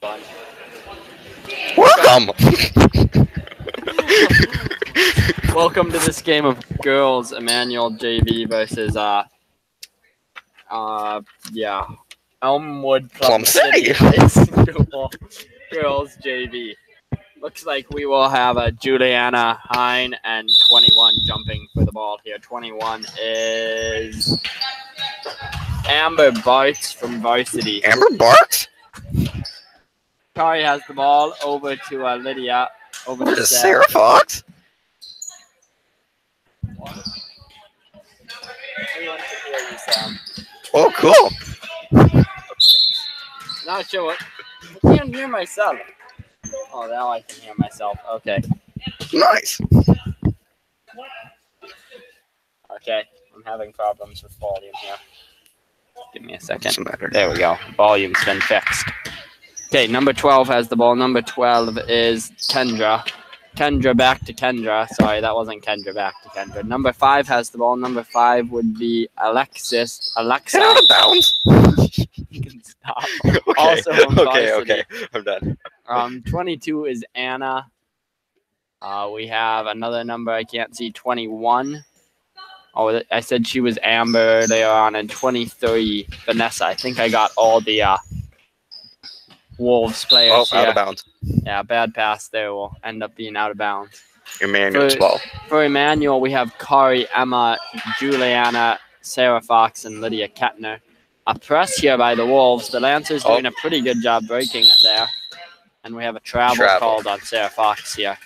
Fun. Welcome. Welcome to this game of girls Immanuel JV versus Elmwood Plum City High School girls JV. Looks like we will have a Juliana Hine and 21 jumping for the ball here. 21 is Amber Bartz from Varsity. Amber Bartz? Kari has the ball over to Lydia. Over What to is Sarah Fox? Oh, cool. Not sure what. I can't hear myself. Oh, now I can hear myself. Okay. Nice. Okay. I'm having problems with volume here. Give me a second. Doesn't matter. There we go. Volume's been fixed. Okay, number 12 has the ball. Number 12 is Kendra. Kendra back to Kendra. Sorry, that wasn't Kendra back to Kendra. Number 5 has the ball. Number 5 would be Alexa. Get out of bounds. You can stop. Okay. Also from Okay. Varsity. Okay. I'm done. 22 is Anna. We have another number I can't see. 21. Oh, I said she was Amber earlier on. And 23, Vanessa. I think I got all the Wolves players. Oh, here. out of bounds. Yeah, bad pass there will end up being out of bounds. Immanuel's ball. For Immanuel, we have Kari, Emma, Juliana, Sarah Fox, and Lydia Kettner. A press here by the Wolves. The Lancers doing a pretty good job breaking it there. And we have a travel called on Sarah Fox here.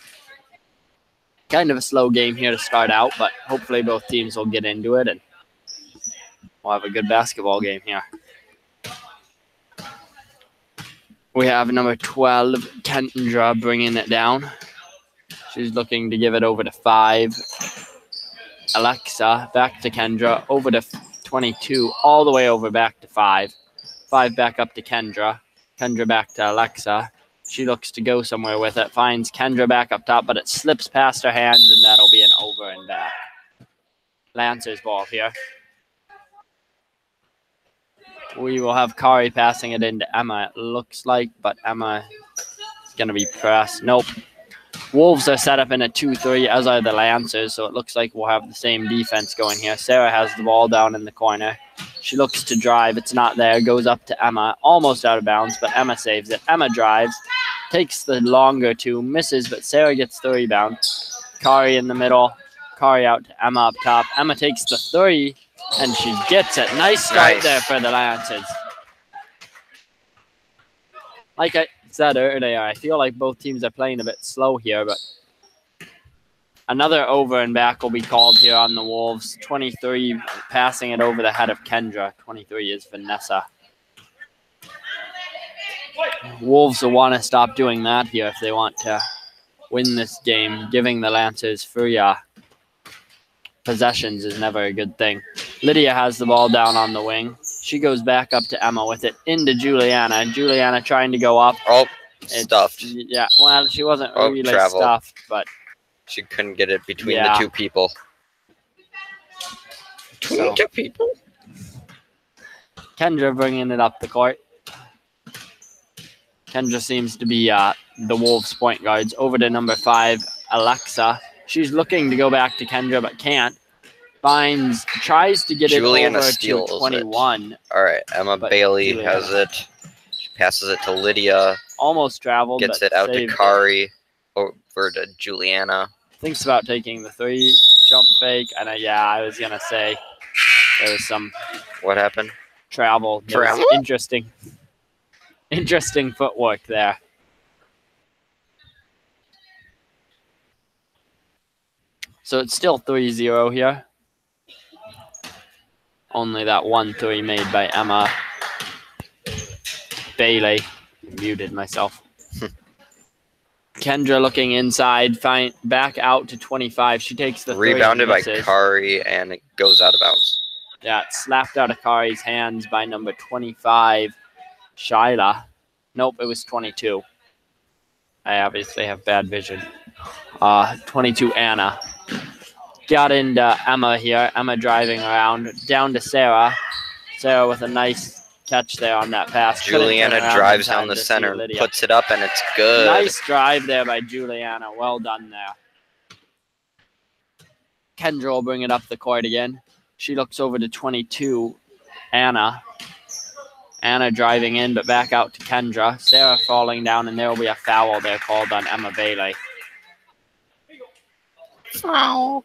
Kind of a slow game here to start out, but hopefully both teams will get into it and we'll have a good basketball game here. We have number 12, Kendra, bringing it down. She's looking to give it over to 5. Alexa, back to Kendra, over to 22, all the way over back to 5. 5 back up to Kendra. Kendra back to Alexa. She looks to go somewhere with it. Finds Kendra back up top, but it slips past her hands, and that'll be an over and back. Lancers ball here. We will have Kari passing it into Emma, it looks like, but Emma is going to be pressed. Nope. Wolves are set up in a 2-3, as are the Lancers, so it looks like we'll have the same defense going here. Sarah has the ball down in the corner. She looks to drive. It's not there. Goes up to Emma. Almost out of bounds, but Emma saves it. Emma drives. Takes the longer 2. Misses, but Sarah gets the rebound. Kari in the middle. Kari out to Emma up top. Emma takes the 3. And she gets it. Nice start there for the Lancers. Like I said earlier, I feel like both teams are playing a bit slow here, but another over and back will be called here on the Wolves. 23 passing it over the head of Kendra. 23 is Vanessa. Wolves will want to stop doing that here if they want to win this game. Giving the Lancers free possessions is never a good thing. Lydia has the ball down on the wing. She goes back up to Emma with it into Juliana. Juliana trying to go up. Oh, stuffed. Yeah, well, she wasn't really stuffed, but she couldn't get it between the 2 people. Between 2 people? Kendra bringing it up the court. Kendra seems to be the Wolves' point guards. Over to number 5, Alexa. She's looking to go back to Kendra, but can't. Tries to get Juliana it over steals to 21. All right, Emma Bailey has it. She passes it to Lydia. Almost traveled. Gets it out to Kari. Over to Juliana. Thinks about taking the 3. Jump fake. And I was going to say there was some. What happened? Travel. Interesting. Interesting footwork there. So it's still 3-0 here. Only that 1-3 made by Emma Bailey. Muted myself. Kendra looking inside, back out to 25. She takes the 3. Rebounded by Kari, and it goes out of bounds. Yeah, it's slapped out of Kari's hands by number 25, Shyla. Nope, it was 22. I obviously have bad vision. 22, Anna. Got into Emma here. Emma driving around. Down to Sarah. Sarah with a nice catch there on that pass. Juliana drives down the center, puts it up, and it's good. Nice drive there by Juliana. Well done there. Kendra will bring it up the court again. She looks over to 22, Anna. Anna driving in, but back out to Kendra. Sarah falling down, and there will be a foul there called on Emma Bailey. Foul.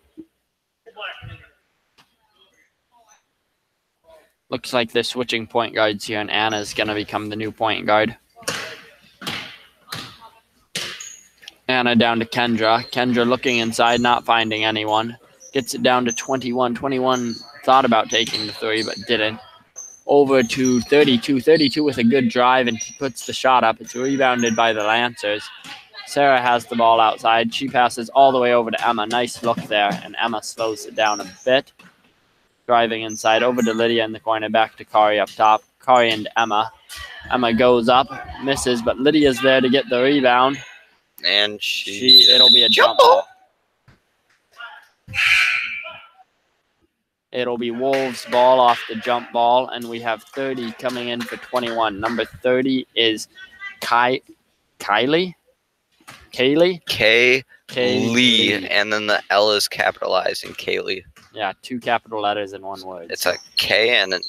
Looks like they're switching point guards here, and Anna's going to become the new point guard. Anna down to Kendra. Kendra looking inside, not finding anyone. Gets it down to 21. 21 thought about taking the three, but didn't. Over to 32. 32 with a good drive, and puts the shot up. It's rebounded by the Lancers. Sarah has the ball outside. She passes all the way over to Emma. Nice look there, and Emma slows it down a bit. Driving inside, over to Lydia in the corner, back to Kari up top. Kari and Emma. Emma goes up, misses, but Lydia's there to get the rebound. And it'll be a jump ball. It'll be Wolves' ball off the jump ball, and we have 30 coming in for 21. Number 30 is Kylie? Kaylee, and then the L is capitalized in Kaylee. Yeah, 2 capital letters in one word. It's a K and an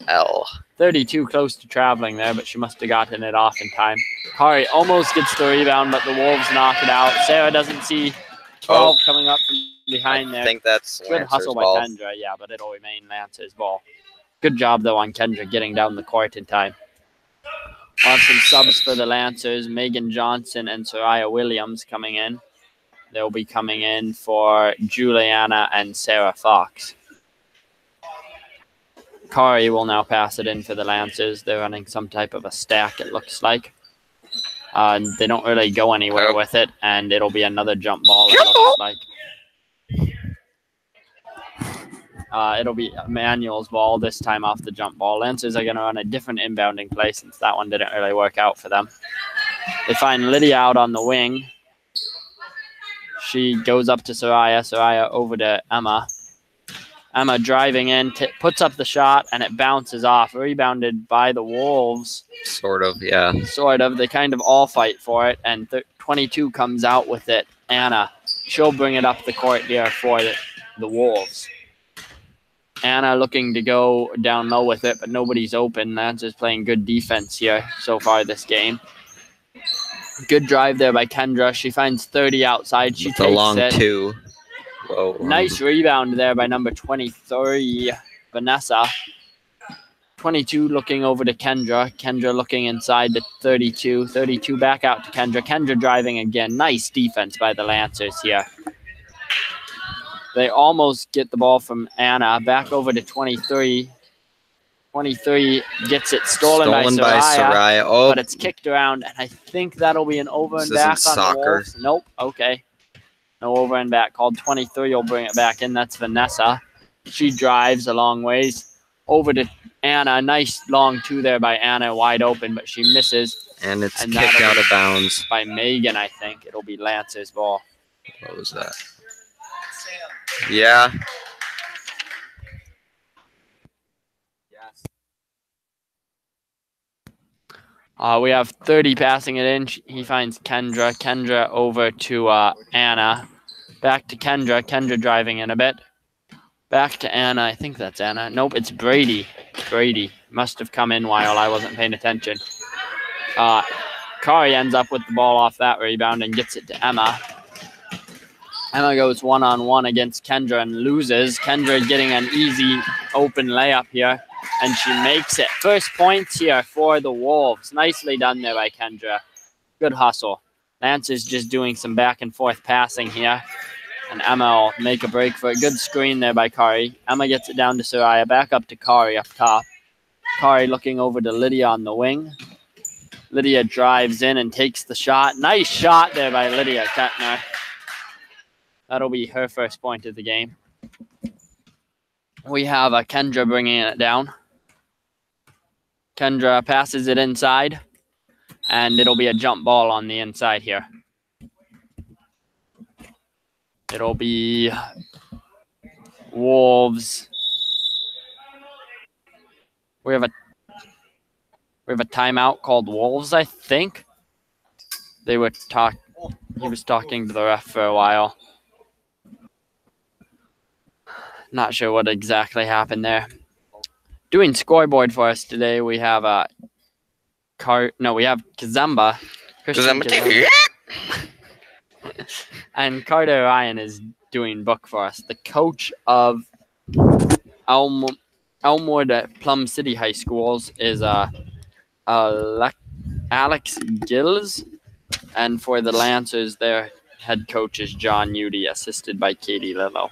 L. 32 close to traveling there, but she must have gotten it off in time. Kari almost gets the rebound, but the Wolves knock it out. Sarah doesn't see 12 coming up from behind there. I think that's good Lancer's hustle ball. by Kendra, yeah, but it'll remain Lancer's ball. Good job, though, on Kendra getting down the court in time. We'll have some subs for the Lancers. Megan Johnson and Soraya Williams coming in. They'll be coming in for Juliana and Sarah Fox. Kari will now pass it in for the Lancers. They're running some type of a stack, it looks like. They don't really go anywhere with it, and it'll be another jump ball, it looks like. It'll be Immanuel's ball this time off the jump ball. Lancers are going to run a different inbounding play since that one didn't really work out for them. They find Lydia out on the wing. She goes up to Soraya. Soraya over to Emma. Emma driving in, puts up the shot, and it bounces off. Rebounded by the Wolves. Sort of, yeah. Sort of. They kind of all fight for it, and 22 comes out with it. Anna. She'll bring it up the court here for the Wolves. Anna looking to go down low with it, but nobody's open. Lancers playing good defense here so far this game. Good drive there by Kendra. She finds 30 outside. She takes it. A long 2. Whoa. Nice rebound there by number 23, Vanessa. 22 looking over to Kendra. Kendra looking inside to 32. 32 back out to Kendra. Kendra driving again. Nice defense by the Lancers here. They almost get the ball from Anna. Back over to 23. 23 gets it stolen by Soraya. Oh. But it's kicked around, and I think that'll be an over and back on the Wolves. Nope. Okay. No over and back called. 23 will bring it back in. That's Vanessa. She drives a long ways. Over to Anna. Nice long 2 there by Anna. Wide open, but she misses. And it's kicked out of bounds. By Megan, I think. It'll be Lancer's ball. What was that? Yeah. Yes. We have 30 passing it in. He finds Kendra. Kendra over to Anna. Back to Kendra. Kendra driving in a bit. Back to Anna. I think that's Anna. Nope, it's Brady. Brady must have come in while I wasn't paying attention. Kari ends up with the ball off that rebound and gets it to Emma. Emma goes one-on-one against Kendra and loses. Kendra getting an easy open layup here, and she makes it. First points here for the Wolves. Nicely done there by Kendra. Good hustle. Lancers just doing some back-and-forth passing here, and Emma will make a break for a good screen there by Kari. Emma gets it down to Soraya. Back up to Kari up top. Kari looking over to Lydia on the wing. Lydia drives in and takes the shot. Nice shot there by Lydia Kettner. That'll be her first point of the game. We have Kendra bringing it down. Kendra passes it inside, and it'll be a jump ball on the inside here. It'll be Wolves. We have a We have a timeout called Wolves, I think. He was talking to the ref for a while. Not sure what exactly happened there. Doing scoreboard for us today, we have we have Kazemba. TV. And Carter Ryan is doing book for us. The coach of Elmwood at Plum City High Schools is Alex Gills. And for the Lancers, their head coach is John Udy, assisted by Katie Lillo.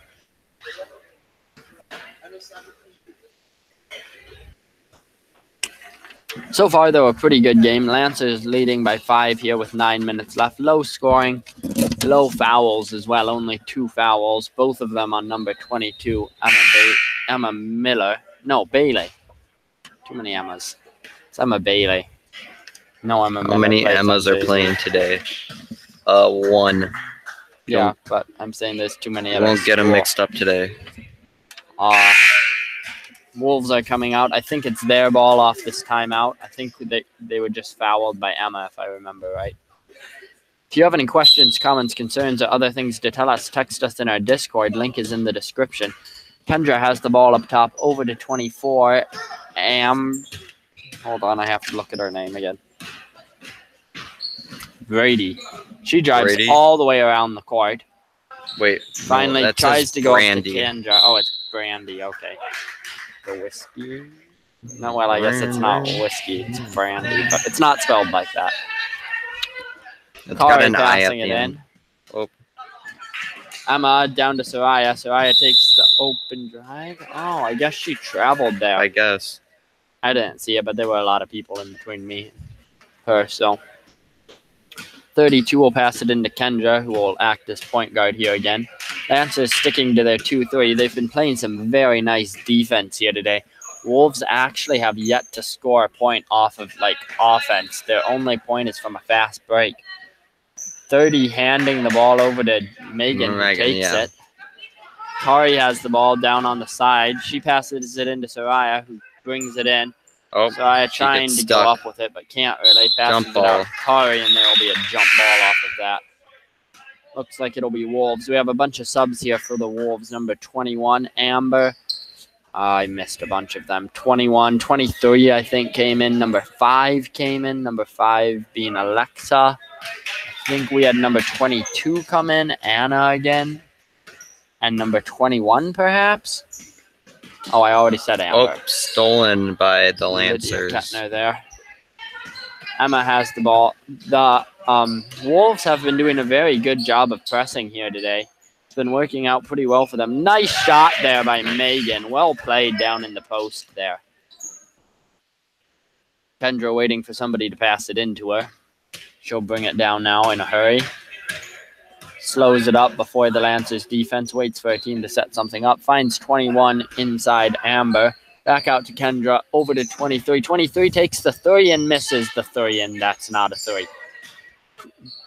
So far, though, a pretty good game. Lancers leading by 5 here with 9 minutes left. Low scoring, low fouls as well. Only 2 fouls, both of them on number 22, Emma Miller. No, Bailey. Too many Emmas. It's Emma Bailey. No, Emma Miller. How many Emmas are playing today? 1. Yeah, but I'm saying there's too many. I won't get them mixed up today. Wolves are coming out. I think it's their ball off this timeout. I think they were just fouled by Emma, if I remember right. If you have any questions, comments, concerns, or other things to tell us, text us in our Discord. Link is in the description. Kendra has the ball up top, over to 24. Hold on, I have to look at her name again. Brady. She drives all the way around the court. Wait. Finally tries to go up to Kendra. Oh, it's Brandy. Okay. The whiskey? No, well, I guess it's not whiskey. It's brandy, but it's not spelled like that. It's got an I passing at it the in. end. Oh. Emma down to Soraya. Soraya takes the open drive. Oh, I guess she traveled there. I guess. I didn't see it, but there were a lot of people in between me and her, so. 32 will pass it into Kendra, who will act as point guard here again. Lancers sticking to their 2-3. They've been playing some very nice defense here today. Wolves actually have yet to score a point off of, offense. Their only point is from a fast break. 30 handing the ball over to Megan, who takes it. Kari has the ball down on the side. She passes it into Soraya, who brings it in. Oh, Soraya trying to go up with it, but can't really. Passes it out to Kari, and there will be a jump ball off of that. Looks like it'll be Wolves. We have a bunch of subs here for the Wolves. Number 21, Amber. I missed a bunch of them. 21, 23, I think, came in. Number 5 came in. Number 5 being Alexa. I think we had number 22 come in. Anna again. And number 21, perhaps? Oh, I already said Amber. Oh, stolen by the Lancers. Kettner there. Emma has the ball. The Wolves have been doing a very good job of pressing here today. It's been working out pretty well for them. Nice shot there by Megan. Well played down in the post there. Kendra waiting for somebody to pass it into her. She'll bring it down now in a hurry. Slows it up before the Lancers defense waits for a team to set something up. Finds 21 inside Amber. Back out to Kendra. Over to 23. 23 takes the 3 and misses the 3, and that's not a 3.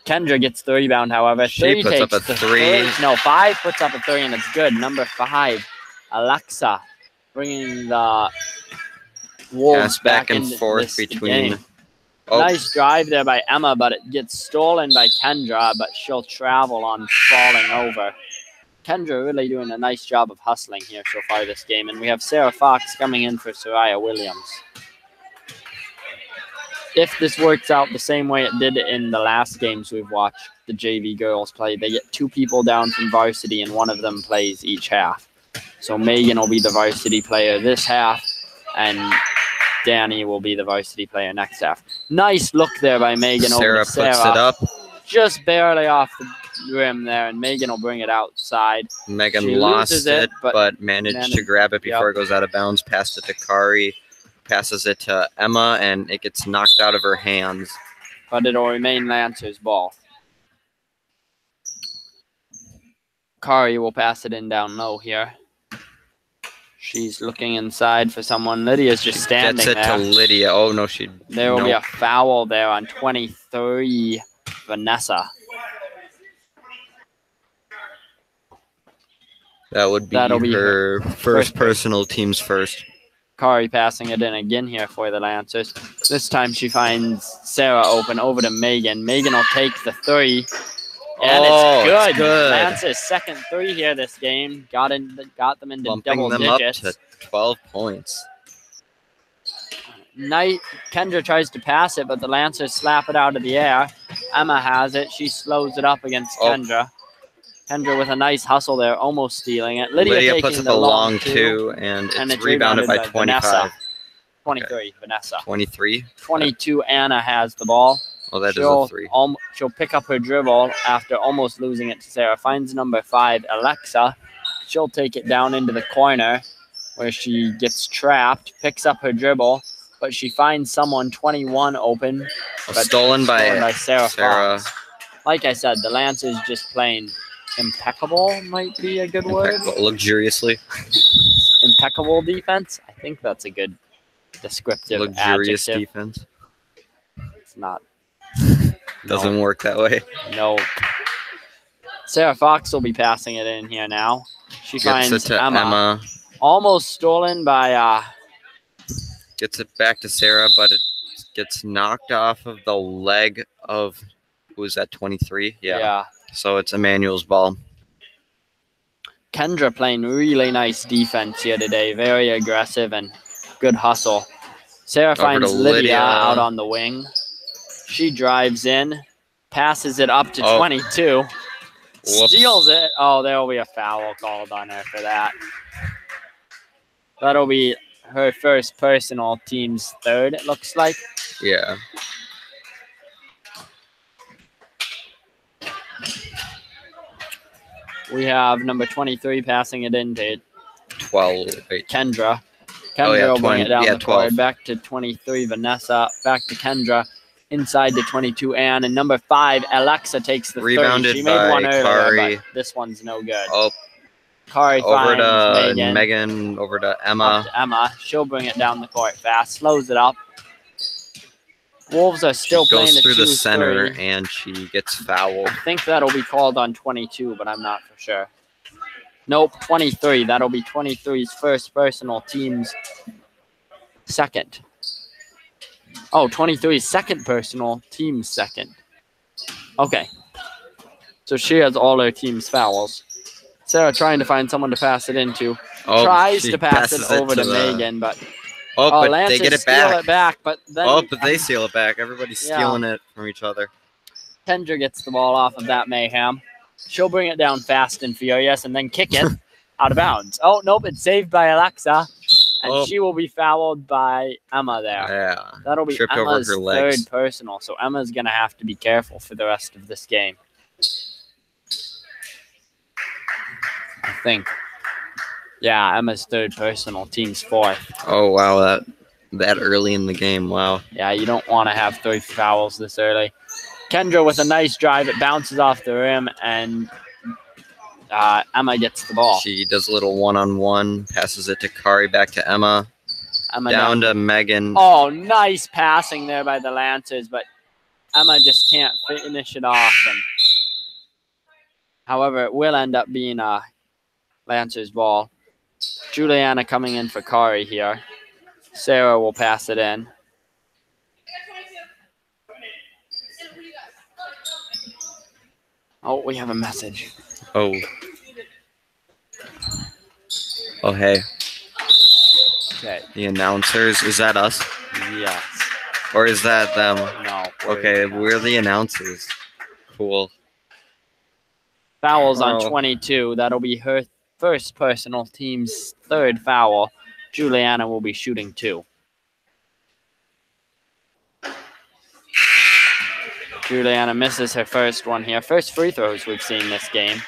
Kendra gets the rebound, however. She puts up a 3. No, 5 puts up a 3, and it's good. Number 5, Alexa, bringing the Wolves back and forth between. Game. Oh. Nice drive there by Emma, but it gets stolen by Kendra, but she'll travel on falling over. Kendra really doing a nice job of hustling here so far this game, and we have Sarah Fox coming in for Soraya Williams. If this works out the same way it did in the last games we've watched the JV girls play, they get 2 people down from varsity, and one of them plays each half. So Megan will be the varsity player this half, and Danny will be the varsity player next half. Nice look there by Megan. Sarah puts it up. Just barely off the rim there, and Megan will bring it outside. Megan lost it, but managed to grab it before it goes out of bounds. Passed it to Kari. Passes it to Emma, and it gets knocked out of her hands. But it'll remain Lancer's ball. Kari will pass it in down low here. She's looking inside for someone. Lydia's just standing there. Gets it to Lydia. Oh, no, There will be a foul there on 23, Vanessa. That'll be her first personal, team's first. Kari passing it in again here for the Lancers. This time she finds Sarah open over to Megan. Megan will take the 3. And it's good. Lancers' second 3 here this game. Got them into bumping double them digits. Up to 12 points. Kendra tries to pass it, but the Lancers slap it out of the air. Emma has it. She slows it up against Kendra. Kendra with a nice hustle there, almost stealing it. Lydia puts it the long 2, and it's rebounded by 25. Vanessa. 23, okay. Vanessa. 23? 22, Anna has the ball. Oh, that is a 3. She'll pick up her dribble after almost losing it to Sarah. Finds number 5, Alexa. She'll take it down into the corner where she gets trapped, picks up her dribble, but she finds someone 21 open. Stolen by Sarah Fox. Like I said, the Lancers just playing impeccable might be a good word. Luxuriously. Impeccable defense. I think that's a good descriptive luxurious adjective. Defense. It's not. Doesn't work that way. No. Sarah Fox will be passing it in here now. She finds it to Emma. Almost stolen by. Gets it back to Sarah, but it gets knocked off of the leg of. Who was that? 23. Yeah. So it's Immanuel's ball. Kendra playing really nice defense here today. Very aggressive and good hustle. Sarah finds Lydia out on the wing. She drives in, passes it up to 22. Whoops. Steals it. Oh, there will be a foul called on her for that. That'll be her first personal, team's 3rd, it looks like. Yeah. We have number 23 passing it into 12. Wait. Kendra. Kendra will bring it down the 12. court. Back to 23, Vanessa. Back to Kendra. Inside to 22, Ann. And number 5, Alexa takes the rebounded 30. She made one earlier, Kari. but this one's no good. Oh. Kari over finds to Megan. Over to Emma. She'll bring it down the court fast. Slows it up. Wolves are still playing goes the through the 2-3. center, and she gets fouled. I think that'll be called on 22, but I'm not for sure. Nope, 23. That'll be 23's first personal, team's 2nd. Oh, 23's second personal, team's 2nd. Okay. So she has all her team's fouls. Sarah trying to find someone to pass it into. Tries to pass it over to Megan, but... but Lancers they get it back. Steal it back, but then but they steal it back. Everybody's stealing it from each other. Kendra gets the ball off of that mayhem. She'll bring it down fast and furious and then kick it out of bounds. Oh, nope, it's saved by Alexa. And she will be fouled by Emma there. Yeah. That'll be Emma's 3rd personal, so Emma's going to have to be careful for the rest of this game. I think. Yeah, Emma's 3rd personal, team's 4th. Oh, wow, that early in the game, wow. Yeah, you don't want to have 3 fouls this early. Kendra with a nice drive. It bounces off the rim, and Emma gets the ball. She does a little one-on-one, passes it to Kari, back to Emma. Down to Megan. Oh, nice passing there by the Lancers, but Emma just can't finish it off. And, however, it will end up being a Lancers ball. Juliana coming in for Kari here. Sarah will pass it in. Oh, we have a message. Oh, hey. Okay. The announcers, is that us? Yes. Or is that them? No. Okay, we're the announcers. Cool. Fouls on 22. That'll be her first personal, team's 3rd foul. Juliana will be shooting 2. Juliana misses her first one here. First free throws we've seen this game.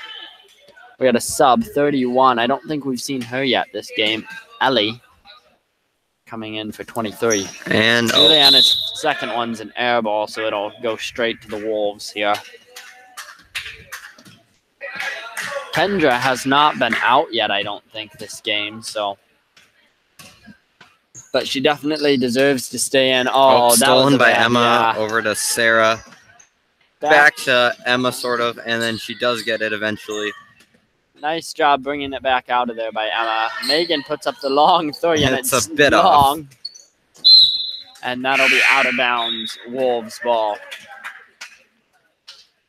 We had a sub, 31. I don't think we've seen her yet this game. Ellie coming in for 23. And Juliana's second one's an air ball, so it'll go straight to the Wolves here. Kendra has not been out yet, I don't think, this game, so. But she definitely deserves to stay in. Oh, that was stolen by Emma, over to Sarah. Back to Emma, sort of, and then she does get it eventually. Nice job bringing it back out of there by Emma. Megan puts up the long 3, and it's a bit long. off. And that'll be out of bounds. Wolves ball.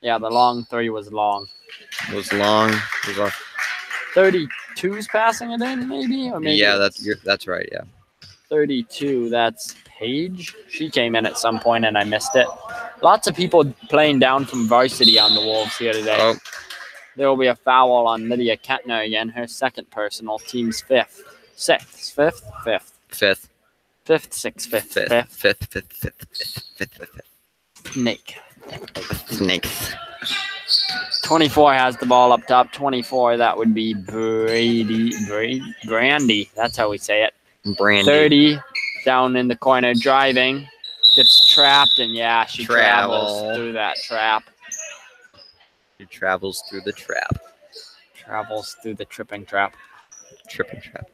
Yeah, the long 3 was long. It was long. It was off. 32's passing it in, maybe? Or maybe yeah, that's right, yeah. 32, that's Paige. She came in at some point, and I missed it. Lots of people playing down from varsity on the Wolves here today. Oh. There will be a foul on Lydia Kettner again, her second personal, team's 5th. 6th, 5th, 5th. 5th. 5th, 6th, 5th, 5th. 5th. Snake. Snake. 24 has the ball up top. 24, that would be Brandy. That's how we say it. Brandy. 30 down in the corner driving. Gets trapped, and yeah, she travels through that trap. She travels through the trap. Travels through the tripping trap. Tripping trap.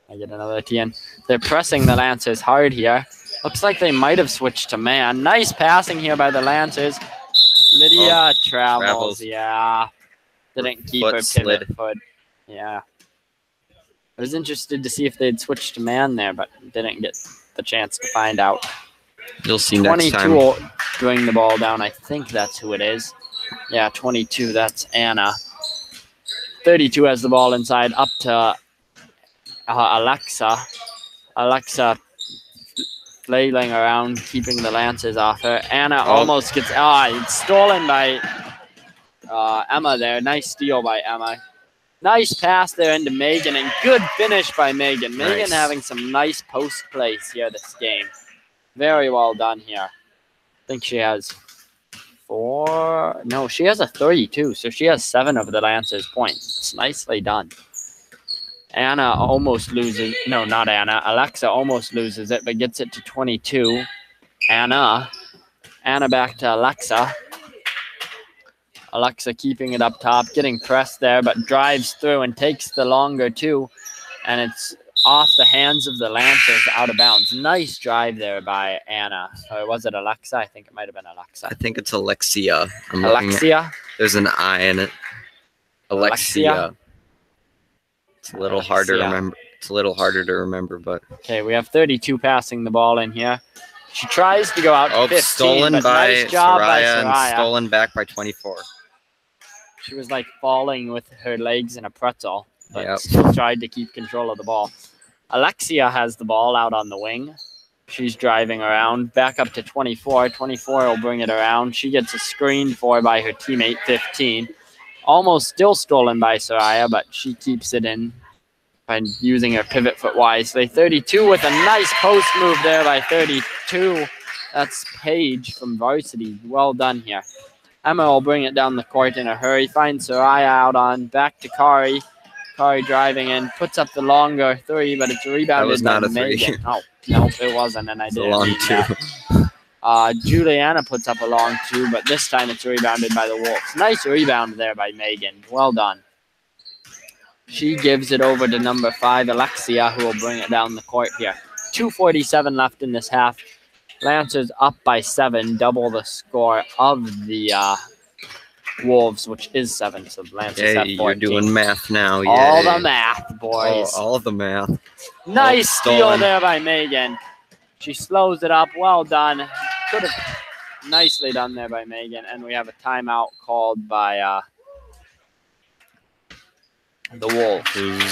I get another TN. They're pressing the Lancers hard here. Looks like they might have switched to man. Nice passing here by the Lancers. Lydia travels. Yeah. Didn't keep her pivot foot. Yeah. I was interested to see if they'd switched to man there, but didn't get the chance to find out. You'll see next time. 22 bring the ball down. I think that's who it is. Yeah, 22. That's Anna. 32 has the ball inside. Up to Alexa. Alexa flailing around, keeping the Lancers off her. Anna almost gets... it's stolen by Emma there. Nice steal by Emma. Nice pass there into Megan, and good finish by Megan. Megan having some nice post plays here this game. Very well done here. I think she has 4... No, she has a 3 too, so she has 7 of the Lancers' points. It's nicely done. Anna almost loses. No, not Anna. Alexa almost loses it, but gets it to 22. Anna back to Alexa. Alexa keeping it up top, getting pressed there, but drives through and takes the longer 2. And it's off the hands of the Lancers, out of bounds. Nice drive there by Anna. Or was it Alexa? I think it might have been Alexa. I think it's Alexia. Alexia? There's an I in it. Alexia. It's a little harder to remember. It's a little harder to remember, but okay. We have 32 passing the ball in here. She tries to go out. 15, stolen by nice job by Soraya and stolen back by 24. She was like falling with her legs in a pretzel, but still tried to keep control of the ball. Alexia has the ball out on the wing. She's driving around, back up to 24. 24 will bring it around. She gets a screen for by her teammate, 15. Almost still stolen by Soraya, but she keeps it in by using her pivot foot wisely. 32 with a nice post move there by 32. That's Paige from varsity. Well done here. Emma will bring it down the court in a hurry. Finds Soraya out on. Back to Kari. Kari driving in. Puts up the longer 3, but it's rebounded by Megan. Oh, no, it wasn't, and I didn't read that. Juliana puts up a long 2, but this time it's rebounded by the Wolves. Nice rebound there by Megan. Well done. She gives it over to number 5, Alexia, who will bring it down the court here. 2:47 left in this half. Lancers up by 7, double the score of the Wolves, which is 7. So the Lancers have 14. You're doing math now. All the math, boys. All the math. Nice steal there by Megan. She slows it up. Well done. Could have nicely done there by Megan. And we have a timeout called by the Wolves.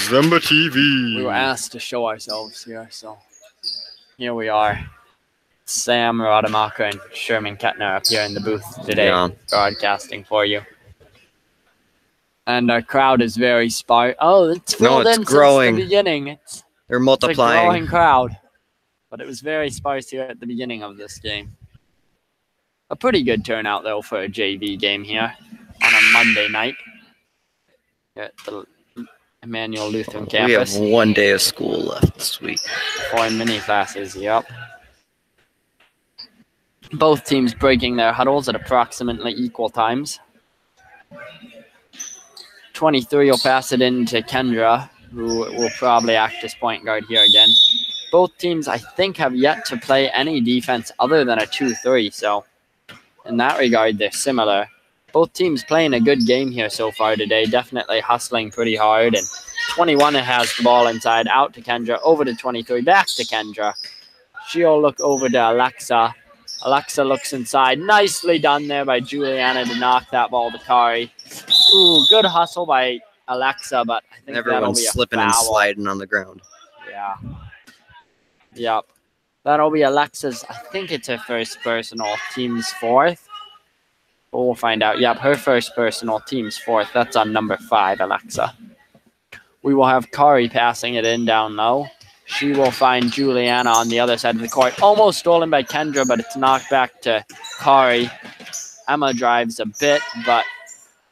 Zumba TV. We were asked to show ourselves here, so here we are. Sam Rademacher and Sherman Kettner up here in the booth today, broadcasting for you. And our crowd is very sparse. Oh, it's filled in growing. Since the beginning. They're multiplying. It's a growing crowd. But it was very sparse here at the beginning of this game. A pretty good turnout, though, for a JV game here on a Monday night at the Immanuel Lutheran campus. We have 1 day of school left this week. 4 mini classes, yep. Both teams breaking their huddles at approximately equal times. 23 will pass it in to Kendra, who will probably act as point guard here again. Both teams, I think, have yet to play any defense other than a 2-3, so in that regard, they're similar. Both teams playing a good game here so far today. Definitely hustling pretty hard. And 21 has the ball inside. Out to Kendra. Over to 23. Back to Kendra. She'll look over to Alexa. Alexa looks inside. Nicely done there by Juliana to knock that ball to Kari. Ooh, good hustle by Alexa, but I think that'll be a slipping foul. And sliding on the ground. Yeah. Yep. That'll be Alexa's. I think it's her first personal, team's fourth. But we'll find out. Yep, her first personal, team's fourth. That's on number 5, Alexa. We will have Kari passing it in down low. She will find Juliana on the other side of the court. Almost stolen by Kendra, but it's knocked back to Kari. Emma drives a bit, but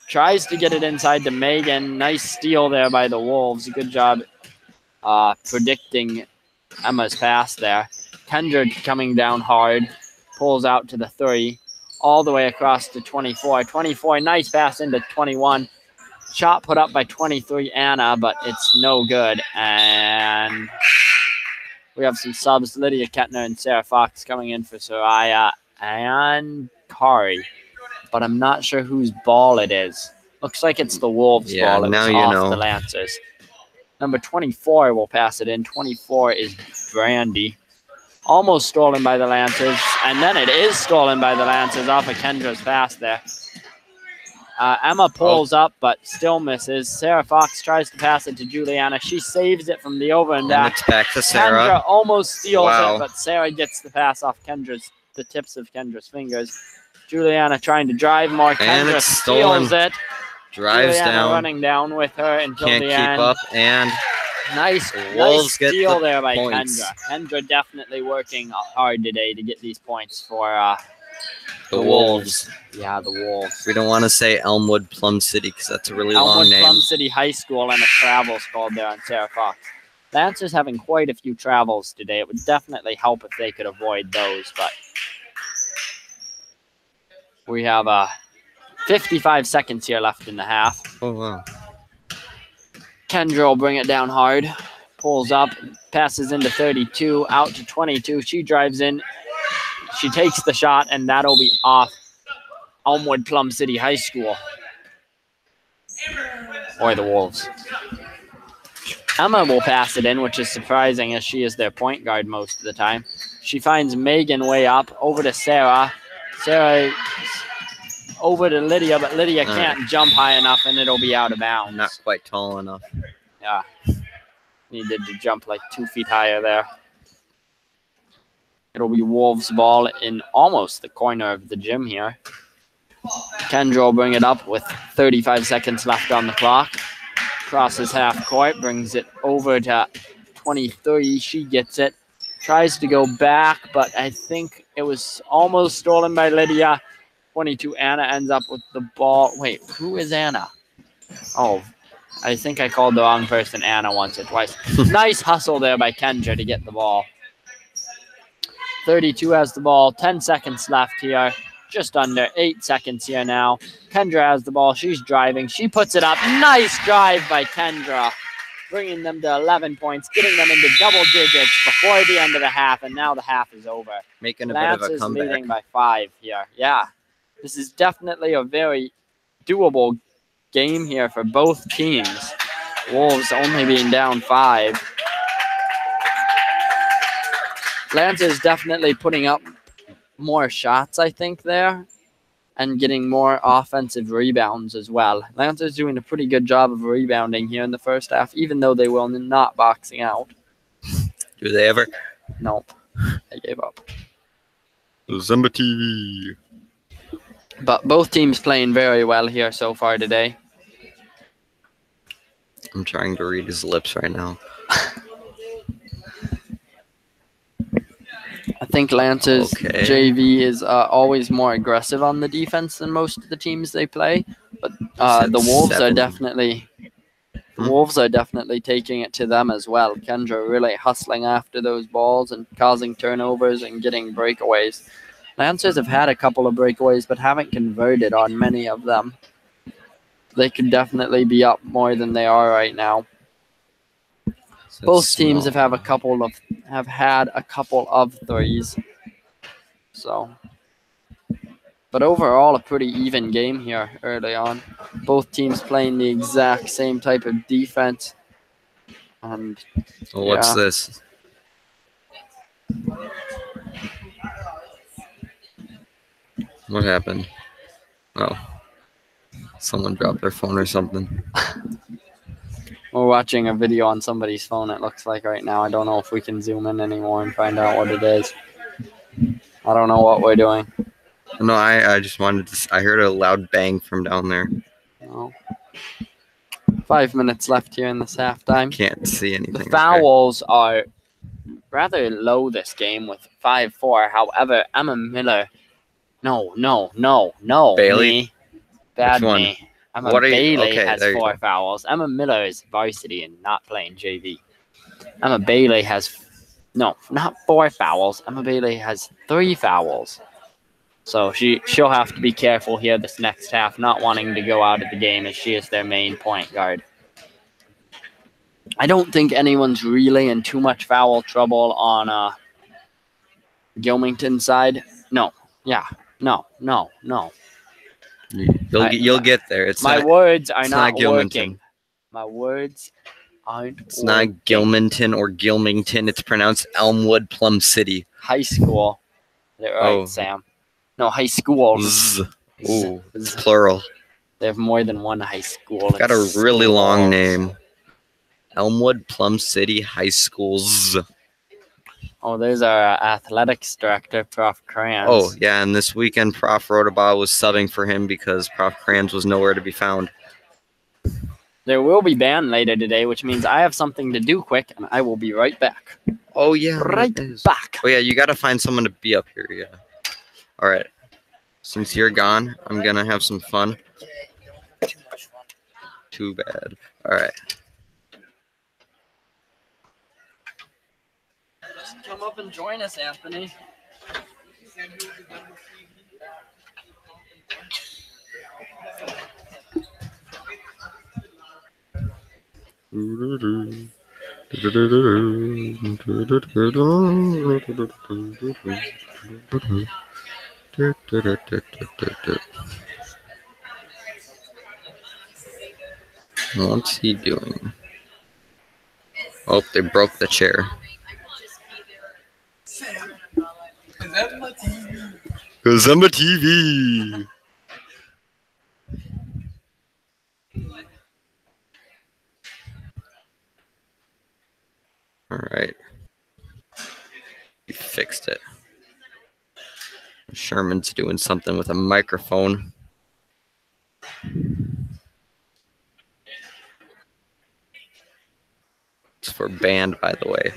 tries to get it inside to Megan. Nice steal there by the Wolves. Good job predicting Emma's pass there. Kendra coming down hard. Pulls out to the 3. All the way across to 24. 24, nice pass into 21. Shot put up by 23, Anna, but it's no good. And we have some subs. Lydia Kettner and Sarah Fox coming in for Soraya and Kari. But I'm not sure whose ball it is. Looks like it's the Wolves' ball. It was off the Lancers. Number 24 will pass it in. 24 is Brandy. Almost stolen by the Lancers. And then it is stolen by the Lancers off of Kendra's pass there. Emma pulls up, but still misses. Sarah Fox tries to pass it to Juliana. She saves it from the over and back. It's back to Sarah. Kendra almost steals it, but Sarah gets the pass off the tips of Kendra's fingers. Juliana trying to drive more. Kendra steals it. Drives Juliana down. Running down with her until the end. Can't keep up, and nice steal there by Kendra. Kendra definitely working hard today to get these points for the Wolves. Yeah, the Wolves. We don't want to say Elmwood Plum City because that's a really long name. Elmwood Plum City High School and a travels called there on Sarah Fox. Lancers having quite a few travels today. It would definitely help if they could avoid those, but we have 55 seconds here left in the half. Oh, wow. Kendra will bring it down hard. Pulls up, passes into 32, out to 22. She drives in. She takes the shot, and that'll be off Elmwood Plum City High School. Or the Wolves. Emma will pass it in, which is surprising as she is their point guard most of the time. She finds Megan way up, over to Sarah. Sarah over to Lydia, but Lydia can't jump high enough, and it'll be out of bounds. Not quite tall enough. Yeah. Needed to jump like 2 feet higher there. It'll be Wolves' ball in almost the corner of the gym here. Kendra will bring it up with 35 seconds left on the clock. Crosses half court, brings it over to 23. She gets it. Tries to go back, but I think it was almost stolen by Lydia. 22, Anna ends up with the ball. Wait, who is Anna? Oh, I think I called the wrong person Anna once or twice. Nice hustle there by Kendra to get the ball. 32 has the ball. 10 seconds left here. Just under 8 seconds here now. Kendra has the ball. She's driving. She puts it up. Nice drive by Kendra. Bringing them to 11 points. Getting them into double digits before the end of the half. And now the half is over. Making a bit of a comeback. Leading by 5 here. Yeah. This is definitely a very doable game here for both teams. Wolves only being down 5. Lancers definitely putting up more shots, I think, there, and getting more offensive rebounds as well. Lancers doing a pretty good job of rebounding here in the first half, even though they will not boxing out. Do they ever? No, they gave up. Zumba TV. But both teams playing very well here so far today. I'm trying to read his lips right now. I think Lancers JV is always more aggressive on the defense than most of the teams they play, but the Wolves are definitely taking it to them as well. Kendra really hustling after those balls and causing turnovers and getting breakaways. Lancers have had a couple of breakaways, but haven't converted on many of them. They could definitely be up more than they are right now. So both teams have had a couple of threes. So But overall, a pretty even game here early on. Both teams playing the exact same type of defense. And well, what's this? What happened? Oh, someone dropped their phone or something. We're watching a video on somebody's phone, it looks like right now. I don't know if we can zoom in anymore and find out what it is. I don't know what we're doing. No, I just wanted to. I heard a loud bang from down there. No. 5 minutes left here in this halftime. Can't see anything. The fouls are rather low this game with 5-4. However, Emma Miller. No. Bailey? Me. Bad me. Emma Bailey has 4 fouls. Emma Miller is varsity and not playing JV. Emma Bailey has, no, not 4 fouls. Emma Bailey has 3 fouls. So she'll have to be careful here this next half, not wanting to go out of the game as she is their main point guard. I don't think anyone's really in too much foul trouble on Gilmington side. No. Yeah. No. You'll get there. It's my not, words are not Gilmington. working. My words aren't It's not Gilmington or Gilmington. It's pronounced Elmwood, Plum City. High school. They're right, Sam. No, high schools. Ooh, it's plural. They have more than one high school. Got a really long name. Elmwood, Plum City High Schools. Oh, there's our athletics director, Prof. Kranz. Oh, yeah, and this weekend, Prof. Rodabaugh was subbing for him because Prof. Kranz was nowhere to be found. There will be band later today, which means I have something to do quick, and I will be right back. Oh, yeah. Right back. Oh, yeah, you got to find someone to be up here, yeah. All right. Since you're gone, I'm going to have some fun. Too bad. All right. Just come up and join us, Anthony. What's he doing? Oh, they broke the chair. Cause I'm a TV. All right. We fixed it. Sherman's doing something with a microphone. It's for band, by the way.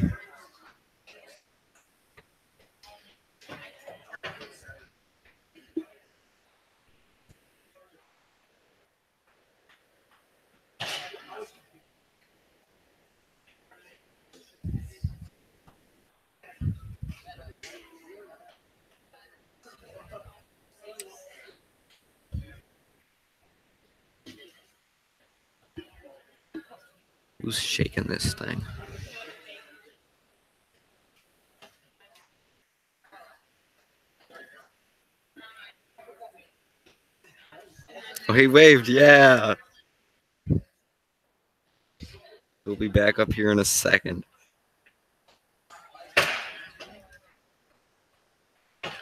Who's shaking this thing? Oh, he waved, yeah. We'll be back up here in a second.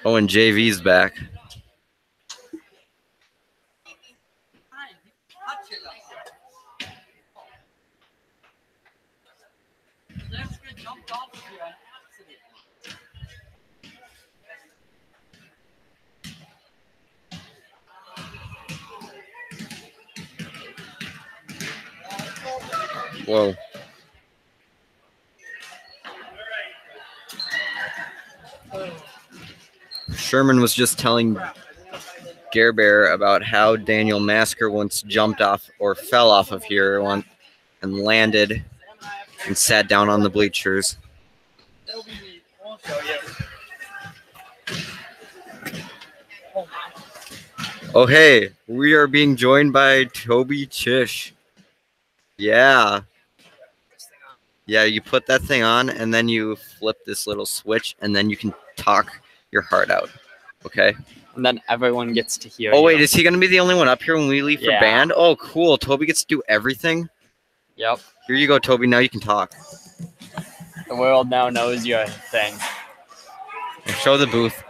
Oh, and JV's back. Whoa. Sherman was just telling Gare Bear about how Daniel Masker once jumped off or fell off of here once and landed and sat down on the bleachers. Oh, hey, we are being joined by Toby Chish. Yeah. Yeah, you put that thing on, and then you flip this little switch, and then you can talk your heart out. Okay? and then everyone gets to hear. Oh wait, you. is he gonna be the only one up here when we leave for Yeah. band? Oh, cool. Toby gets to do everything. Yep. Here you go, Toby. Now you can talk. The world now knows your thing. Show the booth.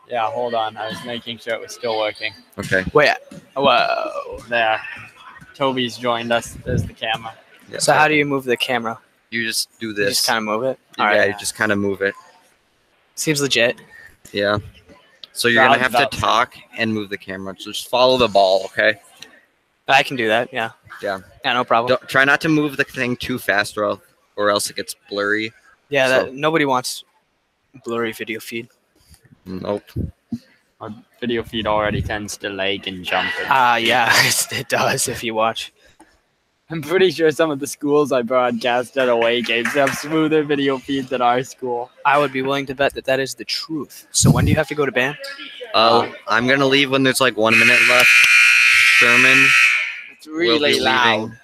Yeah, hold on. I was making sure it was still working. Okay. Wait. Whoa, there. Toby's joined us. There's the camera. Yeah, So how do you move the camera? you just do You this? just kind of move it. Yeah, All right. you just kind of move it. Seems legit. Yeah. So you're gonna have to talk and move the camera. So just follow the ball, okay? I can do that. Yeah. Yeah. Yeah, no problem. Try not to move the thing too fast, or else it gets blurry. Yeah, So- nobody wants blurry video feed. Nope. Our video feed already tends to lag and jump. Yeah, it does if you watch. I'm pretty sure some of the schools I broadcast at away games have smoother video feeds than our school. I would be willing to bet that that is the truth. So when do you have to go to band? I'm gonna leave when there's like 1 minute left. Sherman It's will be really leaving loud.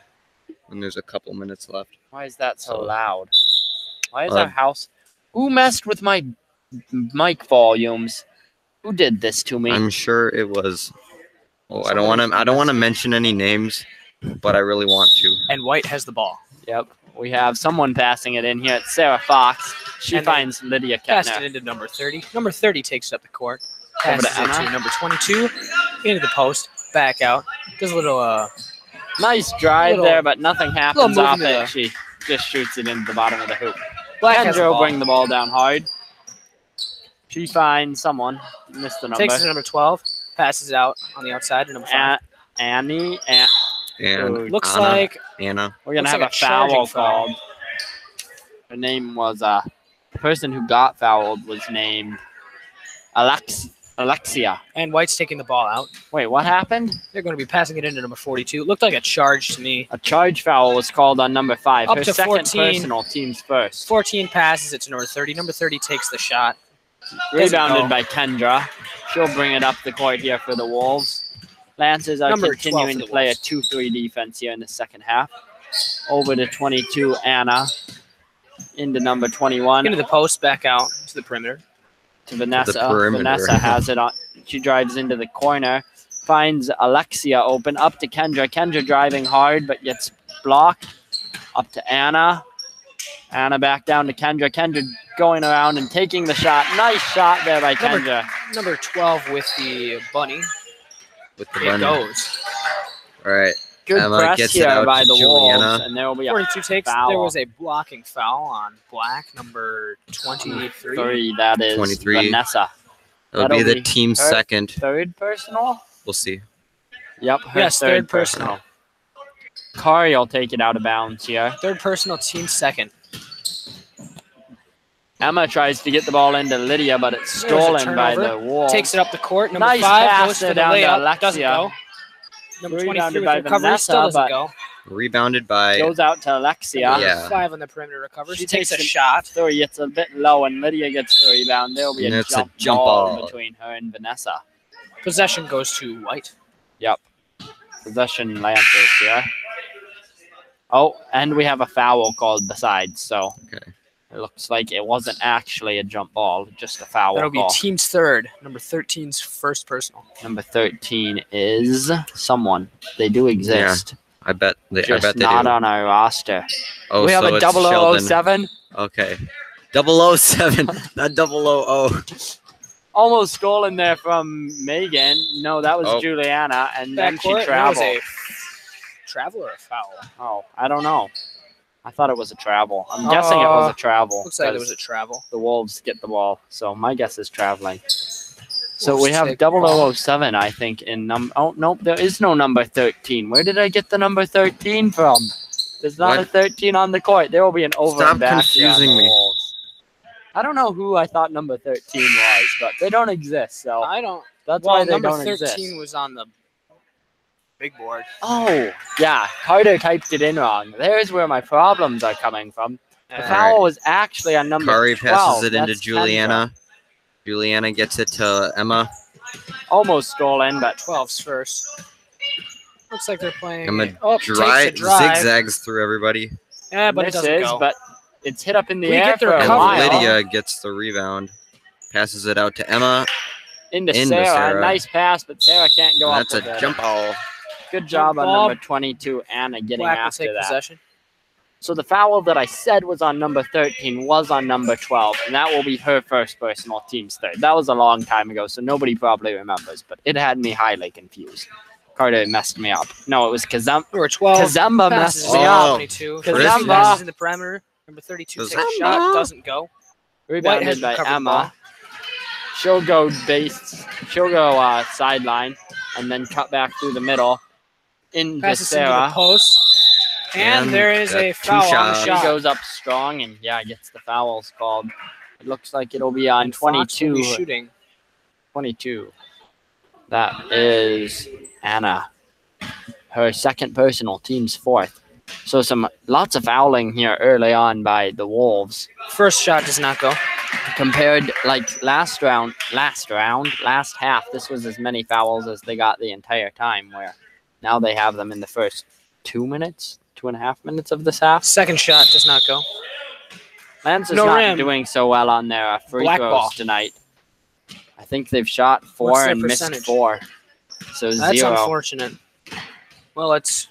when there's a couple minutes left. Why is that so So- loud? Why is Uh, our house? Who messed with my mic volumes? Who did this to me? I'm sure it was. Oh, I don't want to mention any names, but I really want to. And White has the ball. Yep. We have someone passing it in here. It's Sarah Fox. She And finds Lydia Passed it Kettner. into number 30. Number 30 takes up the court. Over to Passes it Emma. to number 22. Into the post. Back out. Does a little Nice drive Little- there, but nothing happens move off into it. the- She just shoots it into the bottom of the hoop. Black has the Kendra will ball. bring the ball down hard. She finds someone. Missed the number. Takes it to number 12. Passes it out on the outside to number 5. Annie. And Looks Anna, like Anna. We're going to Looks have like a a charging foul foul. called. Her name was, the person who got fouled was named Alexia. and White's taking the ball out. Wait, what happened? They're going to be passing it into number 42. It looked like a charge to me. A charge foul was called on number 5. Up Her to second 14. personal, team's first. 14 passes it to number 30. Number 30 takes the shot. Rebounded go. by Kendra. She'll bring it up the court here for the Wolves. Lancers are Number 12 continuing for to the play a Wolves. 2-3 defense here in the second half. Over to 22, Anna. Into number 21, Into the post, back out to the perimeter. to Vanessa. perimeter. Vanessa has it on. She drives into the corner. Finds Alexia open. Up to Kendra. Kendra driving hard, but gets blocked. Up to Anna. Anna back down to Kendra. Kendra going around and taking the shot. Nice shot there by Kendra. Number 12 with the bunny. With the It bunny. goes. All right. Good Emma press gets it here out by to the Juliana. Wolves, and there will be a 42 takes. foul. There was a blocking foul on Black, number 23. 3. That is 23. Vanessa. It'll That'll be the be team her second. Third personal? We'll see. Yep, her Yes, third personal. Kari will take it out of bounds here. Third personal, team second. Emma tries to get the ball into Lydia, but it's There's a stolen by turnover. the Wolves. Takes it up the court. Number Nice 5 pass goes for there the down to layup. Doesn't Alexia. go. Number 23 Rebounded with by the recovery. Vanessa, Still doesn't but go. Rebounded by Goes out to Alexia. Yeah. 5 on the perimeter recovery. She She takes a takes it- shot. 3. It's a bit low, and Lydia gets the rebound. There will be And a it's a jump, jump ball ball. between her and Vanessa. Possession goes to White. Possession Lancers here. Oh, and we have a foul called besides, so Okay. it looks like it wasn't actually a jump ball, just a foul That'll be call. team's third. Number 13's first personal. Number 13 is someone. They do exist, I bet they just do. not on our roster. Oh, We have so a it's Sheldon. 0007. Okay. 007, not 000. Almost stolen there from Megan. No, that was Oh. Juliana, and then she Backcourt, that was traveled. a travel or a foul? Oh, I don't know. I thought it was a travel. I'm guessing it was a travel. Looks like there was because a travel. the Wolves get the ball, so my guess is traveling. So Wolves we have take the ball. 007, I think, in Oh, nope, there is no number 13. Where did I get the number 13 from? There's not a What? 13 on the court. There will be an over Stop and back here on the confusing me. Wolves. I don't know who I thought number 13 was, but they don't exist, so I don't. that's Well, why they number don't 13 exist. was on the big board. Oh, yeah, Carter typed it in wrong. There's where my problems are coming from. The Uh, foul was actually on number Kari 12. passes it into That's Juliana. Juliana gets it to Emma. Kendra. Almost stolen, but 12's first. Looks like they're playing. Emma takes a drive. zigzags through everybody. Yeah, but it doesn't misses, go. but it's hit up in the We air get the for a And recovery. while. Lydia gets the rebound. Passes it out to Emma. Into Into Sarah. Sarah. Nice pass, but Sarah can't go That's up with a it. jump ball. Good job on ball. number 22, Anna, getting Black will after take that. possession. So the foul that I said was on number 13 was on number 12, and that will be her first personal, team's third. That was a long time ago, so nobody probably remembers, but it had me highly confused. Carter messed me up. No, it was Kazamba. Number 12. Kazamba passes messed me to up. 22. Kazamba. Passes in the perimeter. Number 32 takes a Kazamba. shot. Doesn't go. Rebounded has by recovered the Emma. ball. She'll go sideline and then cut back through the middle into Passes into the Sarah. post. And there is a foul on the She shot. goes up strong and, gets the fouls called. It looks like it'll be on And Fox will 22. be shooting. 22. That is Anna. Her second personal, team's fourth. So lots of fouling here early on by the Wolves. First shot does not go. Compared like last half, this was as many fouls as they got the entire time, where now they have them in the first 2.5 minutes of this half. Second shot does not go. Lance is No not rim. doing so well on their free Black throws ball. tonight. I think they've shot 4 What's their and percentage? missed 4. So That's 0. unfortunate. Well, let's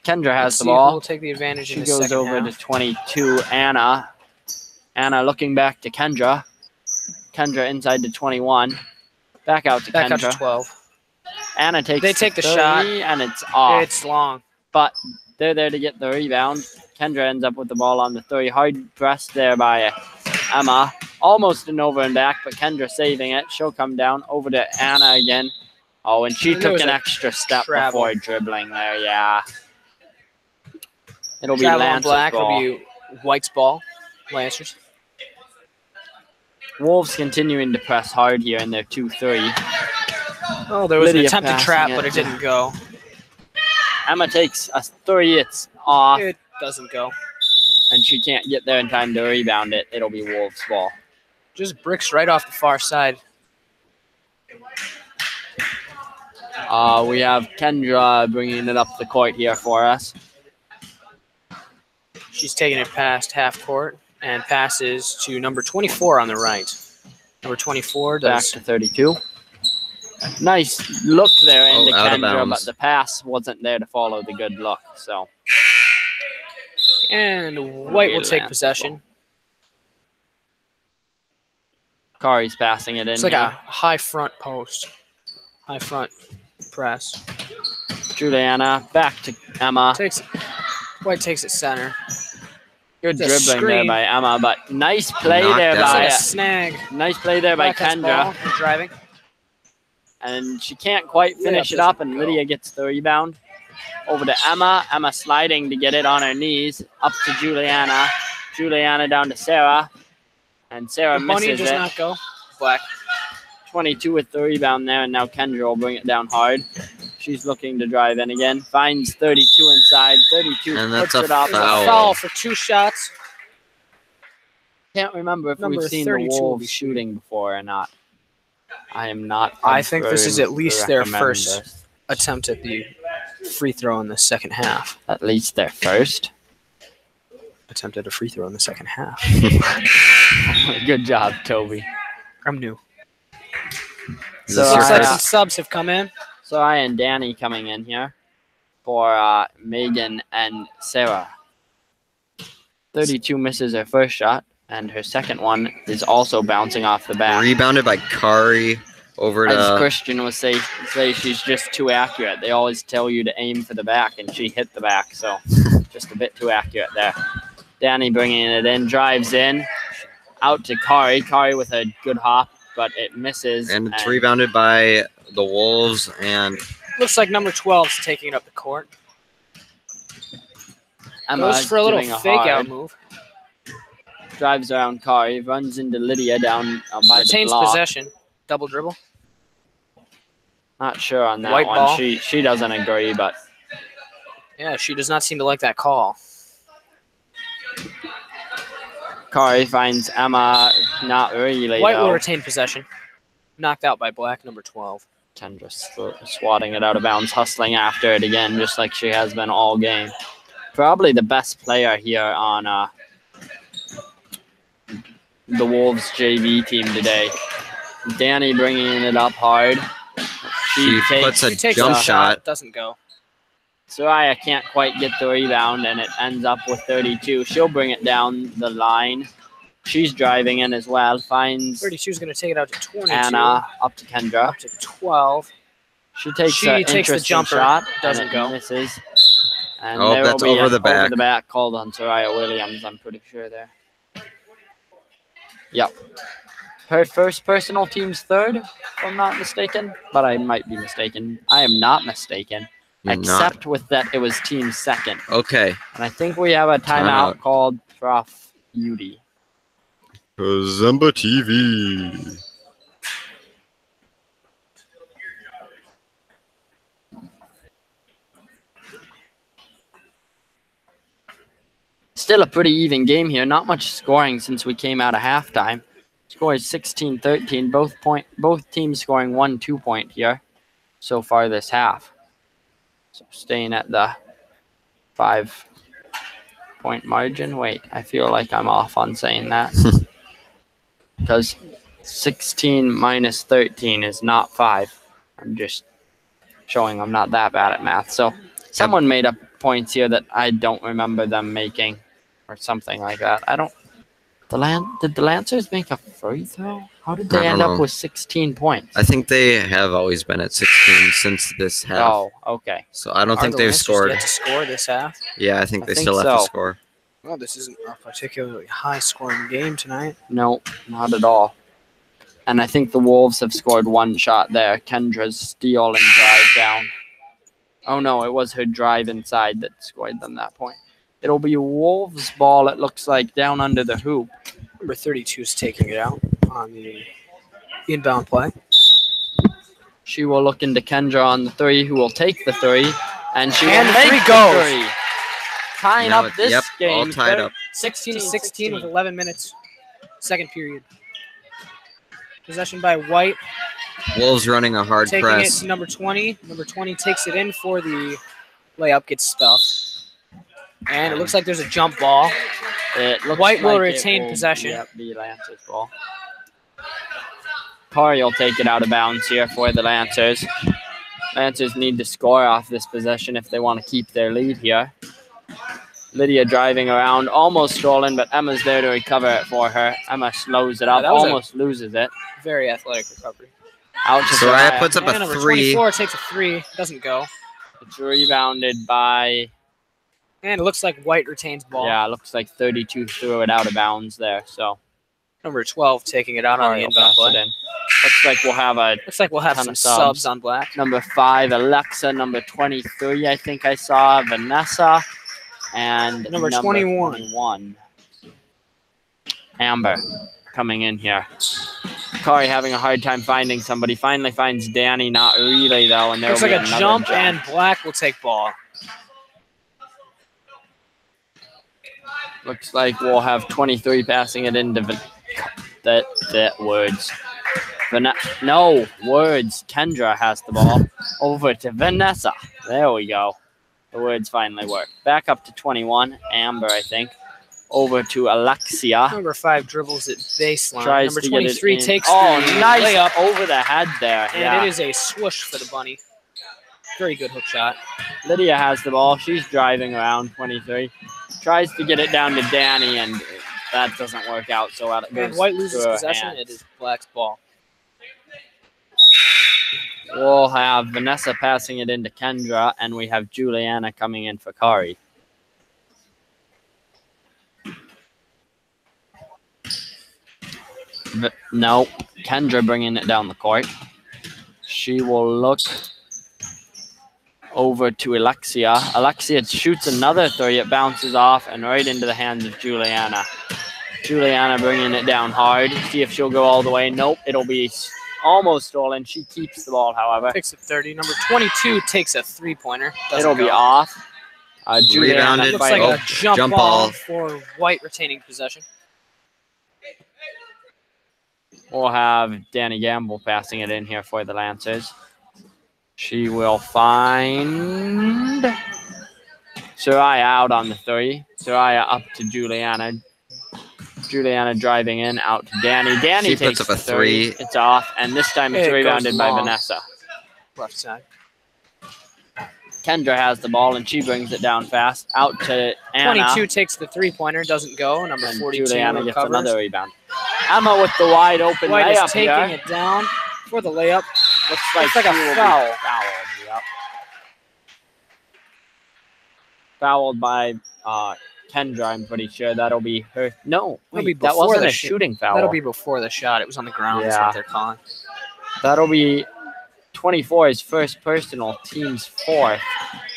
Kendra has see the who ball. will take the advantage She in the goes second over half. to 22, Anna. Anna looking back to Kendra. Kendra inside to 21. Back out to Back Kendra. up to 12. Anna takes They take the three, shot. and it's off. It's long. But they're there to get the rebound. Kendra ends up with the ball on the 3. Hard pressed there by Emma. Almost an over and back, but Kendra saving it. She'll come down over to Anna again. Oh, and she And there took was an a extra step travel. before dribbling there, It'll be Travel on Lance's Black ball. will be White's ball. Lancers. Wolves continuing to press hard here in their 2-3. Oh, there was Lydia an attempted passing trap, it. but it didn't go. Emma takes a 3. It's off, It doesn't go. and she can't get there in time to rebound it. It'll be Wolves' ball. Just bricks right off the far side. We have Kendra bringing it up the court here for us. She's taking it past half court and passes to number 24 on the right. Number 24 Back does to 32. Nice look there into out of Kendra, bounds. but the pass wasn't there to follow the good look. So and White will take Lance possession. Kari's passing it in. It's like here. a high front post. High front press. Juliana back to Emma. White takes it center. Good It's a dribbling there screen. by Emma, but nice play Knocked there out. It's by like a snag. nice play there by Black has ball. Kendra, Driving. and she can't quite finish it up, and Lydia gets the rebound. Over to Emma. Emma sliding to get it on her knees. Up to Juliana. Juliana down to Sarah, and Sarah The bunny misses does it. not go. Black. 22 with the rebound there, and now Kendra will bring it down hard. She's looking to drive in again. Finds 32 inside. 32 And puts that's it a up. foul. Foul for 2 shots. Can't remember if Number we've seen the 32 will be Wolves shooting before or not. I am not. I think this is at confirmed least to their recommend first this. attempt at the free throw in the second half. At least their first. Attempted a free throw in the second half. Good job, Toby. I'm new. Is So this I- your Looks like first? some subs have come in. So I and Danny coming in here for Megan and Sarah. 32 misses her first shot, and her second one is also bouncing off the back. Rebounded by Kari over As to Christian would say she's just too accurate. They always tell you to aim for the back, and she hit the back, so just a bit too accurate there. Danny bringing it in, drives in, out to Kari. Kari with a good hop, but it misses. and it's rebounded by the Wolves, and Looks like number 12's taking it up the court. Emma Goes for a little giving fake out hard, move. drives around Kari, runs into Lydia down by the Retains block. possession. Double dribble. Not sure on that White one. ball. She doesn't agree, but Yeah, she does not seem to like that call. Kari finds Emma not really. White will though. retain possession. Knocked out by Black, number 12. Kendra swatting it out of bounds, hustling after it again, just like she has been all game. Probably the best player here on the Wolves JV team today. Danny bringing it up hard. She puts a takes jump shot. Doesn't go. Soraya can't quite get the rebound, and it ends up with 32. She'll bring it down the line. She's driving in as well. Finds 32 is going to take it out to 22. Anna up to Kendra. Up to 12. She takes an interesting the jumper. shot. Doesn't go. Misses. And Oh, there that's will be over the back. Over the back called on Soraya Williams, I'm pretty sure there. Yep. Her first personal, team's third, if I'm not mistaken. But I might be mistaken. I am not mistaken. You're Except with that it was team second. Okay. And I think we have a timeout called Prof. Beauty. Zumba TV. Still a pretty even game here. Not much scoring since we came out of halftime. Score is 16-13. Both teams scoring 1 2-point here so far this half. So staying at the 5-point margin. Wait, I feel like I'm off on saying that. Because 16 minus 13 is not 5. I'm just showing I'm not that bad at math. So someone made up points here that I don't remember them making or something like that. I don't. Did the Lancers make a free throw? How did they end up with 16 points? I think they have always been at 16 since this half. Oh, okay. So I don't think they've scored. Yet to score this half? Yeah, I think they still have to score. Well, this isn't a particularly high-scoring game tonight. No, not at all. And I think the Wolves have scored 1 shot there. Kendra's steal and drive down. Oh, no, it was her drive inside that scored them that point. It'll be Wolves' ball, it looks like, down under the hoop. Number 32 is taking it out on the inbound play. She will look into Kendra on the 3, who will take the 3. And she will And the make 3 the goes. 3. Tying up this game. all tied up. 16-16 with 11 minutes. Second period. Possession by White. Wolves running a hard Taking press. it to number 20. Number 20 takes it in for the layup, gets stuffed. And it looks like there's a jump ball. White will retain possession. Yep, the Lancers ball. Kari will take it out of bounds here for the Lancers. Lancers need to score off this possession if they want to keep their lead here. Lydia driving around, almost stolen, but Emma's there to recover it for her. Emma slows it up, almost loses it. Very athletic recovery. Out to Soraya puts up And a number 3. 24 takes a 3. Doesn't go. It's rebounded by... And it looks like White retains ball. Yeah, it looks like 32 threw it out of bounds there. So Number 12 taking it out on the inbound play. Looks like we'll have some subs on black. Number 5, Alexa. Number 23, I think I saw Vanessa. And Number 21. Amber coming in here. Kari having a hard time finding somebody. Finally finds Danny. Not really, though. And there looks like a jump, and black will take ball. Looks like we'll have 23 passing it into Words. No, Words. Kendra has the ball over to Vanessa. There we go. The Words finally work. Back up to 21. Amber, I think. Over to Alexia. Number 5 dribbles at baseline. Tries Number to 23 get it in. takes the nice layup over the head there. And it is a swoosh for the bunny. Very good hook shot. Lydia has the ball. She's driving around 23. Tries to get it down to Danny, and that doesn't work out so well. And White loses possession. It is black's ball. We'll have Vanessa passing it into Kendra, and we have Juliana coming in for Kari. No, Kendra bringing it down the court. She will look over to Alexia. Alexia shoots another 3. It bounces off and right into the hands of Juliana. Juliana bringing it down hard. See if she'll go all the way. Nope, it'll be almost stolen. She keeps the ball, however. Takes a 30. Number 22 takes a 3-pointer. It'll be off. Juliana Rebounded. Looks like a jump ball for White retaining possession. We'll have Danny Gamble passing it in here for the Lancers. She will find Soraya out on the 3. Soraya up to Juliana. Juliana driving in, out to Danny. Danny She takes puts up a the three. It's off, and this time it's It goes rebounded by long. Vanessa. Left side. Kendra has the ball, and she brings it down fast. Out to Anna. 22 takes the three-pointer, doesn't go. Number And 42 Juliana gets recovers. another rebound. Emma with the wide open White layup is taking here. it down for the layup. Looks like a she will be foul. Fouled, yep. Fouled by Kendra, I'm pretty sure. That'll be her. No, That'll be wait, that before wasn't the a shoot. shooting foul. That'll be before the shot. It was on the ground. Is Yeah. what they're calling. That'll be 24's first personal, team's fourth.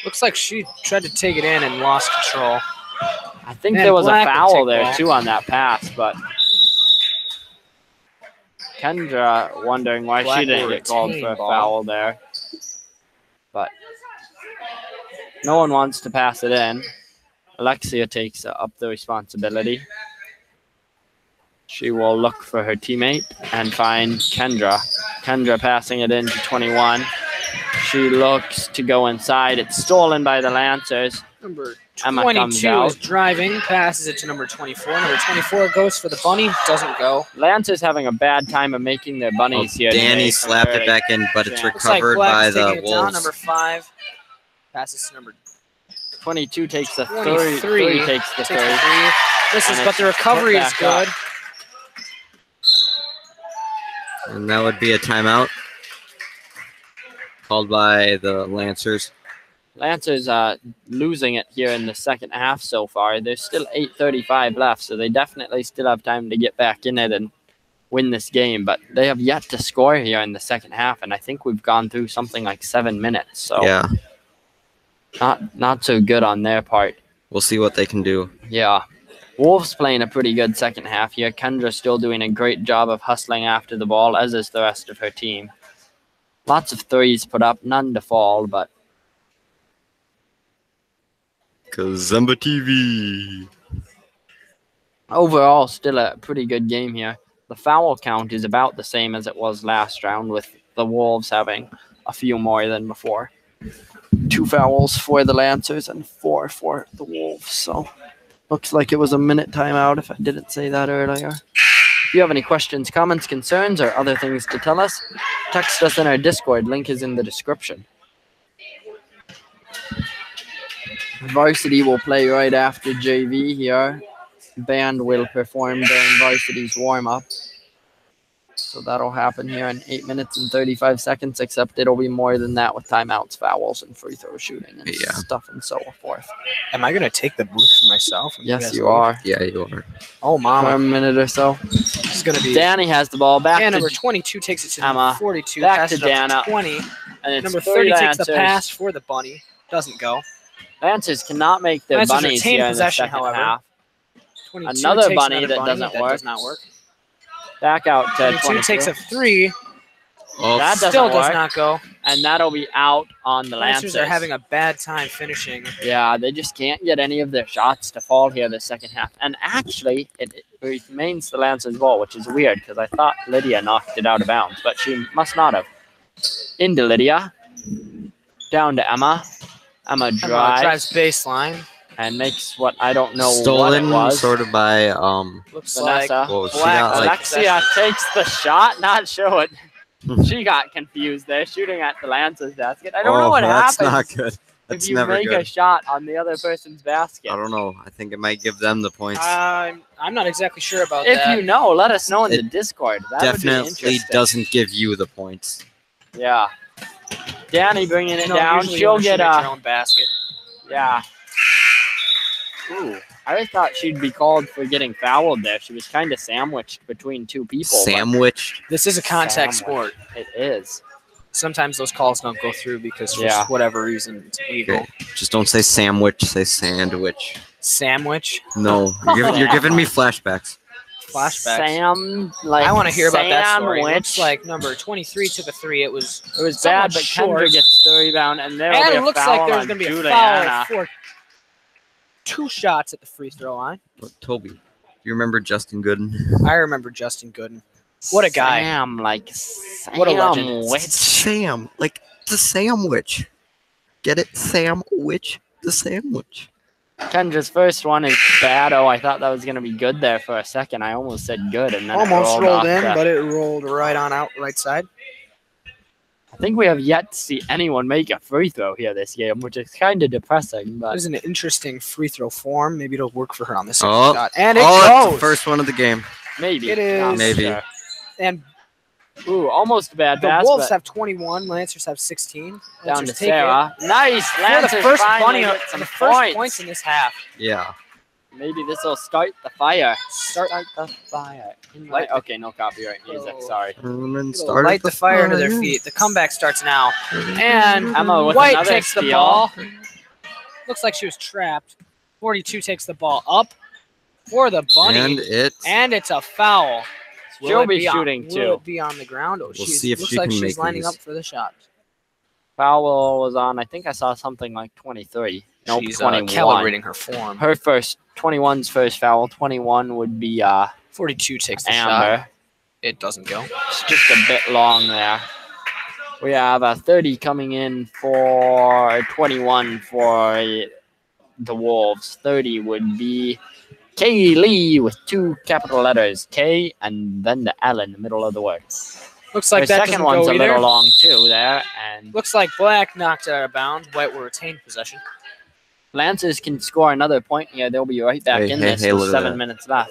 Looks like she tried to take it in and lost control. I think Man, there was a Black would foul take there ball. too on that pass, but Kendra wondering why Black she didn't will get called for a retain ball. foul there. But no one wants to pass it in. Alexia takes up the responsibility. She will look for her teammate and find Kendra. Kendra passing it in to 21. She looks to go inside. It's stolen by the Lancers. Number Emma comes 22 out. is driving, passes it to number 24. Number 24 goes for the bunny, doesn't go. Lancers having a bad time of making their bunnies here. Danny today. slapped it Early. back in, but it's Yeah. Looks like recovered by Black's the taking it down. Wolves. Number 5 passes to number 22 takes the 23. three takes the Takes the three. three. Misses, And but it's the recovery put is back up. good. And that would be a timeout called by the Lancers. Lancers losing it here in the second half so far. There's still 8:35 left, so they definitely still have time to get back in it and win this game. But they have yet to score here in the second half, and I think we've gone through something like 7 minutes. So Yeah, not so good on their part. we'll see what they can do. Yeah. Wolves playing a pretty good second half here. Kendra still doing a great job of hustling after the ball, as is the rest of her team. Lots of threes put up, none to fall, but Kazemba TV. overall still a pretty good game here. The foul count is about the same as it was last round, with the Wolves having a few more than before. 2 fouls for the Lancers and 4 for the Wolves. So looks like it was a minute timeout if I didn't say that earlier. If you have any questions, comments, concerns, or other things to tell us, text us in our Discord. Link is in the description. Varsity will play right after JV here. Band will perform during varsity's warm-up. So that'll happen here in 8 minutes and 35 seconds, except it'll be more than that with timeouts, fouls, and free throw shooting and Yeah. stuff and so forth. Am I going to take the booth for myself? Yes, you are. Yeah, you are. Oh, For mama. a minute or so. This is going to be... Danny has the ball back And to number 22 takes it to Emma. number 42. Back passes to it up Dana. 20. and it's Number 30 30 takes the Lancers. pass for the bunny. Doesn't go. Lancers cannot make their Lancers bunnies retain here in the possession, second however. half. 22 Another takes bunny another that bunny. doesn't That work. does not work. Back out to 22 22. takes a 3. Oh, That doesn't Still work. does not go. And that'll be out on the Lancers Lancers. are having a bad time finishing. Yeah, they just can't get any of their shots to fall here the second half. And actually, it remains the Lancers' ball, which is weird because I thought Lydia knocked it out of bounds, but she must not have. Into Lydia. Down to Emma. Emma drives Baseline. and makes what I don't know stolen what it was. sort of by Looks Vanessa. Whoa, she Black got, like- Alexia takes the shot, not show it. She got confused there, shooting at the Lance's basket. I don't know what that's happens not good. if That's you never make a good. shot on the other person's basket. I don't know. I think it might give them the points. I'm not exactly sure about If that. you know, let us know in the It Discord. That would be Definitely interesting. doesn't give you the points. Yeah. Danny bringing it No, down. usually She'll when she get makes her a. own basket. Yeah. Ooh. I thought she'd be called for getting fouled there. She was kind of sandwiched between two people. but Sandwiched. This is a contact Sandwich. sport. It is. Sometimes those calls don't go through because for Yeah. whatever reason it's illegal. Okay. Just don't say sandwich. Say sandwich. Sandwich. No, you're giving me flashbacks. Flashbacks. Sam, like I want to hear about that story. sandwich. Looks like number 23 took a 3. It was It was somewhat bad, but short. Kendra gets the rebound, and there will and be it a looks foul like there's on going to be a Juliana. foul for 2 shots at the free throw line. But Toby, you remember Justin Gooden? I remember Justin Gooden. What a guy. Sam, like What a legend. sandwich. Sam, like the sandwich. Get it? Sandwich. The sandwich. Kendra's first one is bad. Oh, I thought that was going to be good there for a second. I almost said good, and then Almost rolled in, but it rolled right on out right side. I think we have yet to see anyone make a free throw here this game, which is kind of depressing. But It was an interesting free throw form. Maybe it'll work for her on this Oh, shot. And it it's goes. the first one of the game. maybe It is. Not Maybe. sure. And Ooh, almost a bad the pass. Wolves but have 21. Lancers have 16. down to Lancers take it. Sarah. Nice. For Lancers the first finally bunny, get some the first points. in this half. Yeah. Maybe this will start the fire. Start the fire. Light- Okay, no copyright music. Sorry. light the fire under their feet. The comeback starts now. And Emma with White another takes the steal. ball. Looks like she was trapped. 42 takes the ball up for the bunny. And It's a foul. She'll be shooting Will too. it be on the ground? Oh, We'll see if looks she like can she's make lining these. up for the shot. Foul was on. I think I saw something like 23. Nope, She's 21. calibrating her form. Her first 21's first foul. 21 would be 42 takes the shot. Amber. It doesn't go. It's just a bit long there. We have a 30 coming in for 21 for the Wolves. 30 would be K. Lee with 2 capital letters, K, and then the L in the middle of the word. Looks like The that second doesn't one's go a either. little long too there, and Looks like Black knocked it out of bounds. White will retain possession. Lancers can score another point here. They'll be right back in this with look at 7 that. minutes left.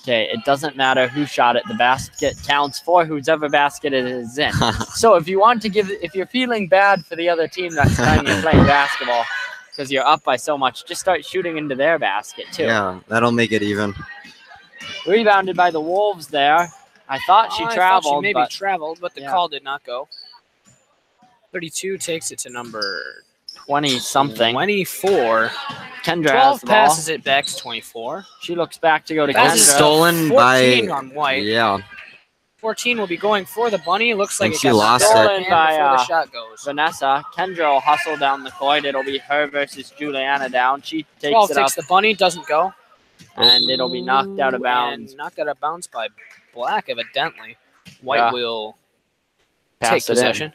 Okay, it doesn't matter who shot it. The basket counts for whoever basket it is in. So if you want to if you're feeling bad for the other team next time you're playing basketball because you're up by so much, just start shooting into their basket too. Yeah, that'll make it even. Rebounded by the Wolves there. I thought she I traveled, thought she maybe but traveled, but the yeah. call did not go. 32 takes it to number 20-something. 24. Kendra 12 has the ball. passes it back to 24. She looks back to go to Passes Kendra. Stolen 14 by. on White. Yeah. 14 will be going for the bunny. Looks like And it she got lost stolen it. by, before the By, shot goes. Vanessa. Kendra will hustle down the court. It'll be her versus Juliana down. She 12 takes it up, takes the bunny, doesn't go. and it'll be knocked out of bounds. And knocked out of bounds by Black, evidently. White Yeah. will Pass take it in. possession.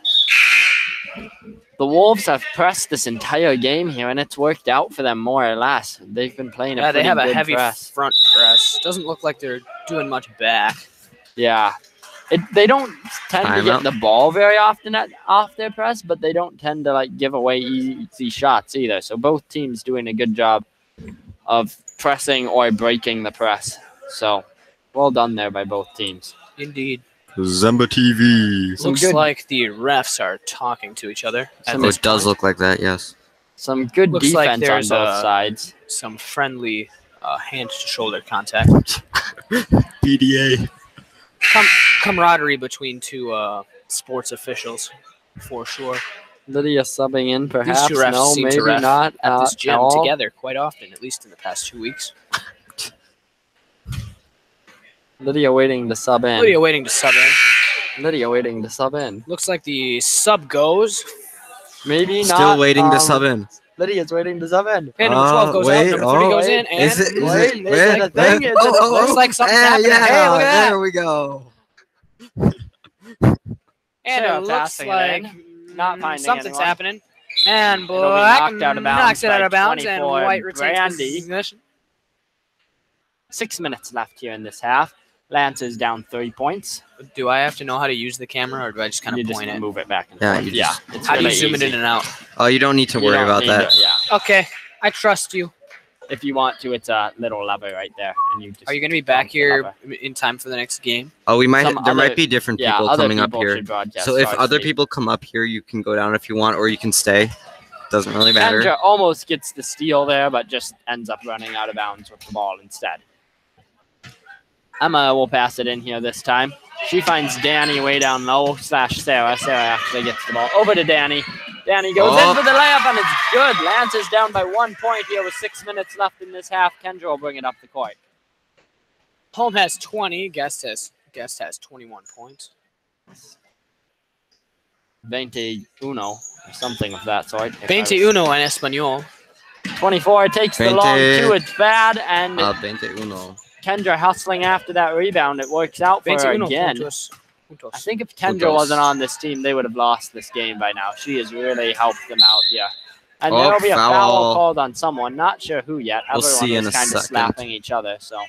The Wolves have pressed this entire game here, and it's worked out for them more or less. They've been playing a Yeah, they pretty have a good heavy press. front press. Doesn't look like they're doing much back. Yeah. They don't tend to get Timeout. the ball very often off their press, but they don't tend to give away easy shots either. So both teams doing a good job of pressing or breaking the press. So well done there by both teams. Indeed. Zamba TV. Some Looks good- like the refs are talking to each other. At Some- Oh, this it does point. look like that, yes. Some good Looks like defense on there's both sides. Some friendly hand-to-shoulder contact. PDA. Camaraderie between two sports officials, for sure. Lydia subbing in, perhaps. These two refs No, seem maybe to ref not. at this gym all. together quite often, at least in the past 2 weeks. Lydia waiting to sub in. Lydia waiting to sub in. Lydia waiting to sub in. Looks like the sub goes. Maybe not. Still waiting to sub in. Lydia's waiting to sub in. And number 12 goes out. Number 30 goes in. And Is it? Is wait, it? is it a thing? Is it a thing? Looks like something's yeah, happening. Yeah, Hey, look at that. there we go. And Sarah it looks passing it like Not finding something's anyone. happening. And It'll be Black knocked out of bounds knocks it out by of bounds, and 24. White retains Brandy. possession. 6 minutes left here in this half. Lance is down 3 points. Do I have to know how to use the camera, or do I just kind You of just point it? move it back and Yeah, forth. you Yeah, just- it's How do you really zoom it easy. in and out? Oh, you don't need to You worry don't about need that. to- yeah, Okay, I trust you. if you want to, it's a little lever right there, and you just. Are you going to be back bump the here lever. in time for the next game? Oh, we might. Some There other- might be different Yeah, people other coming up people here. should broadcast So if our other stream. people come up here, you can go down if you want, or you can stay. Doesn't really matter. Kendra almost gets the steal there, but just ends up running out of bounds with the ball instead. Emma will pass it in here this time. She finds Danny way down low / Sarah. Sarah actually gets the ball over to Danny. Danny goes in for the layup, and it's good. Lance is down by 1 point here with 6 minutes left in this half. Kendra will bring it up the court. Home has 20. Guest has 21 points. 21 or something of that sort. 21 en español. 24 takes the long 20. two. It's bad, and 21. Kendra hustling after that rebound. It works out for her 21 again. puntos. I think if Kendra Puntos. wasn't on this team, they would have lost this game by now. She has really helped them out here. And Oh, there will be a foul. foul called on someone. Not sure who yet. We'll Everyone see in was a kind of second. slapping each other. So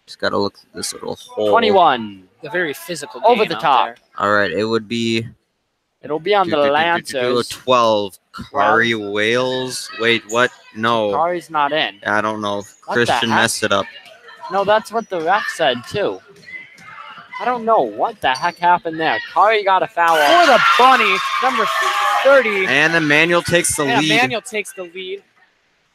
Just got to look at this little hole. 21. The very physical game Over the out top. there. All right, it would be It'll be on the Lancers. 12. Kari Wales. Wait, what? No. Kari's not in. I don't know. What the Christian heck? messed it up. No, that's what the ref said too. I don't know what the heck happened there. Kari got a foul. For the bunny, number 30. And Immanuel takes the lead. Immanuel takes the lead.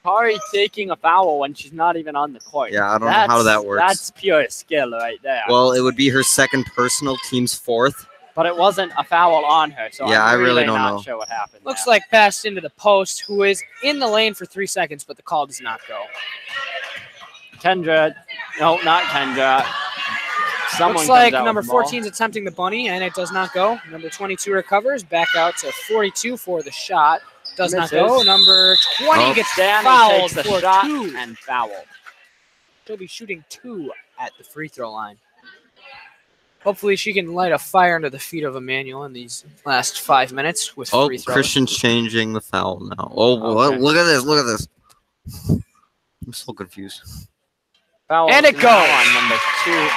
Kari taking a foul when she's not even on the court. Yeah, I don't know how that works. That's pure skill right there. Well, it would be her second personal, team's fourth. But it wasn't a foul on her, so Yeah, I'm I really don't not know. sure what happened. Looks there. like passed into the post, who is in the lane for 3 seconds, but the call does not go. Kendra. No, not Kendra. Someone Looks like comes out number with the ball. 14 is attempting the bunny, and it does not go. Number 22 recovers, back out to 42 for the shot. Does not go. Misses. Number 20 gets Danny fouled takes the for shot 2. and fouled. She'll be shooting 2 at the free throw line. Hopefully she can light a fire under the feet of Immanuel in these last 5 minutes with Oh, free throws. Christian's changing the foul now. Oh, Okay. look at this. Look at this. I'm so confused. Foul And it now goes. on number 2.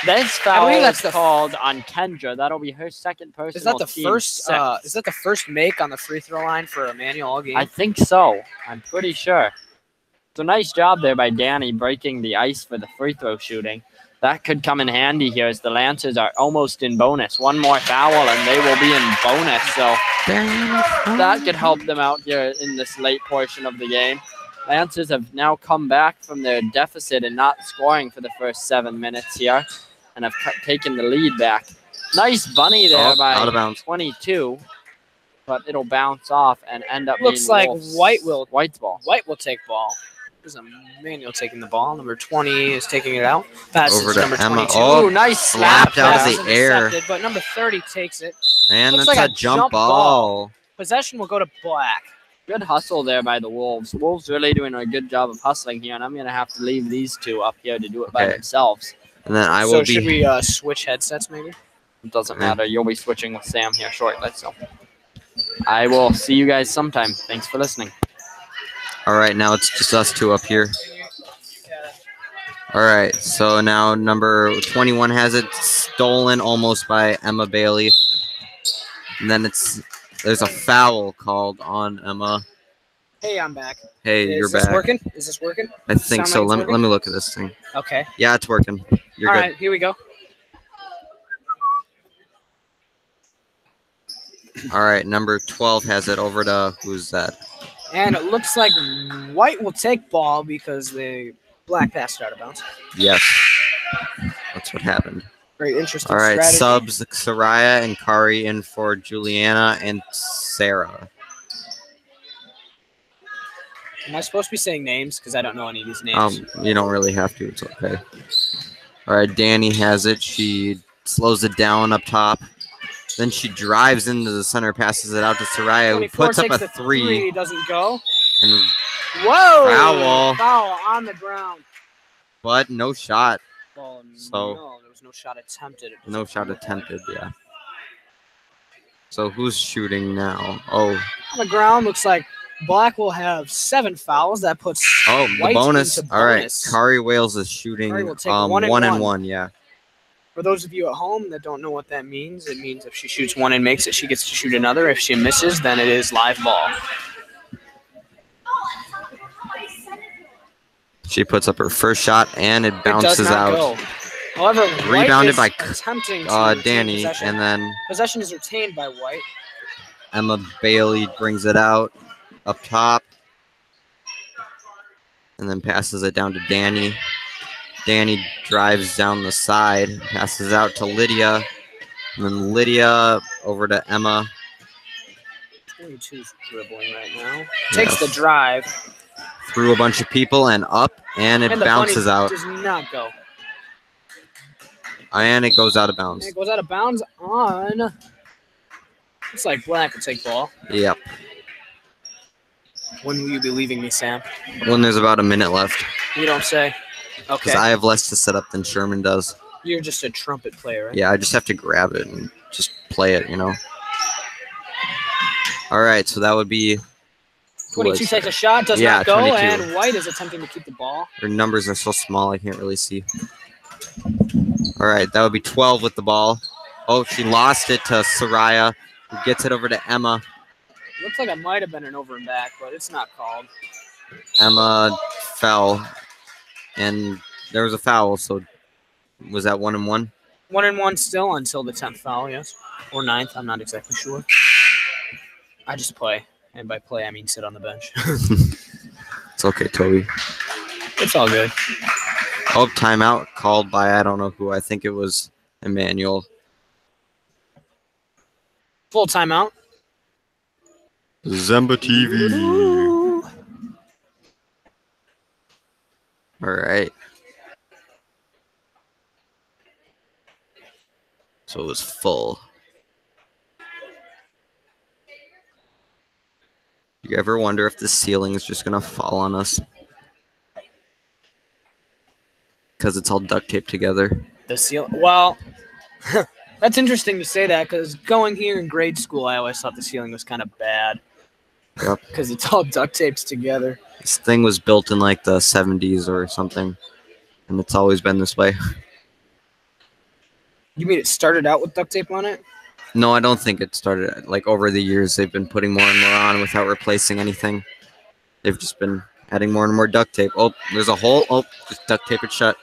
This foul believe that's is the called on Kendra. That'll be her second personal. Is that the team first? sixth. Is that the first make on the free throw line for Immanuel all game? I think so. I'm pretty sure. It's a nice job there by Danny breaking the ice for the free throw shooting. That could come in handy here as the Lancers are almost in bonus. One more foul and they will be in bonus. So that could help them out here in this late portion of the game. Lancers have now come back from their deficit and not scoring for the first 7 minutes here and have taken the lead back. Nice bunny there Oh, by out of bounds. 22, but it'll bounce off and end up Looks being like Wolves. White's ball. White will take ball. There's Immanuel taking the ball. Number 20 is taking it out. Passes Over to to number Emma. 22. Oh, Ooh, nice slap. slapped out of Pass the is air. intercepted, but number 30 takes it. And Looks that's like a a jump jump ball. Possession will go to Black. Good hustle there by the Wolves. Wolves really doing a good job of hustling here, and I'm going to have to leave these two up here to do it by Okay. themselves. And then I So will should be. we switch headsets maybe? It doesn't matter. You'll be switching with Sam here shortly, so I will see you guys sometime. Thanks for listening. All right, now it's just us two up here. All right, so now number 21 has it stolen almost by Emma Bailey. And then there's a foul called on Emma. Hey, I'm back. Hey, Is you're this back. working? Is this working? I think Sound so. like it's Let working? me look at this thing. Okay. Yeah, it's working. You're All good. right, here we go. All right, number 12 has it over to who's that? And it looks like White will take ball because the Black passed out of bounds. Yes. That's what happened. Very interesting All right, strategy. subs Soraya and Kari in for Juliana and Sarah. Am I supposed to be saying names? Because I don't know any of these names. You don't really have to. It's okay. All right, Danny has it. She slows it down up top. Then she drives into the center, passes it out to Soraya, who 24 puts up takes a the three. Doesn't go. And, Whoa! Foul. Foul on the ground. but no shot. Well, So- no, there was no shot attempted. It was No a shot foul. attempted, yeah. So who's shooting now? Oh, On the ground, looks like Black will have 7 fouls. That puts the White bonus. into All right, bonus. Kari Wales is shooting Kari will take 1 1 and and 1. 1, yeah. For those of you at home that don't know what that means, it means if she shoots one and makes it, she gets to shoot another. If she misses, then it is live ball. She puts up her first shot and it It bounces does not out. go. However, Rebounded White by is attempting to retain Danny, possession. and then Possession is retained by White. Emma Bailey brings it out up top and then passes it down to Danny. Danny drives down the side, passes out to Lydia, and then Lydia over to Emma. 22's dribbling right now. Takes Yes. the drive. Through a bunch of people and up, and it And the bounces bunny out. does not go. And it goes out of And bounds. it goes out of bounds on. Looks like Black will take ball. Yep. When will you be leaving me, Sam? When there's about a minute left. You don't say. Because Okay. I have less to set up than Sherman does. You're just a trumpet player, right? Yeah, I just have to grab it and just play it, you know. All right, so that would be 22 takes a shot, does not go, 22. And White is attempting to keep the ball. Their numbers are so small, I can't really see. All right, that would be 12 with the ball. Oh, she lost it to Soraya, who gets it over to Emma. Looks like it might have been an over and back, but it's not called. Emma fell, and there was a foul, so was that 1-1? 1-1 still until the 10th foul, yes. Or 9th, I'm not exactly sure. I just play. And by play, I mean sit on the bench. It's okay, Toby. It's all good. Oh, timeout called by I don't know who. I think it was Immanuel. Full timeout. Zemba TV. All right. So it was full. You ever wonder if the ceiling is just going to fall on us? Because it's all duct taped together. The ceiling? Well, that's interesting to say that, because going here in grade school, I always thought the ceiling was kind of bad. Yep. Because it's all duct taped together. This thing was built in like the 70s or something. And it's always been this way. You mean it started out with duct tape on it? No, I don't think it started. Like over the years, they've been putting more and more on without replacing anything. They've just been adding more and more duct tape. Oh, there's a hole. Oh, just duct tape it shut.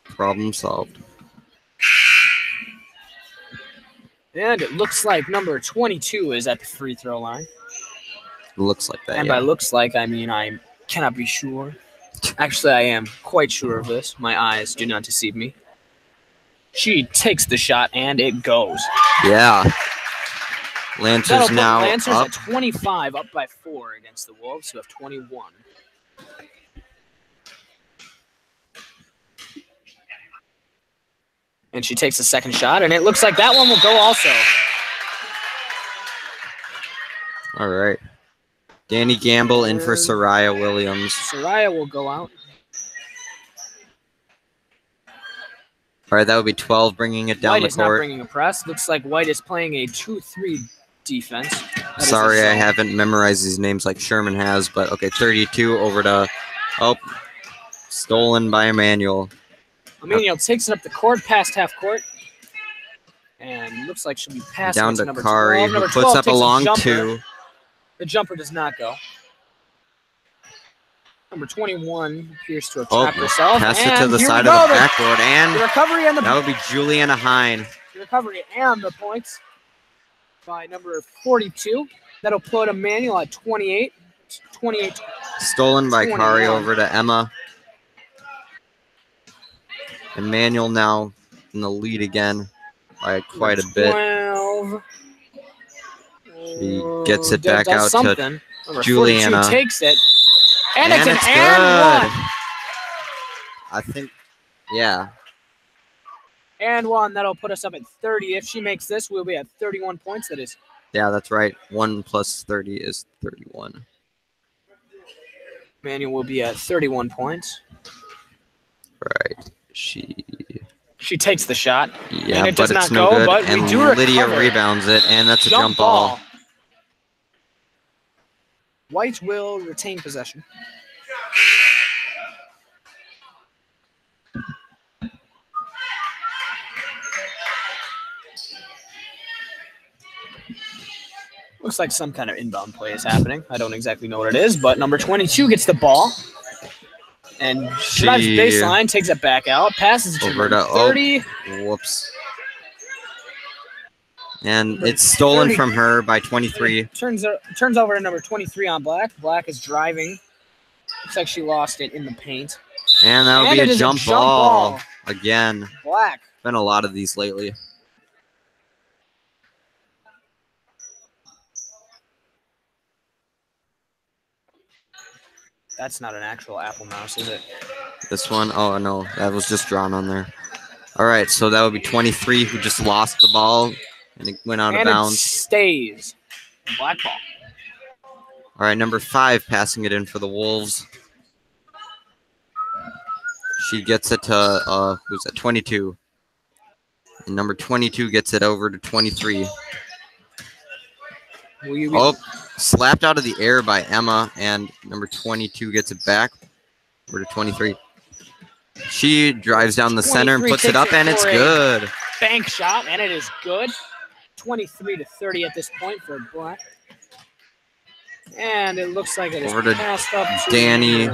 Problem solved. And it looks like number 22 is at the free throw line. Looks like that, and yeah. by looks like, I mean I cannot be sure. Actually, I am quite sure of this. My eyes do not deceive me. She takes the shot, and it goes. Yeah. Lancers now Lancers up. at 25, up by 4 against the Wolves, who have 21. And she takes a second shot, and it looks like that one will go also. All right. Danny Gamble in for Soraya Williams. Soraya will go out. All right, that would be 12, bringing it down White the is not court. bringing a press. Looks like White is playing a 2-3 defense. Sorry, I haven't memorized these names like Sherman has, but okay, 32 over to, stolen by Immanuel. Immanuel takes it up the court, past half court. And looks like she'll be passing down to to number Kari, 12. who Number puts 12 up a takes long jumper. 2. The jumper does not go. Number 21 appears to have trapped herself. Pass it to the side of the backboard, and the recovery and that would be Juliana Hine. The recovery and the points by number 42. That'll put Immanuel at 28. 28. Stolen by 21. Kari over to Emma. Immanuel now in the lead again by quite a bit. 12. She gets it back out something. to Number Juliana. 42 takes it. And it's an good. and one. I think, yeah. And one. That'll put us up at 30. If she makes this, we'll be at 31 points. That is. Yeah, that's right. 1 plus 30 is 31. Immanuel will be at 31 points. Right. She takes the shot. Yeah, and it does but not it's no go, good. but and we do Lydia recover. rebounds it, and that's a jump ball. White will retain possession. Looks like some kind of inbound play is happening. I don't exactly know what it is, but number 22 gets the ball. And drives baseline, takes it back out, passes it to number 30. Whoops. And it's stolen from her by 23. Turns over to number 23 on Black. Black is driving. Looks like she lost it in the paint. And that would be a jump ball again. Black. Been a lot of these lately. That's not an actual apple mouse, is it? This one? Oh, no. That was just drawn on there. All right, so that would be 23 who just lost the ball. And it went out of bounds. It stays. Black ball. All right, number 5 passing it in for the Wolves. She gets it to, who's that, 22. And number 22 gets it over to 23. Oh, slapped out of the air by Emma, and number 22 gets it back over to 23. She drives down the center and puts it up, and it's good. Bank shot, and it is good. 23-30 at this point for Black. And it looks like it is passed up to Danny,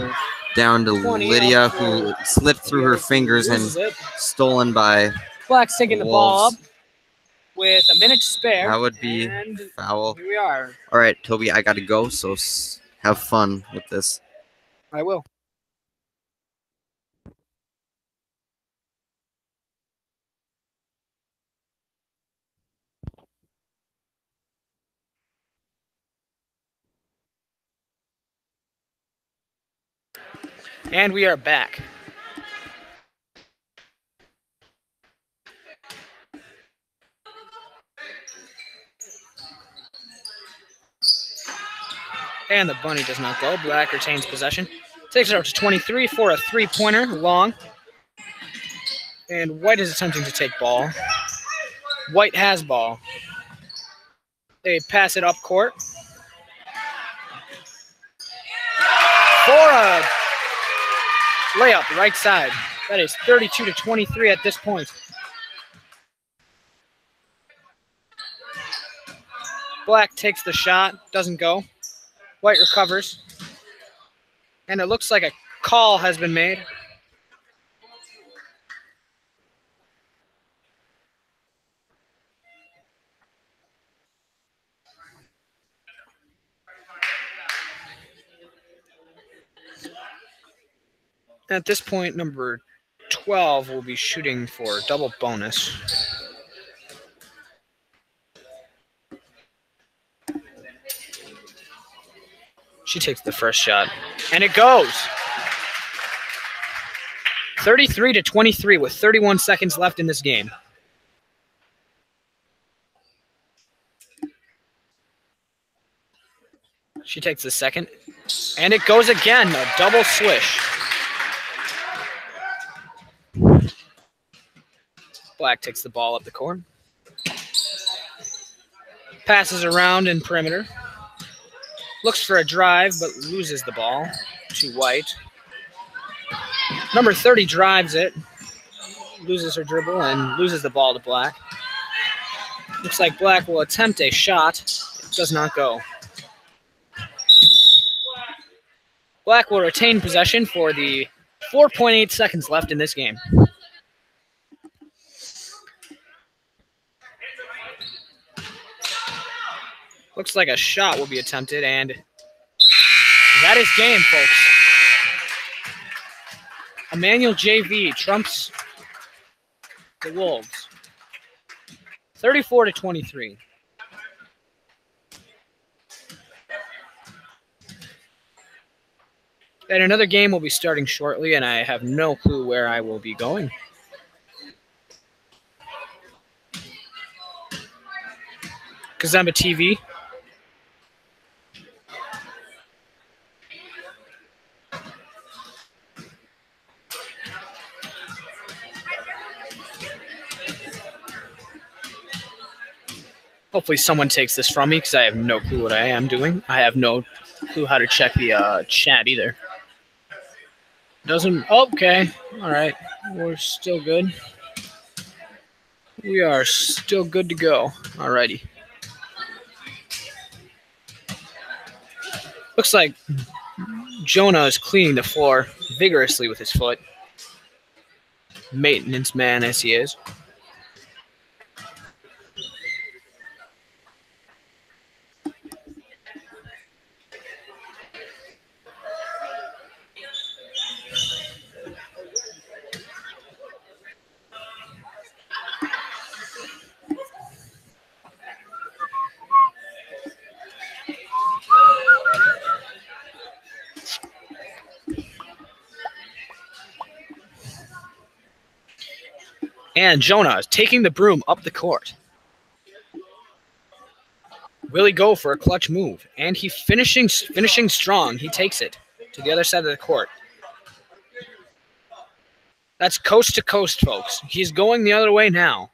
down to Lydia, who slipped through her fingers and stolen by Black's taking the ball up Wolves. with a minute to spare. That would be and foul. Here we are. All right, Toby, I got to go, so have fun with this. I will. And we are back. And the bunny does not go. Black retains possession. Takes it up to 23 for a three-pointer, long. And White is attempting to take ball. White has ball. They pass it up court. For a layup, right side. That is 32-23 at this point. Black takes the shot, doesn't go. White recovers. And it looks like a call has been made. At this point, number 12 will be shooting for double bonus. She takes the first shot, and it goes. 33-23 with 31 seconds left in this game. She takes the second, and it goes again, a double swish. Black takes the ball up the court. Passes around in perimeter. Looks for a drive, but loses the ball to White. Number 30 drives it. Loses her dribble and loses the ball to Black. Looks like Black will attempt a shot. It does not go. Black will retain possession for the 4.8 seconds left in this game. Looks like a shot will be attempted, and that is game, folks. Immanuel JV trumps the Wolves. 34-23. And another game will be starting shortly, and I have no clue where I will be going. Kazamba TV. Hopefully someone takes this from me because I have no clue what I am doing. I have no clue how to check the chat either. Doesn't... Okay. All right. We're still good. We are still good to go. All righty. Looks like Jonah is cleaning the floor vigorously with his foot. Maintenance man as he is. And Jonah is taking the broom up the court. Will he go for a clutch move? And he finishing strong. He takes it to the other side of the court. That's coast to coast, folks. He's going the other way now.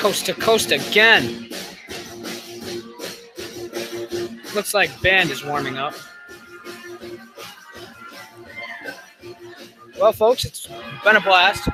Coast to coast again. Looks like band is warming up. Well, folks, it's been a blast.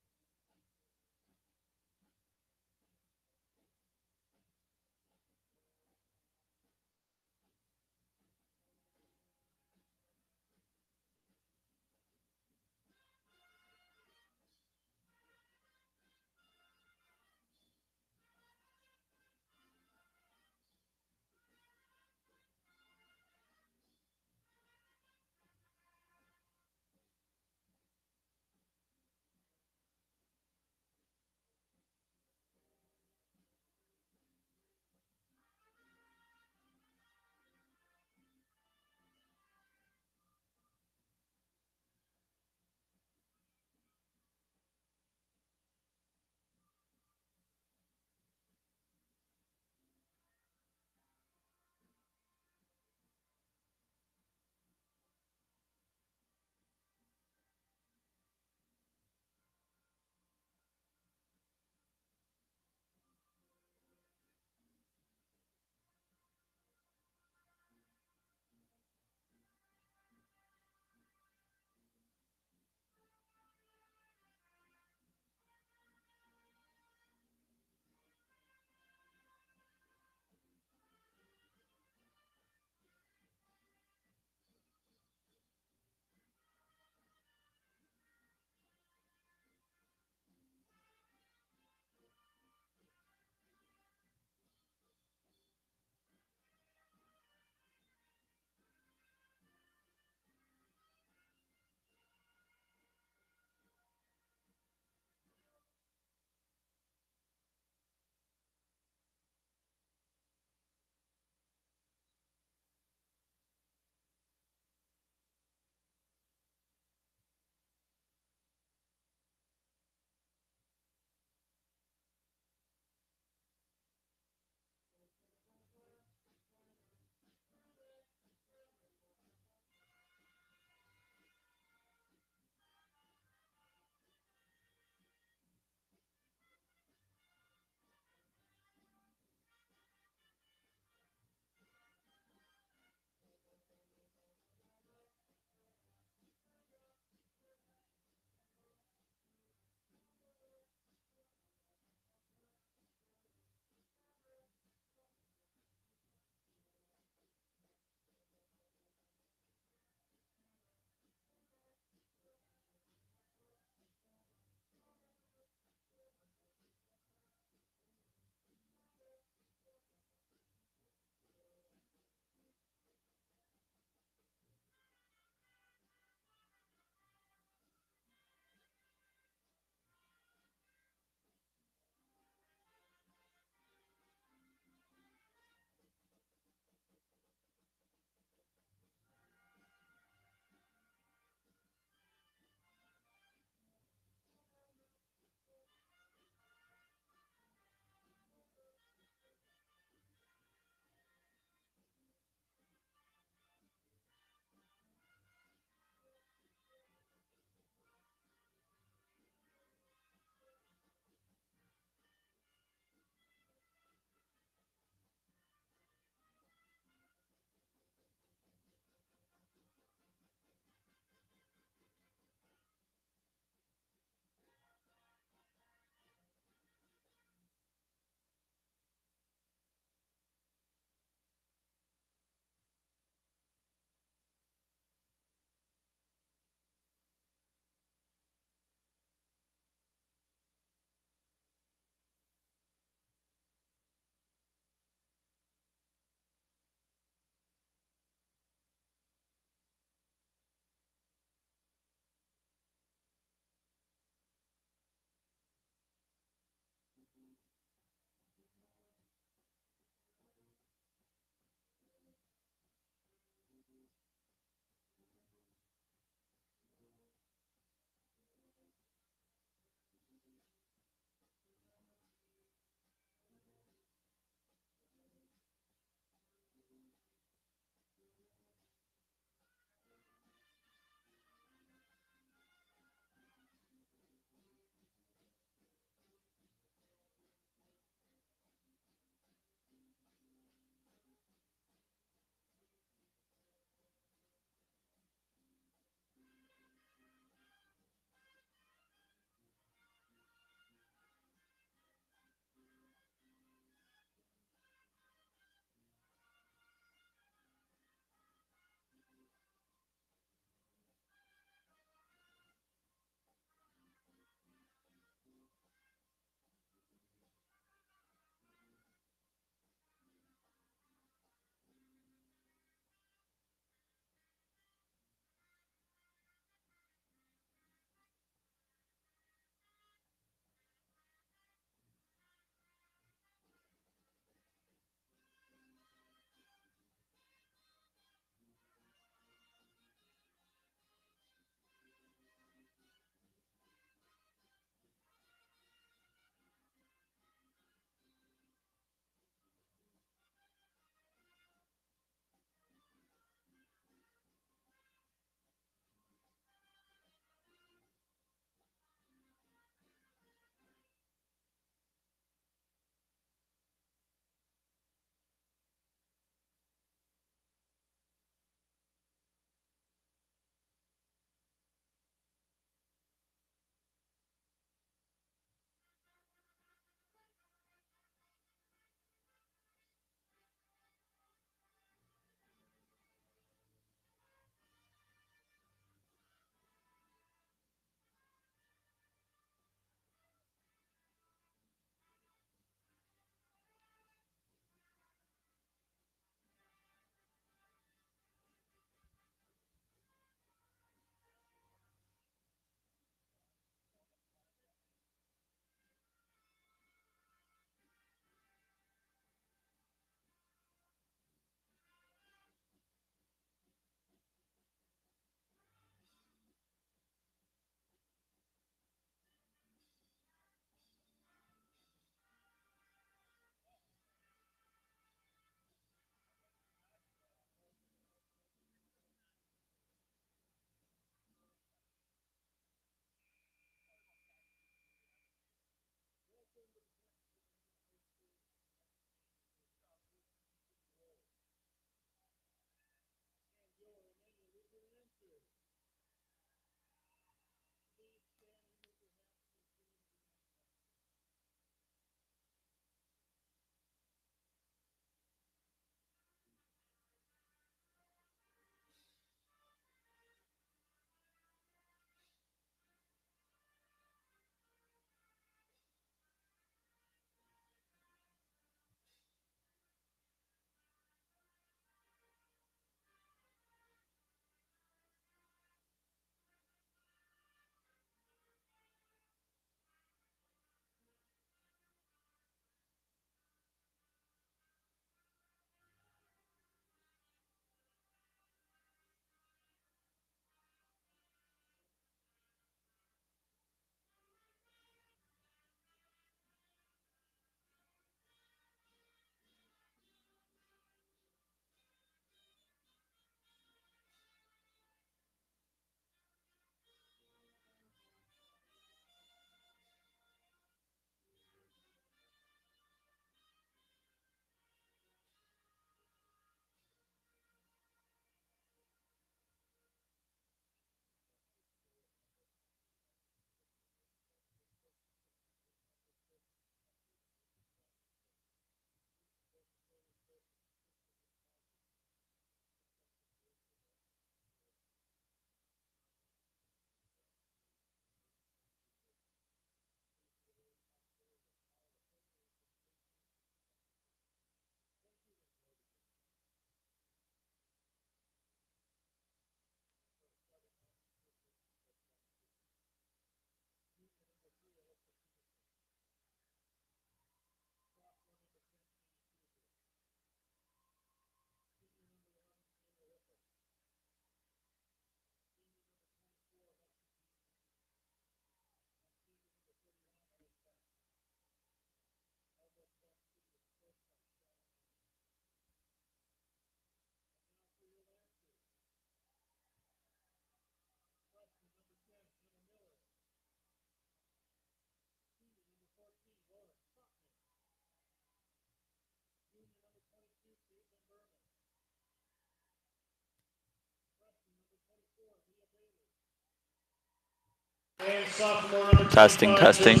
Testing, testing.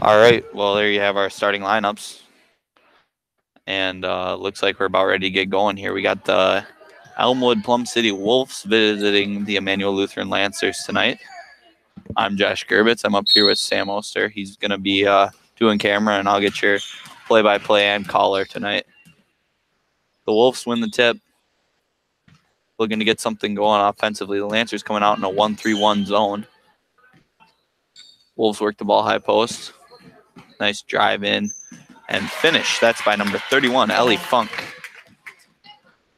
All right, well, there you have our starting lineups. And looks like we're about ready to get going here. We got the Elmwood Plum City Wolves visiting the Immanuel Lutheran Lancers tonight. I'm Josh Gerbitz. I'm up here with Sam Oster. He's going to be doing camera, and I'll get your play-by-play and caller tonight. The Wolves win the tip. Looking to get something going offensively. The Lancers coming out in a 1-3-1 zone. Wolves work the ball high post. Nice drive in and finish. That's by number 31, Ellie Funk.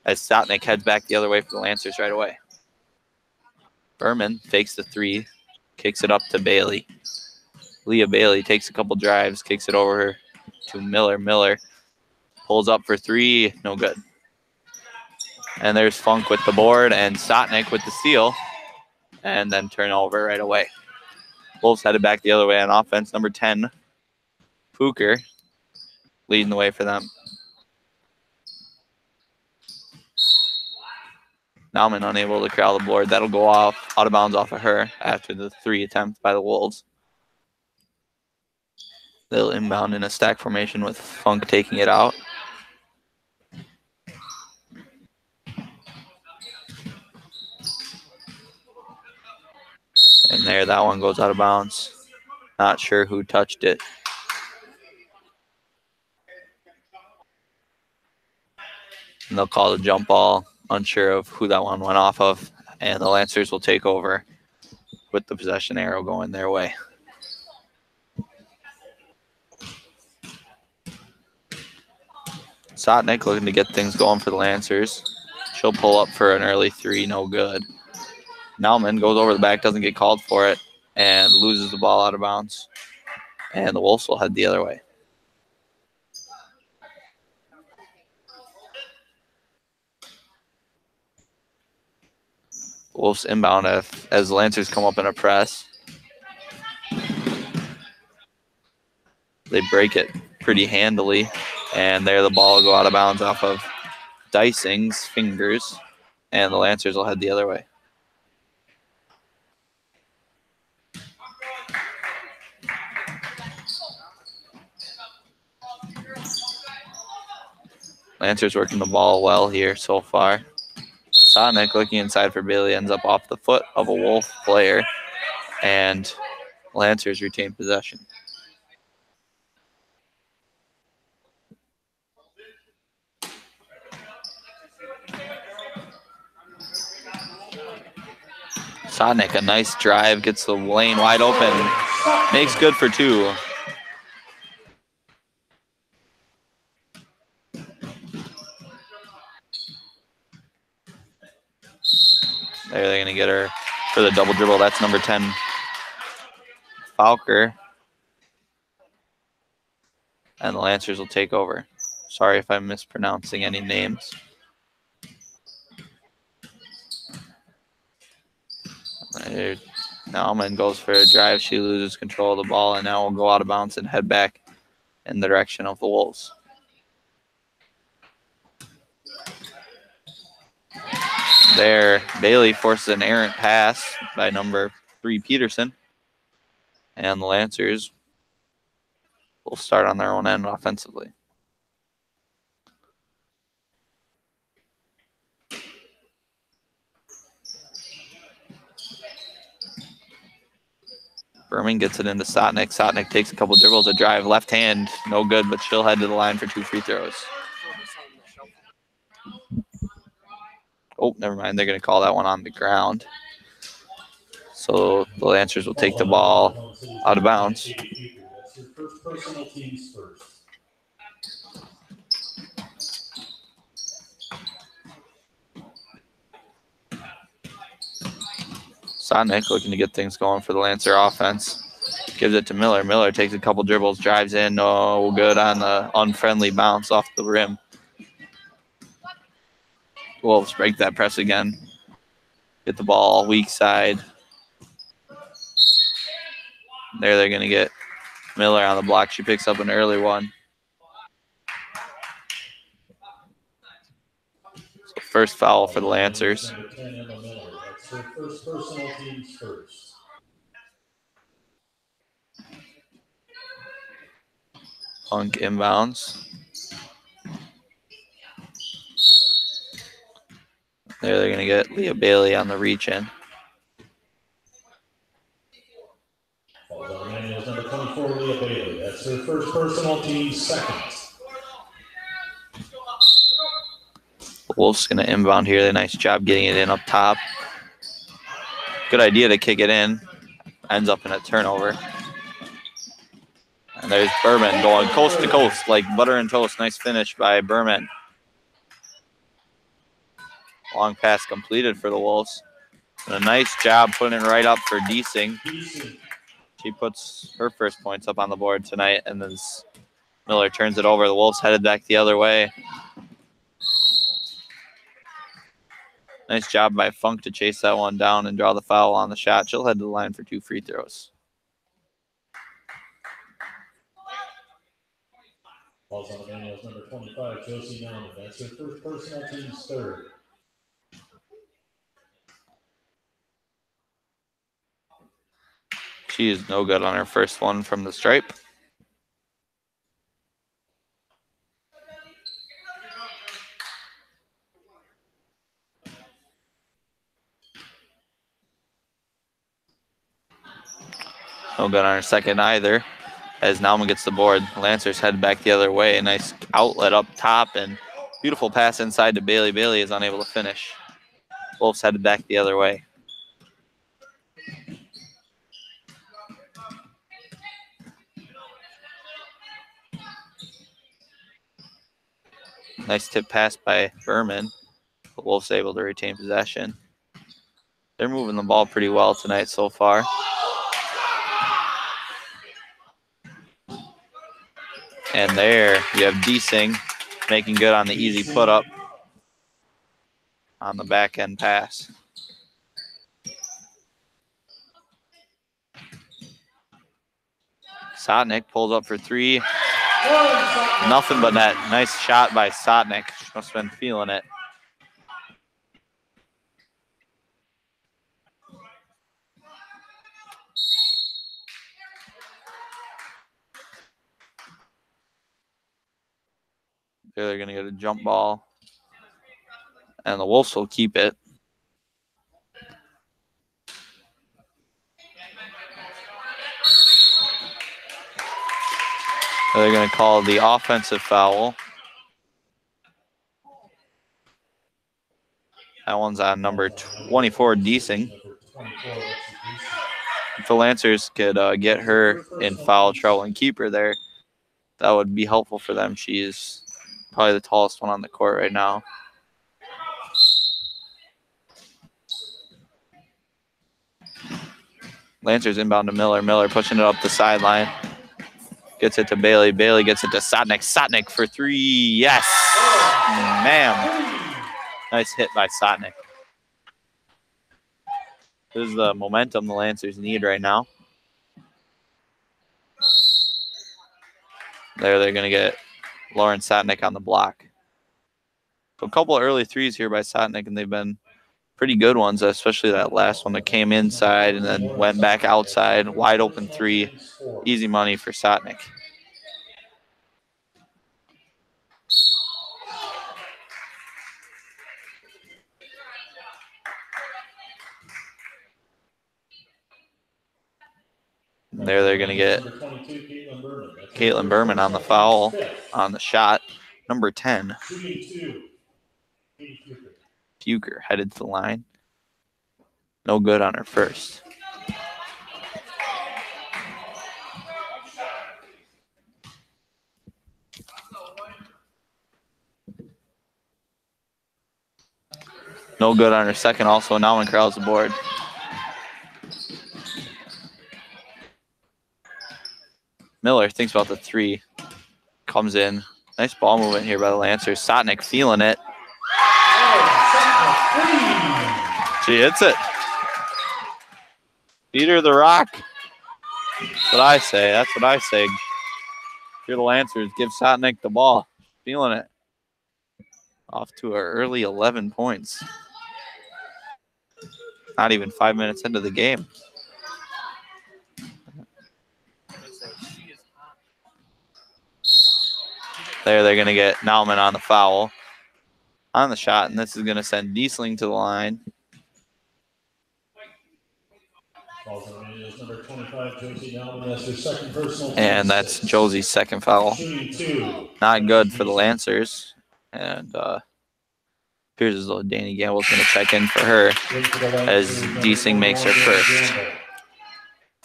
As Sotnick heads back the other way for the Lancers right away. Berman fakes the three, kicks it up to Bailey. Leah Bailey takes a couple drives, kicks it over to Miller. Miller pulls up for three, no good. And there's Funk with the board and Sotnick with the steal, and then turnover right away. Wolves headed back the other way on offense. Number 10, Pooker, leading the way for them. Nauman unable to corral the board. That'll go off out of bounds off of her after the three attempts by the Wolves. They'll inbound in a stack formation with Funk taking it out. And there, that one goes out of bounds. Not sure who touched it. And they'll call the jump ball. Unsure of who that one went off of. And the Lancers will take over with the possession arrow going their way. Sotnick looking to get things going for the Lancers. She'll pull up for an early three, no good. Nauman goes over the back, doesn't get called for it, and loses the ball out of bounds. And the Wolves will head the other way. Wolves inbound as the Lancers come up in a press. They break it pretty handily, and there the ball will go out of bounds off of Dysing's fingers, and the Lancers will head the other way. Lancers working the ball well here so far. Sotnick looking inside for Bailey, ends up off the foot of a Wolf player, and Lancers retain possession. Sotnick, a nice drive, gets the lane wide open, makes good for two. There, they're going to get her for the double dribble. That's number 10, Falker. And the Lancers will take over. Sorry if I'm mispronouncing any names. There, Nauman goes for a drive. She loses control of the ball, and now will go out of bounds and head back in the direction of the Wolves. There, Bailey forces an errant pass by number 3, Peterson. And the Lancers will start on their own end offensively. Berman gets it into Sotnick. Sotnick takes a couple dribbles, a drive, left hand, no good, but she'll head to the line for 2 free throws. Oh, never mind. They're going to call that one on the ground. So the Lancers will take the ball out of bounds. Sotnick looking to get things going for the Lancer offense. Gives it to Miller. Miller takes a couple dribbles, drives in, no good on the unfriendly bounce off the rim. Wolves break that press again. Get the ball weak side. There they're going to get Miller on the block. She picks up an early one. So first foul for the Lancers. That's her first personal team's first. Funk inbounds. There they're going to get Leah Bailey on the reach in. Falls on Immanuel's number 24, Leah Bailey. That's her first personal team's second. The Wolves going to inbound here. Nice job getting it in up top. Good idea to kick it in. Ends up in a turnover. And there's Berman going coast to coast like butter and toast. Nice finish by Berman. Long pass completed for the Wolves. And a nice job putting it right up for Deasing. She puts her first points up on the board tonight, and then Miller turns it over. The Wolves headed back the other way. Nice job by Funk to chase that one down and draw the foul on the shot. She'll head to the line for 2 free throws. Falls on Immanuel's number 25, Josie Nauman. That's her first personal team's third. She is no good on her first one from the stripe. No good on her second either, as Nauman gets the board. Lancers head back the other way. A nice outlet up top and beautiful pass inside to Bailey. Bailey is unable to finish. Wolves headed back the other way. Nice tip pass by Berman. The Wolves able to retain possession. They're moving the ball pretty well tonight so far. And there you have Deasing making good on the easy put up on the back end pass. Sotnick pulls up for three. Nothing but net. Nice shot by Sotnick. She must have been feeling it. They're going to get a jump ball. And the Wolves will keep it. They're going to call the offensive foul. That one's on number 24, Deasing. If the Lancers could get her in foul trouble and keep her there, that would be helpful for them. She's probably the tallest one on the court right now. Lancers inbound to Miller. Miller pushing it up the sideline. Gets it to Bailey. Bailey gets it to Sotnick. Sotnick for three. Yes. Ma'am. Nice hit by Sotnick. This is the momentum the Lancers need right now. There they're going to get Lauren Sotnick on the block. So a couple of early threes here by Sotnick, and they've been pretty good ones, especially that last one that came inside and then went back outside. Wide open three. Easy money for Sotnick. There they're going to get Caitlin Berman on the foul on the shot. Number 10. Fuker headed to the line. No good on her first. No good on her second also. Now one crowds the board. Miller thinks about the three. Comes in. Nice ball movement here by the Lancers. Sotnick feeling it. She hits it. Beat her the rock. That's what I say. That's what I say. If you're the Lancers, give Sotnick the ball. Feeling it. Off to an early 11 points. Not even 5 minutes into the game. There, they're going to get Nauman on the foul. On the shot, and this is going to send Diesling to the line. Number 25, Josie Nauman. That's her second personal. And that's Josie's second foul. Not good for the Lancers. And appears as though Danny Gamble's going to check in for her as Diesling makes her first.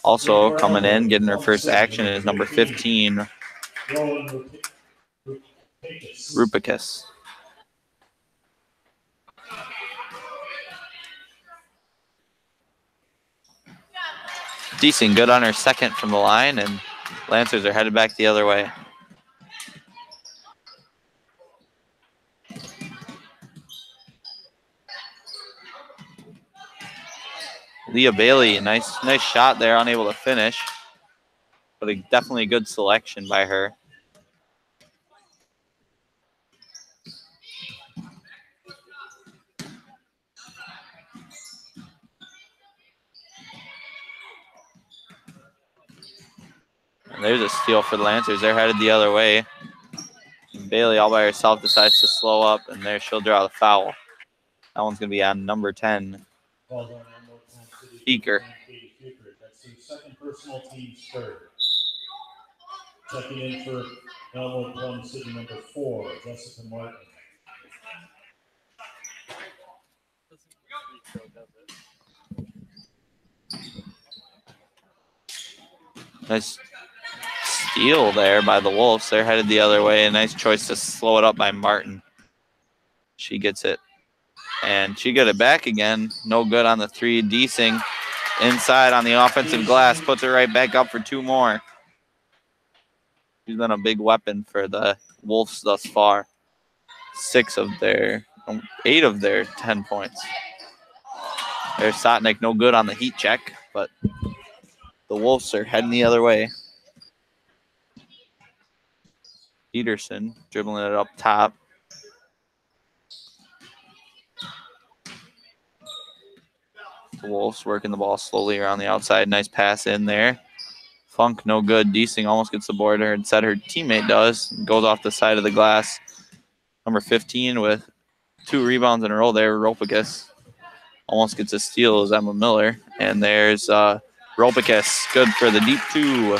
Also coming in, getting her first action is number 15, Rupicus. Decent, good on her second from the line, and Lancers are headed back the other way. Leah Bailey, nice shot there, unable to finish, but definitely a good selection by her. And there's a steal for the Lancers. They're headed the other way. Bailey all by herself decides to slow up, and there she'll draw the foul. That one's going to be on number 10, Beaker. That's her second personal, team's third. Checking in for Elmwood Plum City number 4, Jessica Martin. Nice steal there by the Wolves. They're headed the other way. A nice choice to slow it up by Martin. She gets it. And she got it back again. No good on the three. Deasing inside on the offensive glass. Puts it right back up for two more. She's been a big weapon for the Wolves thus far. 8 of their 10 points. There's Sotnick, no good on the heat check, but the Wolves are heading the other way. Peterson dribbling it up top. The Wolves working the ball slowly around the outside. Nice pass in there. Funk, no good. Deasing almost gets the board. Instead, her teammate does. Goes off the side of the glass. Number 15 with 2 rebounds in a row there, Ropicus. Almost gets a steal is Emma Miller. And there's Ropicus. Good for the deep 2.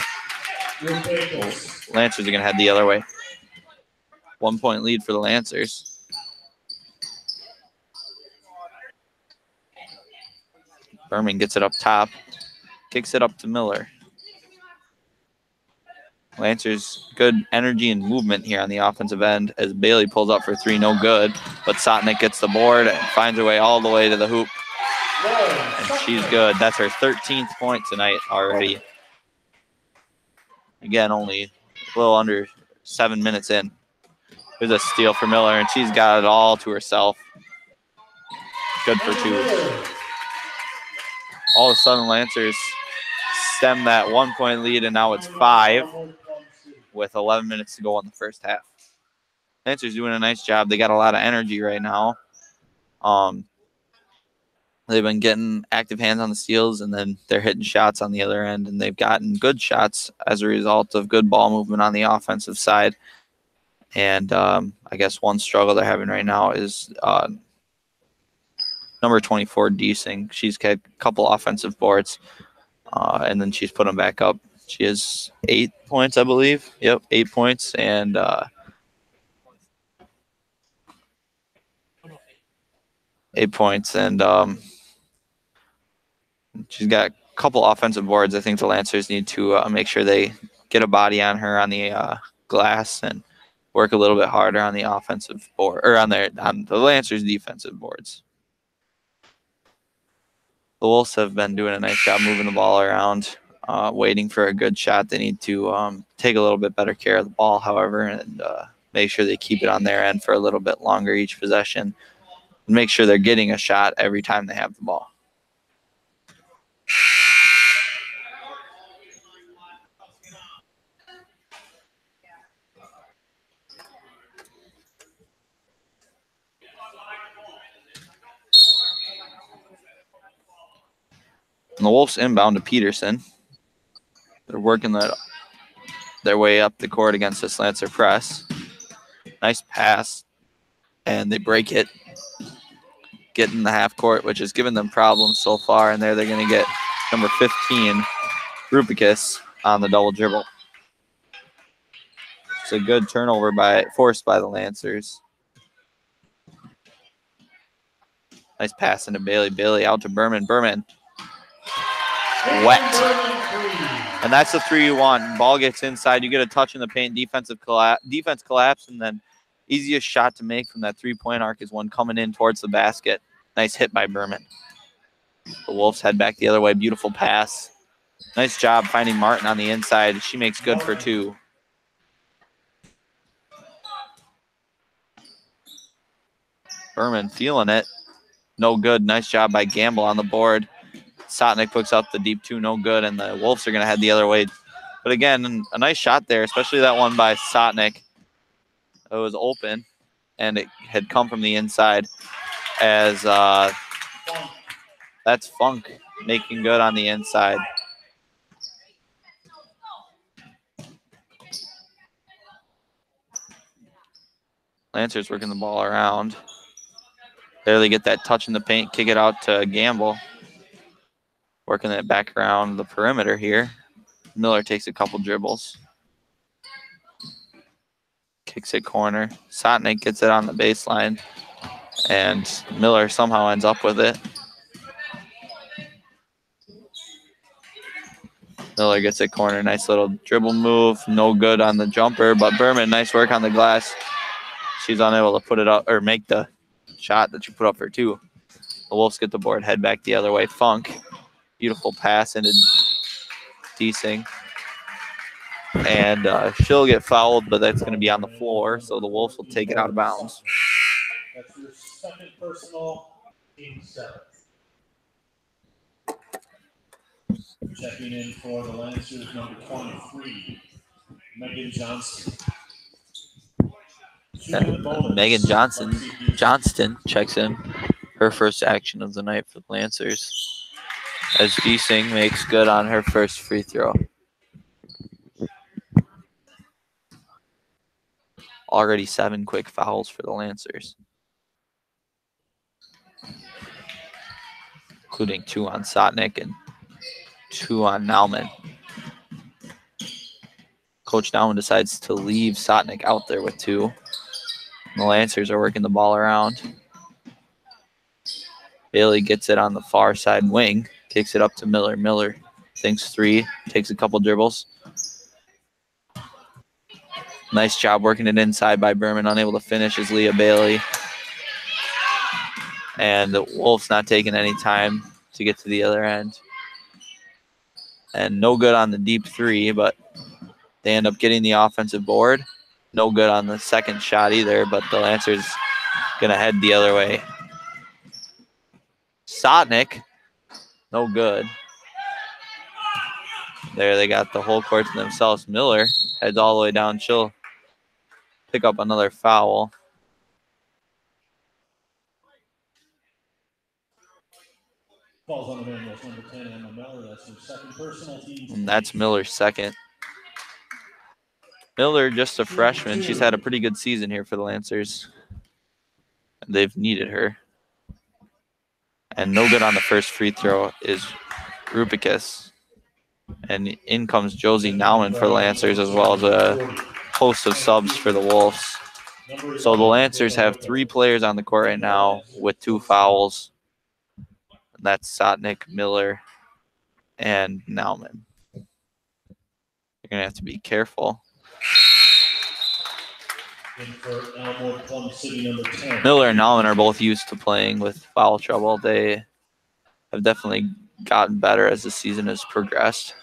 Lancers are going to head the other way. 1 point lead for the Lancers. Berman gets it up top. Kicks it up to Miller. Lancers, good energy and movement here on the offensive end as Bailey pulls up for 3, no good. But Sotnick gets the board and finds her way all the way to the hoop. And she's good. That's her 13th point tonight already. Again, only a little under 7 minutes in. There's a steal for Miller, and she's got it all to herself. Good for 2. All of a sudden, Lancers stem that 1 point lead, and now it's 5 with 11 minutes to go in the first half. Lancers doing a nice job. They got a lot of energy right now. They've been getting active hands on the steals, and then they're hitting shots on the other end, and they've gotten good shots as a result of good ball movement on the offensive side. And I guess one struggle they're having right now is number 24, Deasing. She's had a couple offensive boards, and then she's put them back up. She has 8 points, I believe. Yep, 8 points. And 8 points. And she's got a couple offensive boards. I think the Lancers need to make sure they get a body on her on the glass and work a little bit harder on the offensive board, or on the Lancers' defensive boards. The Wolves have been doing a nice job moving the ball around, waiting for a good shot. They need to take a little bit better care of the ball, however, and make sure they keep it on their end for a little bit longer each possession, and make sure they're getting a shot every time they have the ball. And the Wolves inbound to Peterson. They're working their way up the court against this Lancer press. Nice pass, and they break it. Get in the half court, which has given them problems so far. And there they're going to get number 15, Rupicus, on the double dribble. It's a good turnover forced by the Lancers. Nice pass into Bailey. Bailey out to Berman. Berman. Wet. And that's the 3 you want. Ball gets inside. You get a touch in the paint. Defense collapse, and then easiest shot to make from that 3-point arc is one coming in towards the basket. Nice hit by Berman. The Wolves head back the other way. Beautiful pass. Nice job finding Martin on the inside. She makes good for 2. Berman feeling it. No good. Nice job by Gamble on the board. Sotnick puts up the deep 2. No good. And the Wolves are going to head the other way. But again, a nice shot there, especially that one by Sotnick. It was open, and it had come from the inside as that's Funk making good on the inside. Lancers working the ball around. Barely get that touch in the paint, kick it out to Gamble. Working it back around the perimeter here. Miller takes a couple dribbles. Kicks it corner. Sotnick gets it on the baseline. And Miller somehow ends up with it. Miller gets it corner. Nice little dribble move. No good on the jumper. But Berman, nice work on the glass. She's unable to put it up or make the shot that she put up for 2. The Wolves get the board, head back the other way. Funk. Beautiful pass into Deasing. And she'll get fouled, but that's going to be on the floor, so the Wolves will take it out of bounds. That's your second personal, team 7. Checking in for the Lancers, number 23, Megan Johnston. Megan Johnston checks in. Her first action of the night for the Lancers. As Deasing makes good on her first free throw. Already 7 quick fouls for the Lancers, including 2 on Sotnick and 2 on Nauman. Coach Nauman decides to leave Sotnick out there with 2. The Lancers are working the ball around. Bailey gets it on the far side wing, kicks it up to Miller. Miller thinks 3, takes a couple dribbles. Nice job working it inside by Berman. Unable to finish is Leah Bailey. And the Wolves not taking any time to get to the other end. And no good on the deep 3, but they end up getting the offensive board. No good on the second shot either, but the Lancers going to head the other way. Sotnick, no good. There they got the whole court to themselves. Miller heads all the way down. She'll pick up another foul. Falls on the number 10, Immanuel. That's her second personal, team. And that's Miller's second. Miller, just a freshman. She's had a pretty good season here for the Lancers. They've needed her. And no good on the first free throw is Rupicus. And in comes Josie Nauman for the Lancers, as well as a host of subs for the Wolves. So the Lancers have 3 players on the court right now with 2 fouls. And that's Sotnick, Miller, and Nauman. You're going to have to be careful. For Elmwood, Plum City, number 10. Miller and Nauman are both used to playing with foul trouble. They have definitely gotten better as the season has progressed.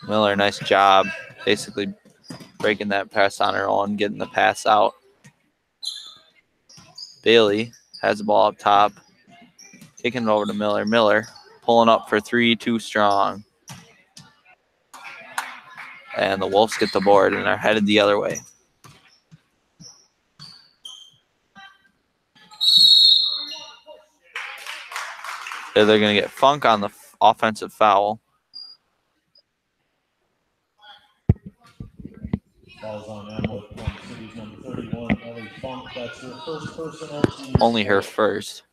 Miller, nice job. Basically breaking that pass on her own, getting the pass out. Bailey has the ball up top. Kicking it over to Miller. Miller pulling up for 3, too strong. And the Wolves get the board and are headed the other way. They're going to get Funk on the offensive foul. Falls on Elmwood, Plum City's number 31, Ellie Funk. That's her first personal. Only her first.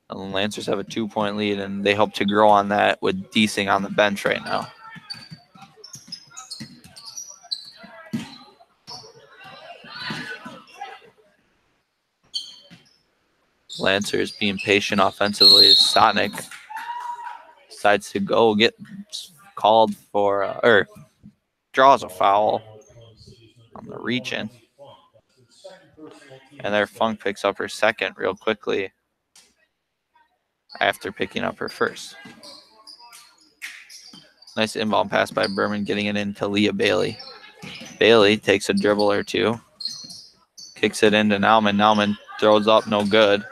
And the Lancers have a 2-point lead, and they hope to grow on that with Deasing on the bench right now. Lancers being patient offensively. Sotnick decides to go get called for, or draws a foul on the reach-in. And there Funk picks up her second real quickly after picking up her first. Nice inbound pass by Berman, getting it into Leah Bailey. Bailey takes a dribble or two. Kicks it into Nauman. Nauman throws up, no good.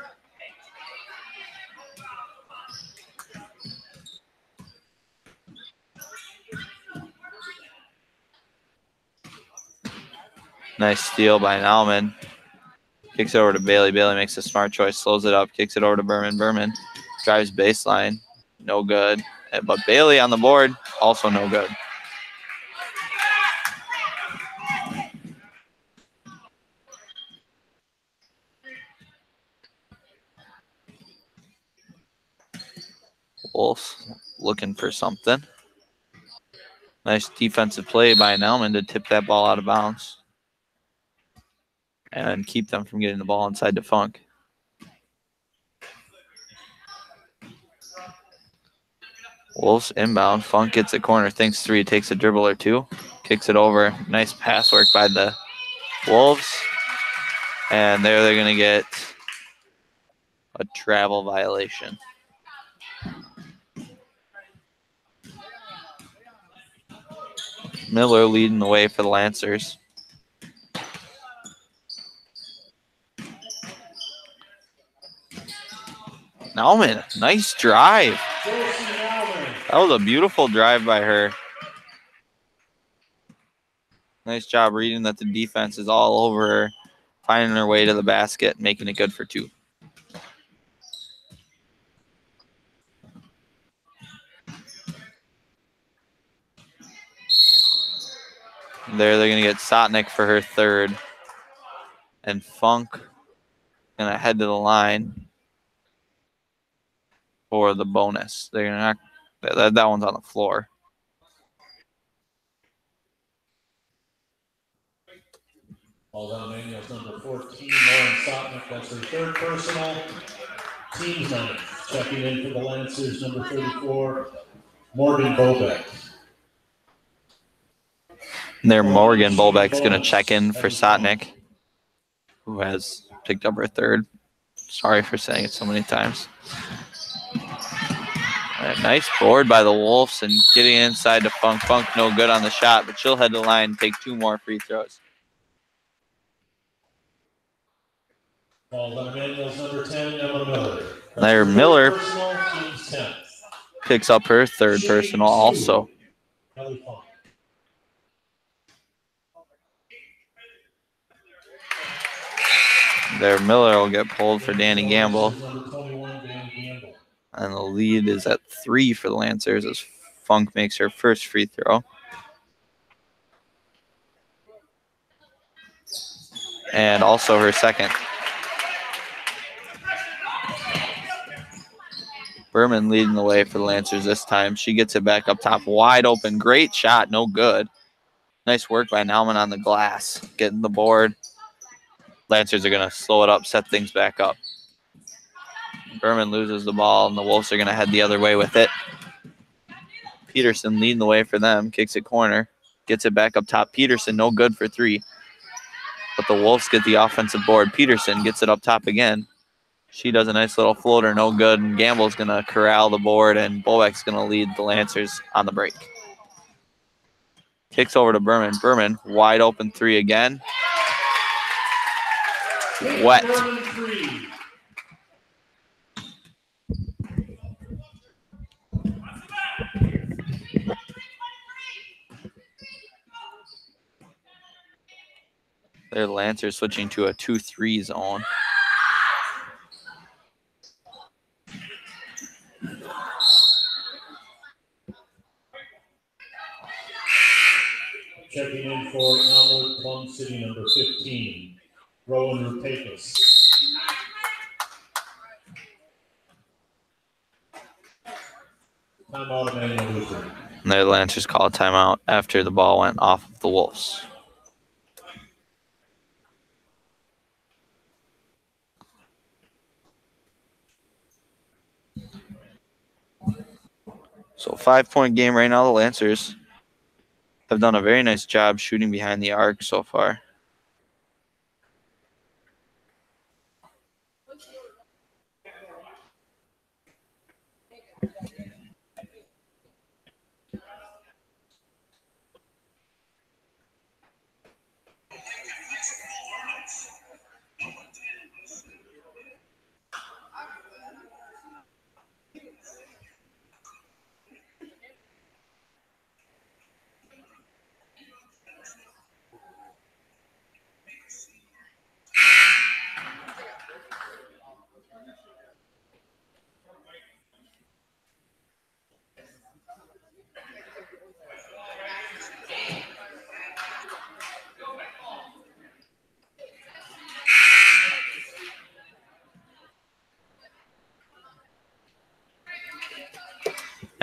Nice steal by Nauman. Kicks it over to Bailey. Bailey makes a smart choice, slows it up, kicks it over to Berman. Berman drives baseline, no good. But Bailey on the board, also no good. Wolves looking for something. Nice defensive play by Nauman to tip that ball out of bounds and keep them from getting the ball inside to Funk. Wolves inbound. Funk gets a corner, thinks three, takes a dribble or two, kicks it over. Nice pass work by the Wolves. And there they're going to get a travel violation. Miller leading the way for the Lancers. Nauman, nice drive. That was a beautiful drive by her. Nice job reading that the defense is all over her, finding her way to the basket, making it good for two. There they're going to get Sotnick for her third. And Funk going to head to the line for the bonus. They're going to that one's on the floor. All on Immanuel's number 14, Lauren Sotnick. That's her third personal. Teams on it. Checking in for the Lancers, number 34, Morgan Bobeck. There, Morgan Bolbeck's going to check in for Sotnick, who has picked up her third. Sorry for saying it so many times. Right, nice board by the Wolves and getting inside to Funk. Funk no good on the shot, but she'll head to the line and take two more free throws. Called on Immanuel's number 10, Emma Miller. There, Miller picks up her third personal also. There, Miller will get pulled for Danny Gamble. And the lead is at 3 for the Lancers as Funk makes her first free throw. And also her second. Berman leading the way for the Lancers this time. She gets it back up top, wide open. Great shot, no good. Nice work by Nauman on the glass, getting the board. Lancers are going to slow it up, set things back up. Berman loses the ball, and the Wolves are going to head the other way with it. Peterson leading the way for them, kicks it corner, gets it back up top. Peterson, no good for three. But the Wolves get the offensive board. Peterson gets it up top again. She does a nice little floater, no good, and Gamble's going to corral the board, and Bolbeck's going to lead the Lancers on the break. Kicks over to Berman. Berman, wide open three again. Wet. Their Lancers switching to a 2-3 zone. Checking in for Elmwood, Plum City, number 15, Rowan Rutakis. Timeout, Immanuel Luther. And their Lancers call a timeout after the ball went off of the Wolves. So 5-point game right now. The Lancers have done a very nice job shooting behind the arc so far.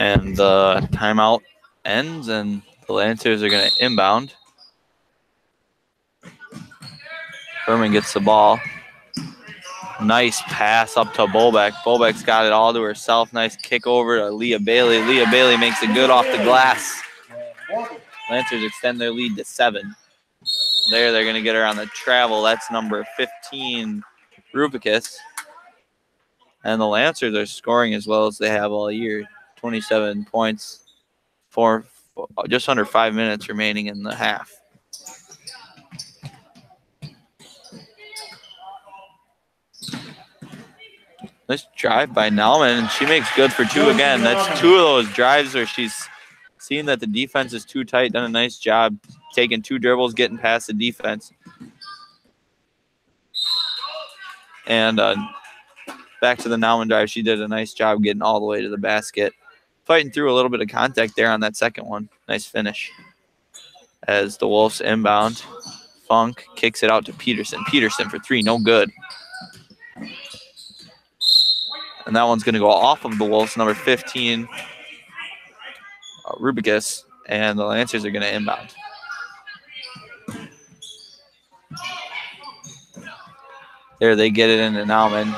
And the timeout ends, and the Lancers are going to inbound. Berman gets the ball. Nice pass up to Bolbeck. Bolbeck's got it all to herself. Nice kick over to Leah Bailey. Leah Bailey makes it good off the glass. Lancers extend their lead to 7. They're going to get her on the travel. That's number 15, Rubicus. And the Lancers are scoring as well as they have all year. 27 points for just under 5 minutes remaining in the half. Nice drive by Nauman, and she makes good for 2 again. That's 2 of those drives where she's seen that the defense is too tight, done a nice job taking 2 dribbles, getting past the defense. And back to the Nauman drive, she did a nice job getting all the way to the basket. Fighting through a little bit of contact there on that second one. Nice finish. As the Wolves inbound, Funk kicks it out to Peterson. Peterson for 3, no good. And that one's going to go off of the Wolves, number 15, Rubicus, and the Lancers are going to inbound. There, they get it into Nauman.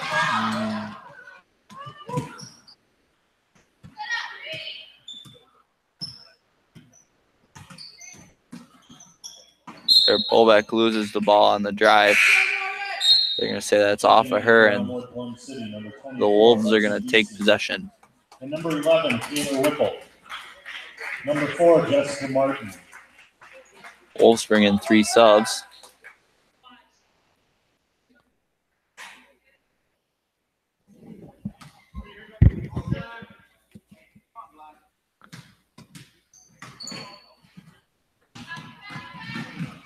Their pullback loses the ball on the drive. They're going to say that's off of her, and the Wolves are going to take possession. And number 11, Taylor Whipple. Number 4, Jessica Martin. Wolves bring in 3 subs.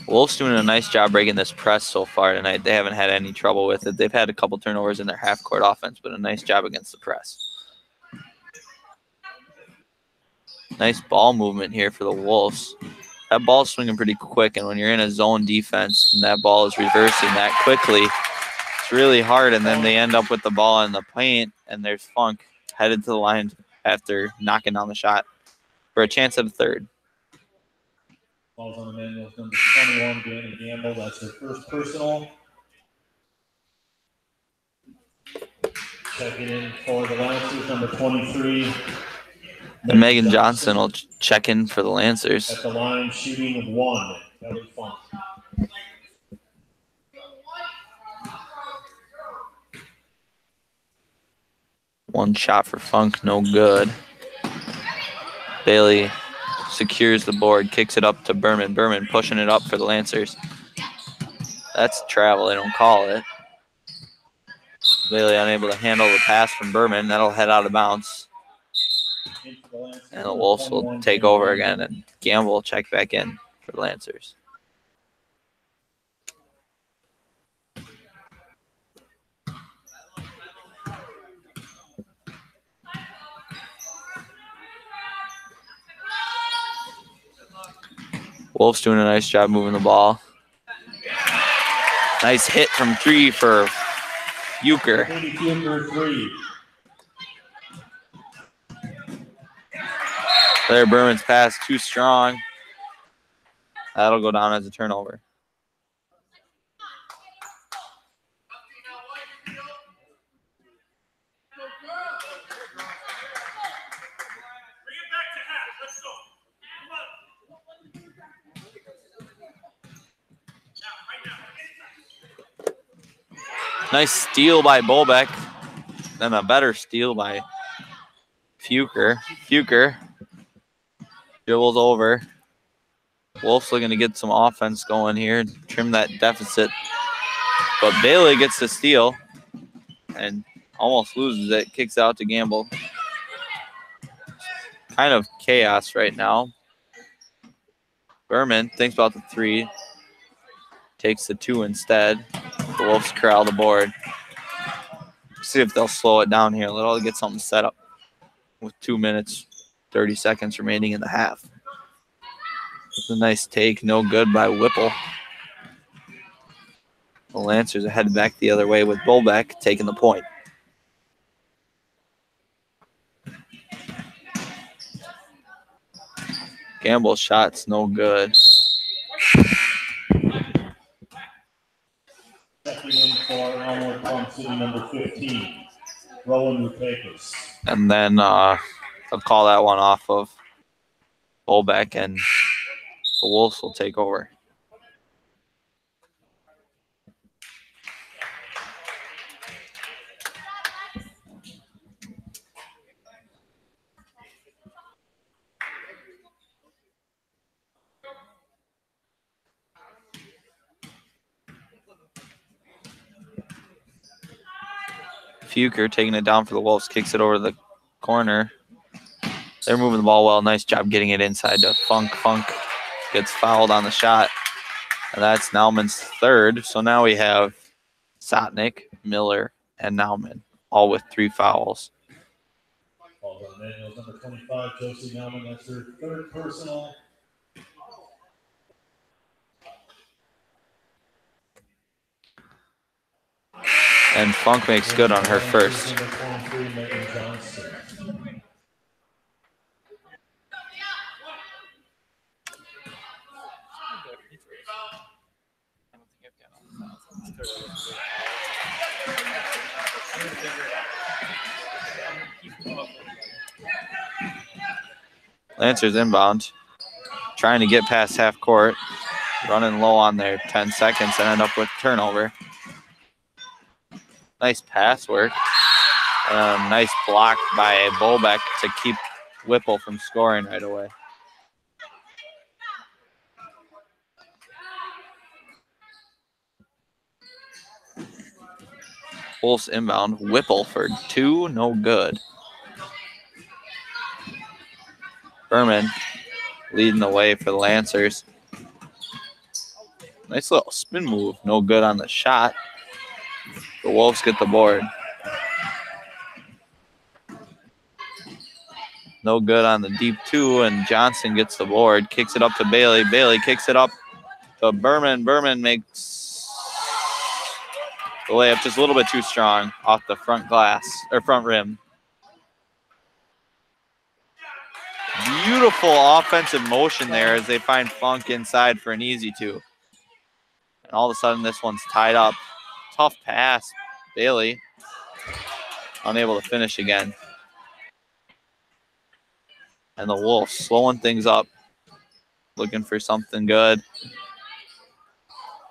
Wolves doing a nice job breaking this press so far tonight. They haven't had any trouble with it. They've had a couple turnovers in their half-court offense, but a nice job against the press. Nice ball movement here for the Wolves. That ball's swinging pretty quick, and when you're in a zone defense and that ball is reversing that quickly, it's really hard, and then they end up with the ball in the paint, and there's Funk headed to the line after knocking down the shot for a chance at a third. Falls on Immanuel's number 21, Danny Gamble. That's her first personal. Checking in for the Lancers, number 23. And Megan Johnson will check in for the Lancers. At the line, shooting 1. Ellie Funk. One shot for Funk, no good. Bailey secures the board, kicks it up to Berman. Berman pushing it up for the Lancers. That's travel, they don't call it. Bailey unable to handle the pass from Berman. That'll head out of bounds. And the Wolves will take over again, and Gamble will check back in for the Lancers. Wolf's doing a nice job moving the ball. Nice hit from 3 for Fuker. Fuker, 3. There, Berman's pass too strong. That'll go down as a turnover. Nice steal by Bolbeck. Then a better steal by Fuker. Fuker dribbles over. Wolf's looking to get some offense going here, trim that deficit. But Bailey gets the steal and almost loses it, kicks out to Gamble. Kind of chaos right now. Berman thinks about the 3, takes the 2 instead. The Wolves corral the board. See if they'll slow it down here a little, get something set up with 2 minutes, 30 seconds remaining in the half. It's a nice take, no good by Whipple. The Lancers are headed back the other way with Bolbeck taking the point. Gamble's shot's no good. Checking in for Elmwood Plum City, number 15, Rowan Rupekas. And then I'll call that one off of Bolbeck, and the Wolves will take over. Fuker taking it down for the Wolves, kicks it over to the corner. They're moving the ball well. Nice job getting it inside to Funk. Funk gets fouled on the shot. And that's Nauman's 3rd. So now we have Sotnick, Miller, and Nauman, all with 3 fouls. Falls on Immanuel, number 25, Josie Nauman. That's her 3rd personal. And Funk makes good on her 1st. Lancers inbound, trying to get past half court, running low on their 10 seconds and end up with turnover. Nice pass work. Nice block by Bolbeck to keep Whipple from scoring right away. Wolves inbound. Whipple for 2, no good. Berman leading the way for the Lancers. Nice little spin move, no good on the shot. The Wolves get the board. No good on the deep 2, and Johnson gets the board, kicks it up to Bailey. Bailey kicks it up to Berman. Berman makes the layup just a little bit too strong off the front glass, or front rim. Beautiful offensive motion there as they find Funk inside for an easy 2. And all of a sudden this one's tied up. Tough pass. Bailey unable to finish again. And the Wolves slowing things up, looking for something good.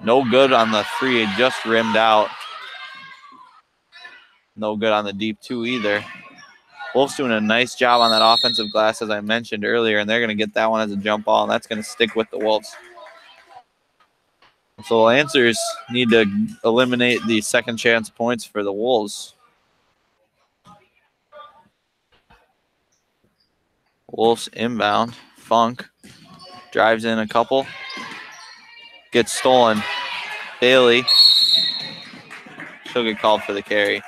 No good on the 3, just rimmed out. No good on the deep 2 either. Wolves doing a nice job on that offensive glass, as I mentioned earlier, and they're going to get that one as a jump ball, and that's going to stick with the Wolves. So the Lancers need to eliminate the second chance points for the Wolves. Wolves inbound. Funk drives in a couple. Gets stolen. Bailey. She'll get called for the carry.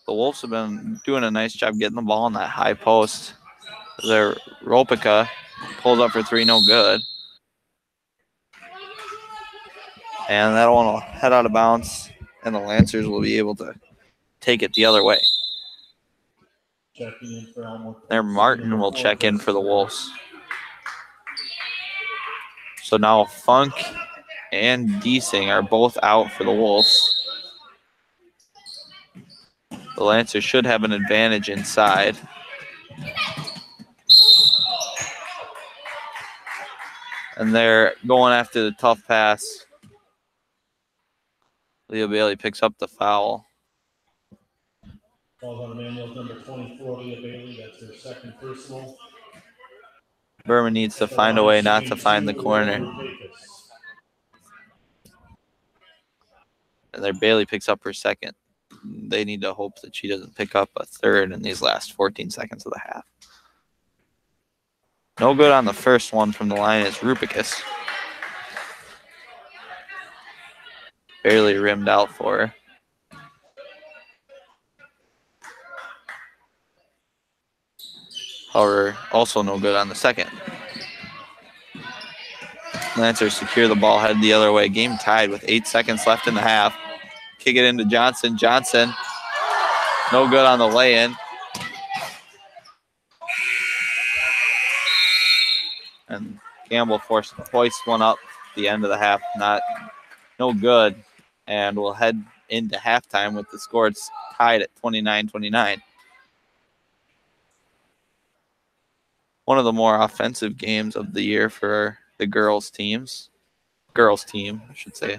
The Wolves have been doing a nice job getting the ball in that high post. Their Ropica pulls up for three, no good. And that one will head out of bounds, and the Lancers will be able to take it the other way. Checking in for Elmwood. There, Martin will check in for the Wolves. So now Funk and Deasing are both out for the Wolves. The Lancers should have an advantage inside. And they're going after the tough pass. Leo Bailey picks up the foul. Falls on Immanuel's number 24, Leah Bailey. That's her second personal. Berman needs to find a way not to find the corner. And there Bailey picks up her second. They need to hope that she doesn't pick up a third in these last 14 seconds of the half. No good on the first one from the line is Rupicus. Barely rimmed out for her. However, also no good on the second. Lancers secure the ball, head the other way. Game tied with 8 seconds left in the half. Kick it into Johnson. Johnson, no good on the lay-in. And Campbell hoists one up at the end of the half. No good. And we'll head into halftime with the score tied at 29-29. One of the more offensive games of the year for the girls' teams. Girls' team, I should say.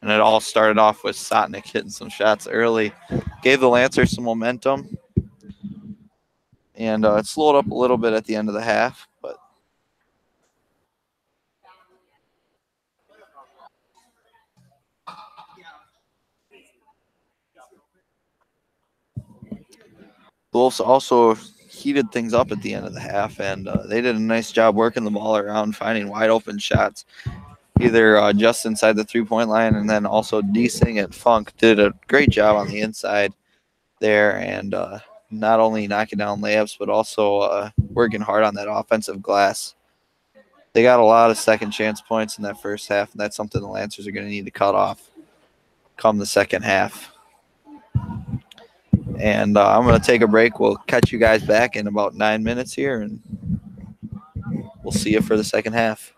And it all started off with Sotnick hitting some shots early. Gave the Lancers some momentum. And it slowed up a little bit at the end of the half. But the Wolves also heated things up at the end of the half, and they did a nice job working the ball around, finding wide open shots, either just inside the three-point line, and then also Deasing and Funk did a great job on the inside there, and not only knocking down layups, but also working hard on that offensive glass. They got a lot of second chance points in that first half, and that's something the Lancers are going to need to cut off come the second half. And I'm going to take a break. We'll catch you guys back in about 9 minutes here, and we'll see you for the second half.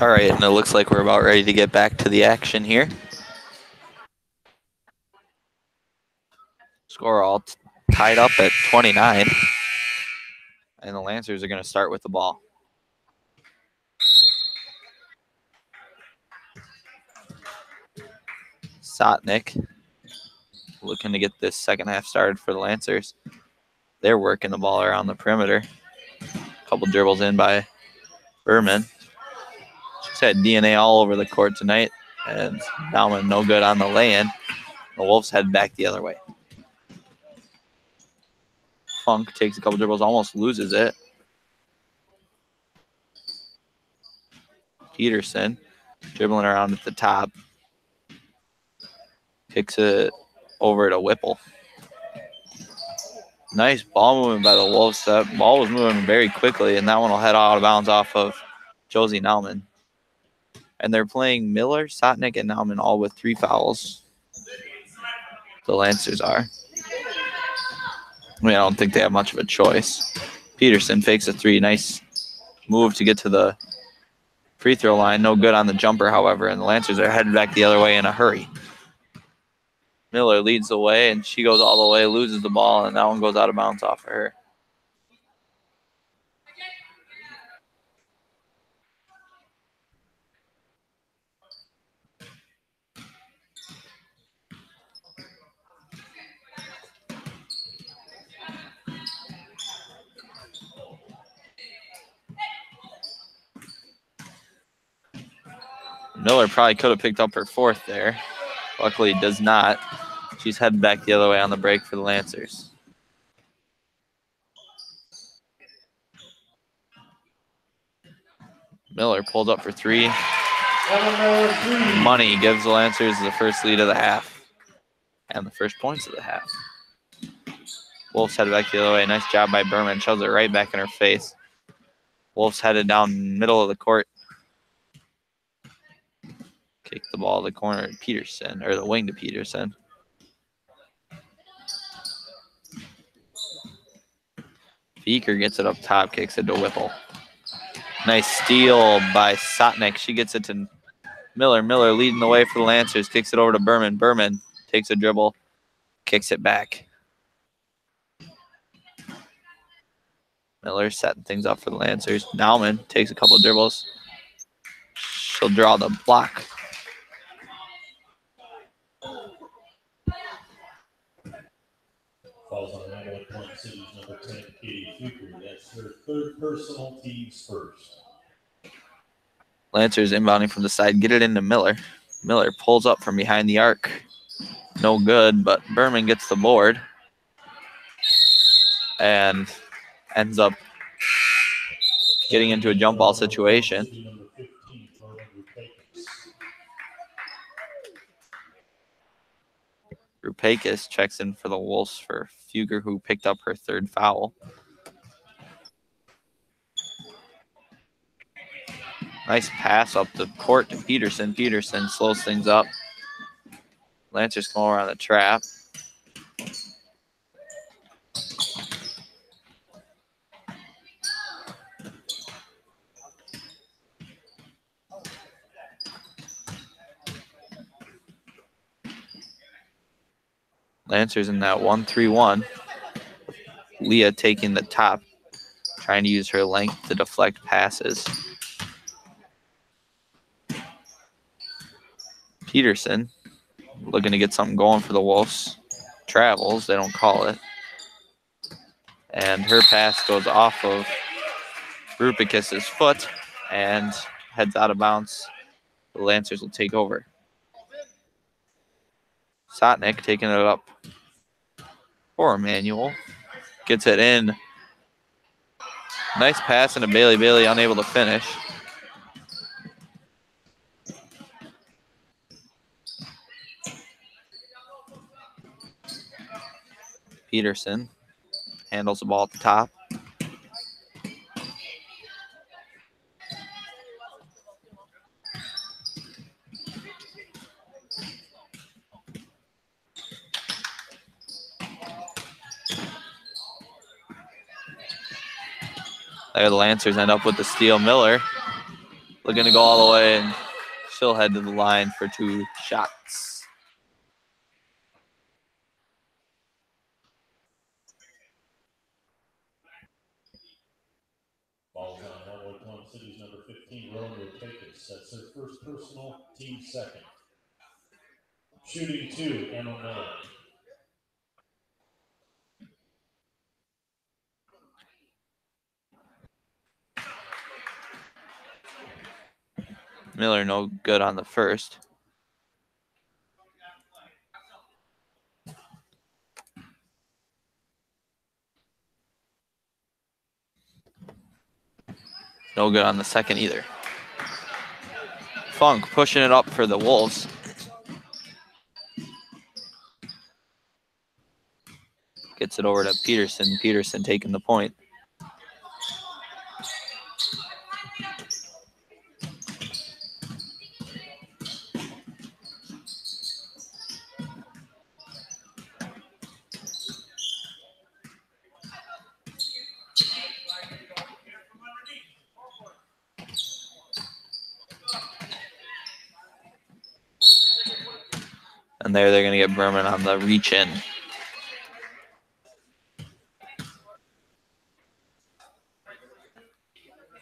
All right, and it looks like we're about ready to get back to the action here. Score all tied up at 29. And the Lancers are going to start with the ball. Sotnick looking to get this second half started for the Lancers. They're working the ball around the perimeter. A couple dribbles in by Berman. She's had DNA all over the court tonight. And Nauman no good on the lay-in. The Wolves head back the other way. Funk takes a couple dribbles, almost loses it. Peterson dribbling around at the top. Kicks it over to Whipple. Nice ball movement by the Wolves. That ball was moving very quickly, and that one will head out of bounds off of Josie Nauman. And they're playing Miller, Sotnick, and Nauman all with 3 fouls. The Lancers are. I mean, I don't think they have much of a choice. Peterson fakes a 3. Nice move to get to the free throw line. No good on the jumper, however, and the Lancers are headed back the other way in a hurry. Miller leads the way, and she goes all the way, loses the ball, and that one goes out of bounds off of her. Miller probably could have picked up her 4th there. Luckily, does not. She's headed back the other way on the break for the Lancers. Miller pulls up for 3. Money gives the Lancers the first lead of the half and the first points of the half. Wolves headed back the other way. Nice job by Berman. Shoves it right back in her face. Wolves headed down middle of the court. Kick the ball to the corner to Peterson, or the wing to Peterson. Beaker gets it up top, kicks it to Whipple. Nice steal by Sotnick. She gets it to Miller. Miller leading the way for the Lancers. Kicks it over to Berman. Berman takes a dribble, kicks it back. Miller setting things up for the Lancers. Nauman takes a couple of dribbles. She'll draw the block. Falls on Adelaide Plum City's number 10, Katie Fuker. That's her 3rd personal, team's first. Lancers inbounding from the side. Get it into Miller. Miller pulls up from behind the arc. No good, but Berman gets the board. And ends up getting into a jump ball situation. Rupakis checks in for the Wolves for Fuger, who picked up her 3rd foul. Nice pass up the court to Peterson. Peterson slows things up. Lancers come over on the trap. Lancers in that 1-3-1. Leah taking the top, trying to use her length to deflect passes. Peterson looking to get something going for the Wolves. Travels, they don't call it. And her pass goes off of Rupakis' foot and heads out of bounds. The Lancers will take over. Sotnick taking it up for Immanuel. Gets it in. Nice pass into Bailey. Bailey unable to finish. Peterson handles the ball at the top. There the Lancers end up with the steal. Miller looking to go all the way, and she'll head to the line for 2 shots. Ball's on Elmwood, Plum City's number 15, Rowan Takis. That's their first personal, team second. Shooting 2, Emma Miller. Miller no good on the first. No good on the second either. Funk pushing it up for the Wolves. Gets it over to Peterson. Peterson taking the point. And there they're going to get Berman on the reach in.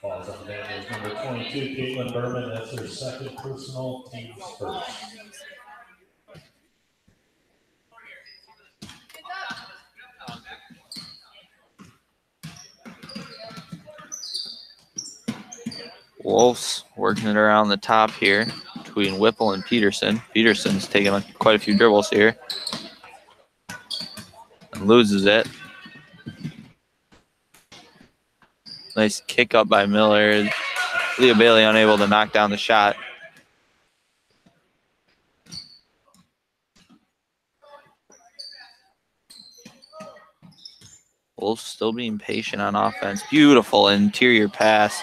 Falls on Daniels, number 22, Caitlin Berman. That's her second personal, team's first. Wolves working it around the top here between Whipple and Peterson. Peterson's taking quite a few dribbles here. And loses it. Nice kick up by Miller. Leah Bailey unable to knock down the shot. Wolves still being patient on offense. Beautiful interior pass.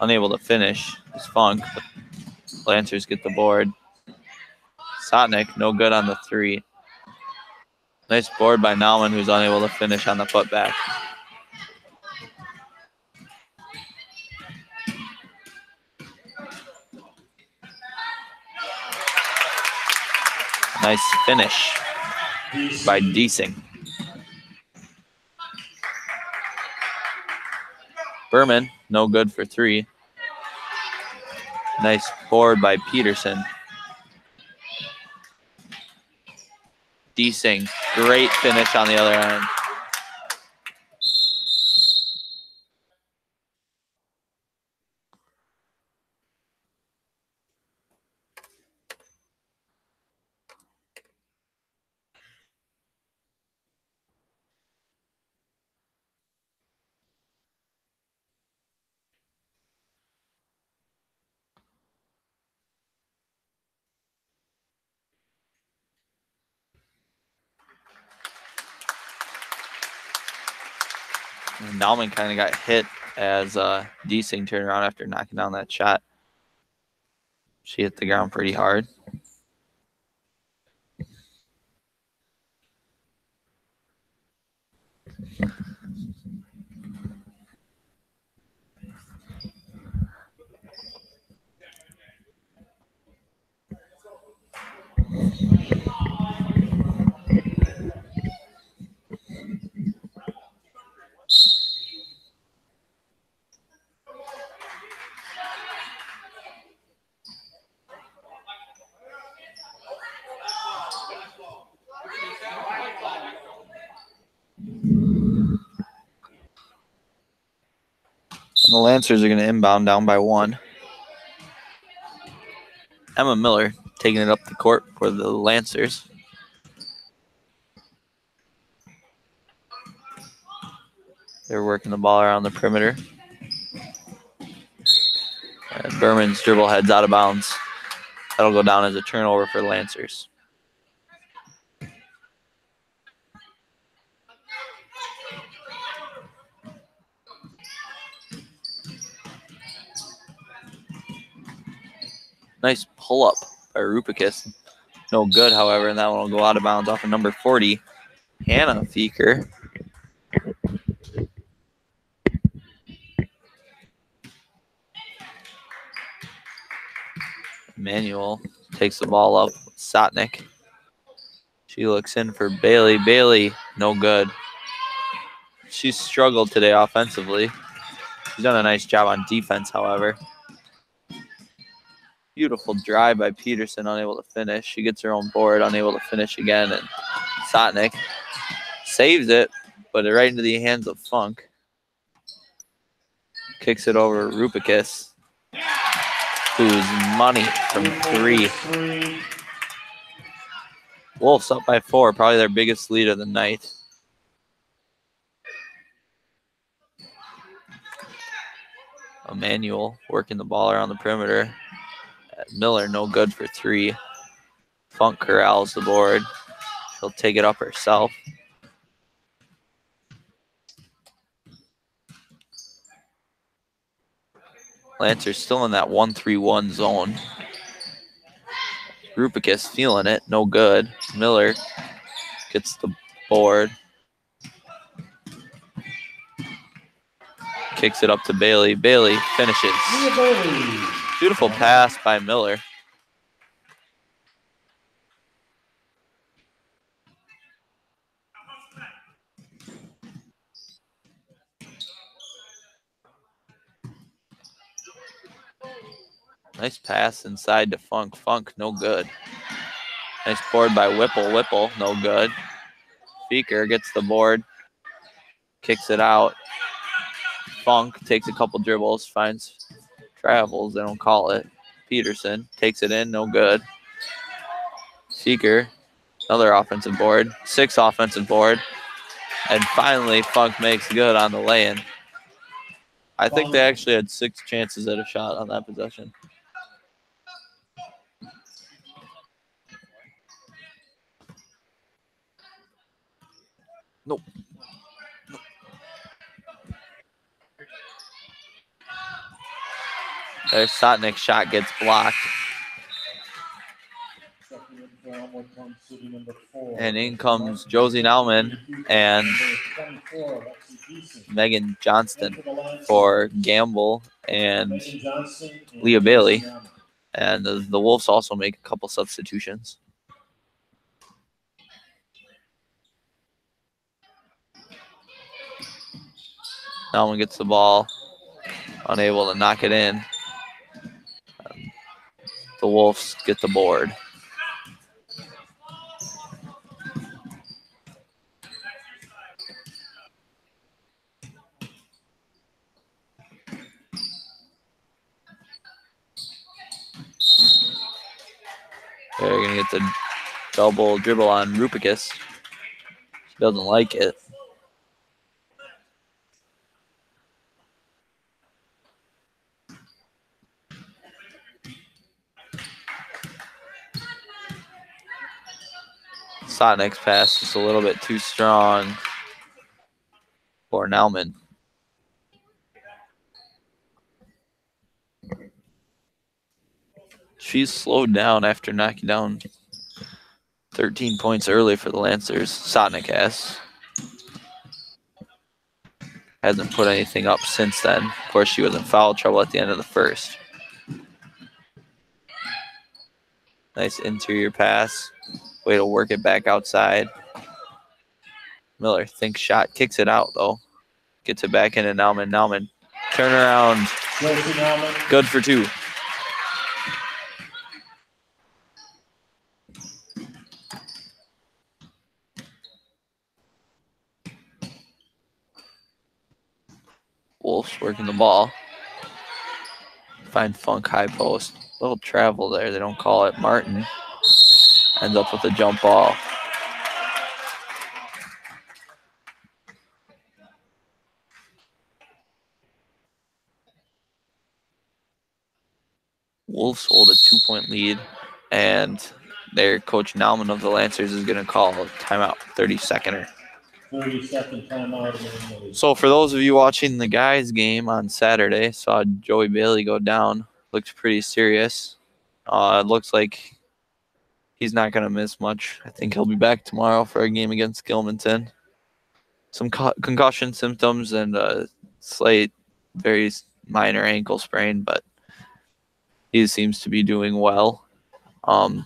Unable to finish. It's Funk. Lancers get the board. Sotnick, no good on the 3. Nice board by Nauman, who's unable to finish on the putback. Nice finish by Deasing. Berman, no good for 3. Nice board by Peterson. Deasing, great finish on the other end. Nauman kind of got hit as Deasing turned around after knocking down that shot. She hit the ground pretty hard. And the Lancers are going to inbound down by 1. Emma Miller taking it up the court for the Lancers. They're working the ball around the perimeter. And Berman's dribble heads out of bounds. That'll go down as a turnover for the Lancers. Nice pull-up by Rupakis. No good, however, and that one will go out of bounds off of number 40, Hannah Feeker. Immanuel takes the ball up. Sotnick. She looks in for Bailey. Bailey, no good. She's struggled today offensively. She's done a nice job on defense, however. Beautiful drive by Peterson, unable to finish. She gets her own board, unable to finish again. And Sotnick saves it, but right into the hands of Funk. Kicks it over Rupakis, who's money from 3. Wolves up by 4, probably their biggest lead of the night. Immanuel working the ball around the perimeter. Miller no good for 3. Funk corrals the board. She'll take it up herself. Lancers still in that 1-3-1 zone. Rupakis feeling it, no good. Miller gets the board. Kicks it up to Bailey. Bailey finishes. Beautiful pass by Miller. Nice pass inside to Funk. Funk, no good. Nice board by Whipple. Whipple, no good. Feeker gets the board. Kicks it out. Funk takes a couple dribbles, finds travels, they don't call it. Peterson takes it in, no good. Feeker, another offensive board. 6 offensive board. And finally, Funk makes good on the lay-in. I think they actually had 6 chances at a shot on that possession. Nope. Their Sotnick shot gets blocked. And in comes Josie Nauman and Megan Johnston for Gamble and Leah Bailey. And the Wolves also make a couple substitutions. Nauman gets the ball, unable to knock it in. The Wolves get the board. They're going to get the double dribble on Rupakis. She doesn't like it. Sotnick's pass just a little bit too strong for Nauman. She's slowed down after knocking down 13 points early for the Lancers. Sotnick hasn't put anything up since then. Of course, she was in foul trouble at the end of the first. Nice interior pass. Way to work it back outside. Miller thinks shot, kicks it out though. Gets it back into Nauman. Nauman, turn around. Good for 2. Wolves working the ball. Find Funk high post. Little travel there. They don't call it. Martin ends up with a jump ball. Wolves hold a 2-point lead, and their coach Nauman of the Lancers is going to call a timeout, 30-seconder. 30-second timeout. So for those of you watching the guys' game on Saturday, saw Joey Bailey go down. Looked pretty serious. It looks like he's not going to miss much. I think he'll be back tomorrow for a game against Gilmanton. Some concussion symptoms and a slight, very minor ankle sprain, but He seems to be doing well. The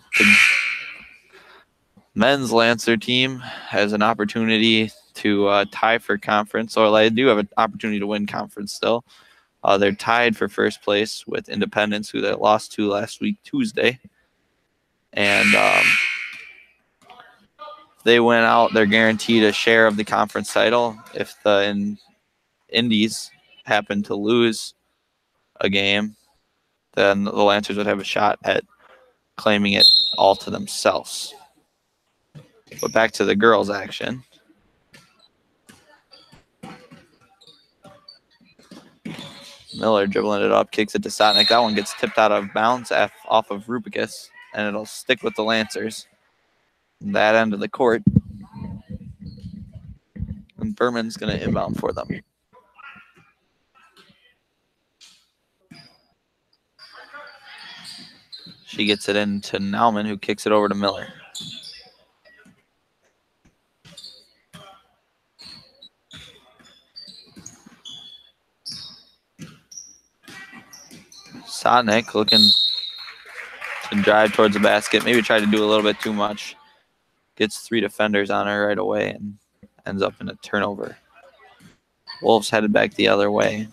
men's Lancer team has an opportunity to tie for conference, or they do have an opportunity to win conference still. They're tied for first place with Independence, who they lost to last week, Tuesday. And they went out, they're guaranteed a share of the conference title. If the Indies happen to lose a game, then the Lancers would have a shot at claiming it all to themselves. But back to the girls' action. Miller dribbling it up, kicks it to Sotnick. That one gets tipped out of bounds off of Rubicus, and it'll stick with the Lancers. That end of the court. And Berman's going to inbound for them. She gets it into Nauman, who kicks it over to Miller. Sotnick looking to drive towards the basket. Maybe tried to do a little bit too much. Gets 3 defenders on her right away and ends up in a turnover. Wolves headed back the other way.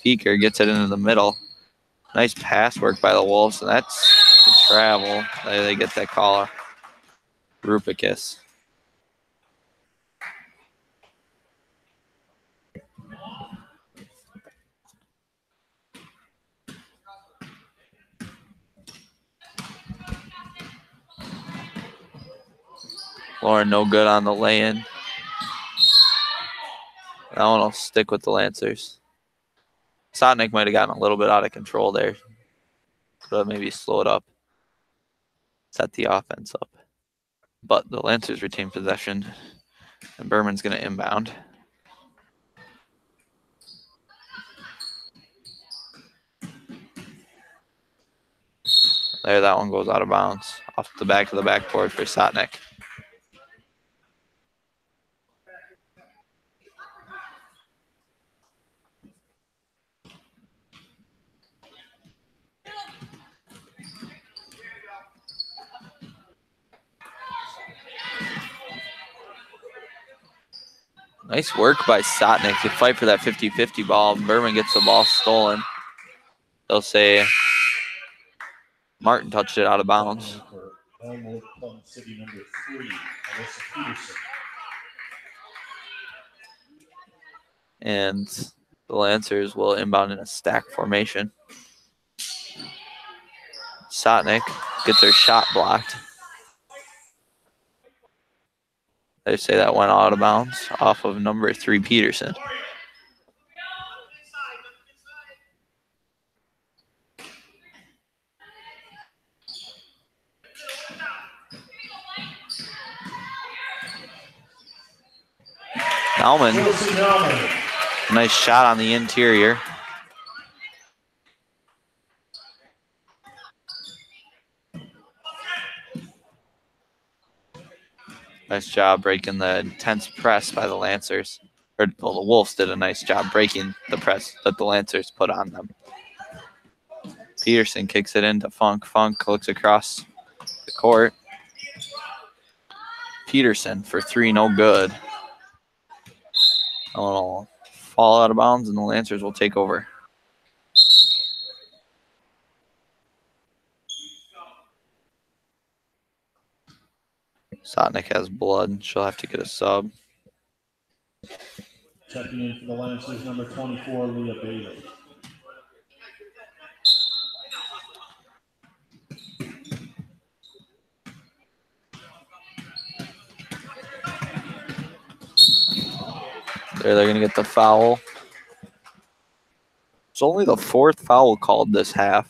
Beaker gets it into the middle. Nice pass work by the Wolves, and that's the travel. They get that call. Rupicus. Lauren no good on the lay-in. That one will stick with the Lancers. Sotnick might have gotten a little bit out of control there. Could have maybe slowed up. Set the offense up. But the Lancers retain possession. And Berman's going to inbound. There, that one goes out of bounds. Off the back of the backboard for Sotnick. Nice work by Sotnick to fight for that 50-50 ball. Berman gets the ball stolen. They'll say Martin touched it out of bounds. Elmwood, Plum City, number 3, Alyssa Peterson. And the Lancers will inbound in a stack formation. Sotnick gets her shot blocked. They say that went out of bounds off of number 3, Peterson. Nauman, nice shot on the interior. Nice job breaking the intense press by the Lancers. Or well, the Wolves did a nice job breaking the press that the Lancers put on them. Peterson kicks it into Funk. Funk looks across the court. Peterson for 3, no good. Will fall out of bounds, and the Lancers will take over. Sotnick has blood. She'll have to get a sub. Checking in for the Lancers, number 24, Leah Bailey. There, they're going to get the foul. It's only the 4th foul called this half.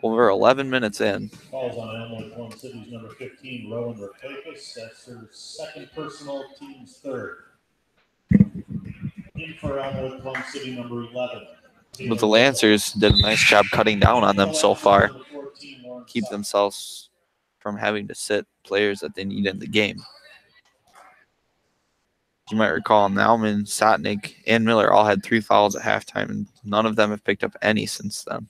Over 11 minutes in. Calls on Elmwood, Plum City's number 15, Rowan Rapakis. That's her 2nd personal, team's 3rd. In for Elmwood, Plum City, number 11. But the Lancers did a nice job cutting down on them so far. Keep themselves from having to sit players that they need in the game. You might recall Nauman, Sotnick, and Miller all had 3 fouls at halftime, and none of them have picked up any since then.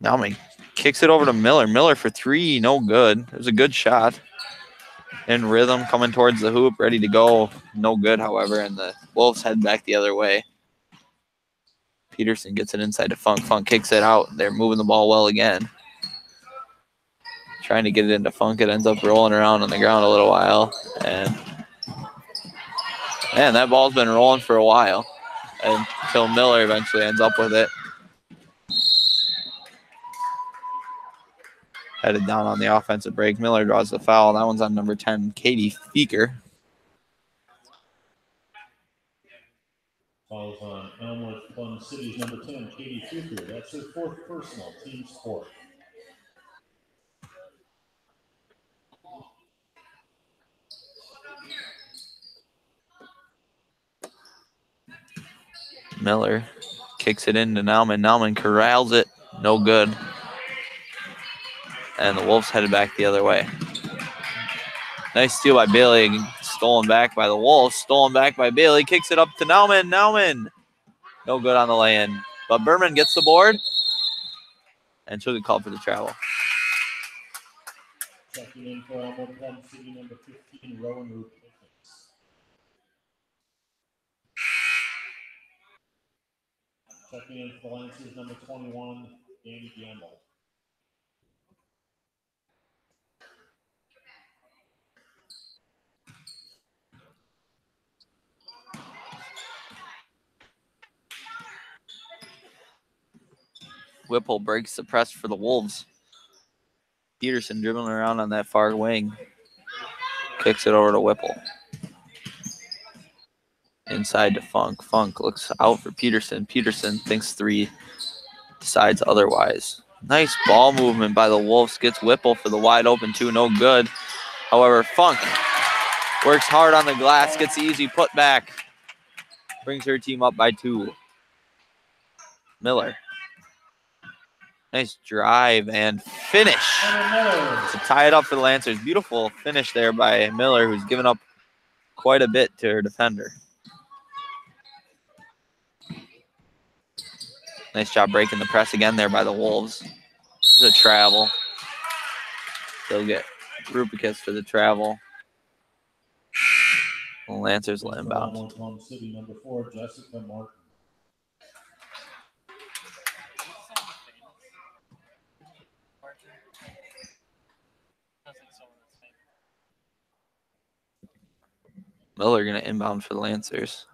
Nauman kicks it over to Miller. Miller for three, no good. It was a good shot. In rhythm, coming towards the hoop, ready to go. No good, however, and the Wolves head back the other way. Peterson gets it inside to Funk. Funk kicks it out. They're moving the ball well again. Trying to get it into Funk. It ends up rolling around on the ground a little while. And that ball's been rolling for a while until Miller eventually ends up with it. Headed down on the offensive break. Miller draws the foul. That one's on number 10, Katie Feeker. Fouls on Elmwood, Plum City's number 10, Katie Fuker. That's her fourth personal, team sport. Miller kicks it into Nauman. Nauman corrals it. No good. And the Wolves headed back the other way. Nice steal by Bailey. Stolen back by the Wolves. Stolen back by Bailey. Kicks it up to Nauman. Nauman. No good on the lay-in. But Berman gets the board. And she'll get called for the travel. Checking in for Elmwood, Plum City, number 15, Rowan Root. Checking in for the Lancers, number 21, Danny Gamble. Whipple breaks the press for the Wolves. Peterson dribbling around on that far wing. Kicks it over to Whipple. Inside to Funk. Funk looks out for Peterson. Peterson thinks three. Decides otherwise. Nice ball movement by the Wolves. Gets Whipple for the wide open two. No good. However, Funk works hard on the glass. Gets the easy putback. Brings her team up by 2. Miller. Nice drive and finish to tie it up for the Lancers. Beautiful finish there by Miller, who's given up quite a bit to her defender. Nice job breaking the press again there by the Wolves. This is a travel. They'll get Rupicus for the travel. The Lancers will inbound. Plum City, number 4, Jessica Martin. Miller going to inbound for the Lancers.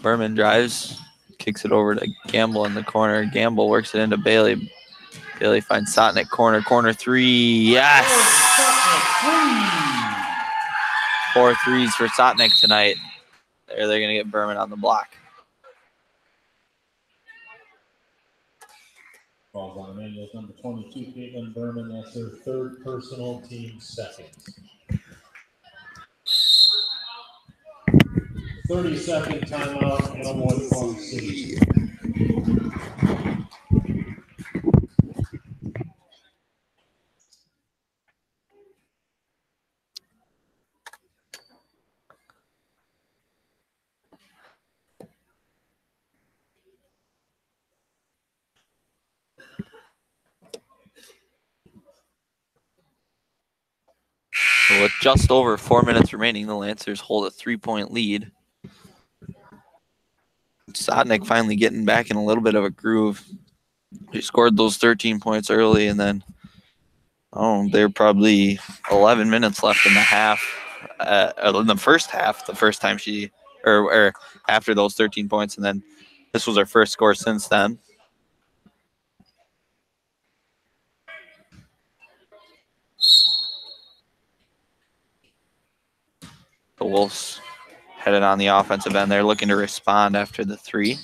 Berman drives, kicks it over to Gamble in the corner. Gamble works it into Bailey. Bailey finds Sotnick, corner three. Yes! 4 threes for Sotnick tonight. They're going to get Berman on the block. Falls on Immanuel's number 22, Caitlin Berman. That's her third personal, team second. 30-second timeout, Elmwood, Plum City. So with just over 4 minutes remaining, the Lancers hold a 3-point lead. Sotnick finally getting back in a little bit of a groove. He scored those 13 points early, and then there are probably 11 minutes left in the half. In the first half, the first time she, or after those 13 points, and then this was her first score since then. The Wolves headed on the offensive end. They're looking to respond after the 3.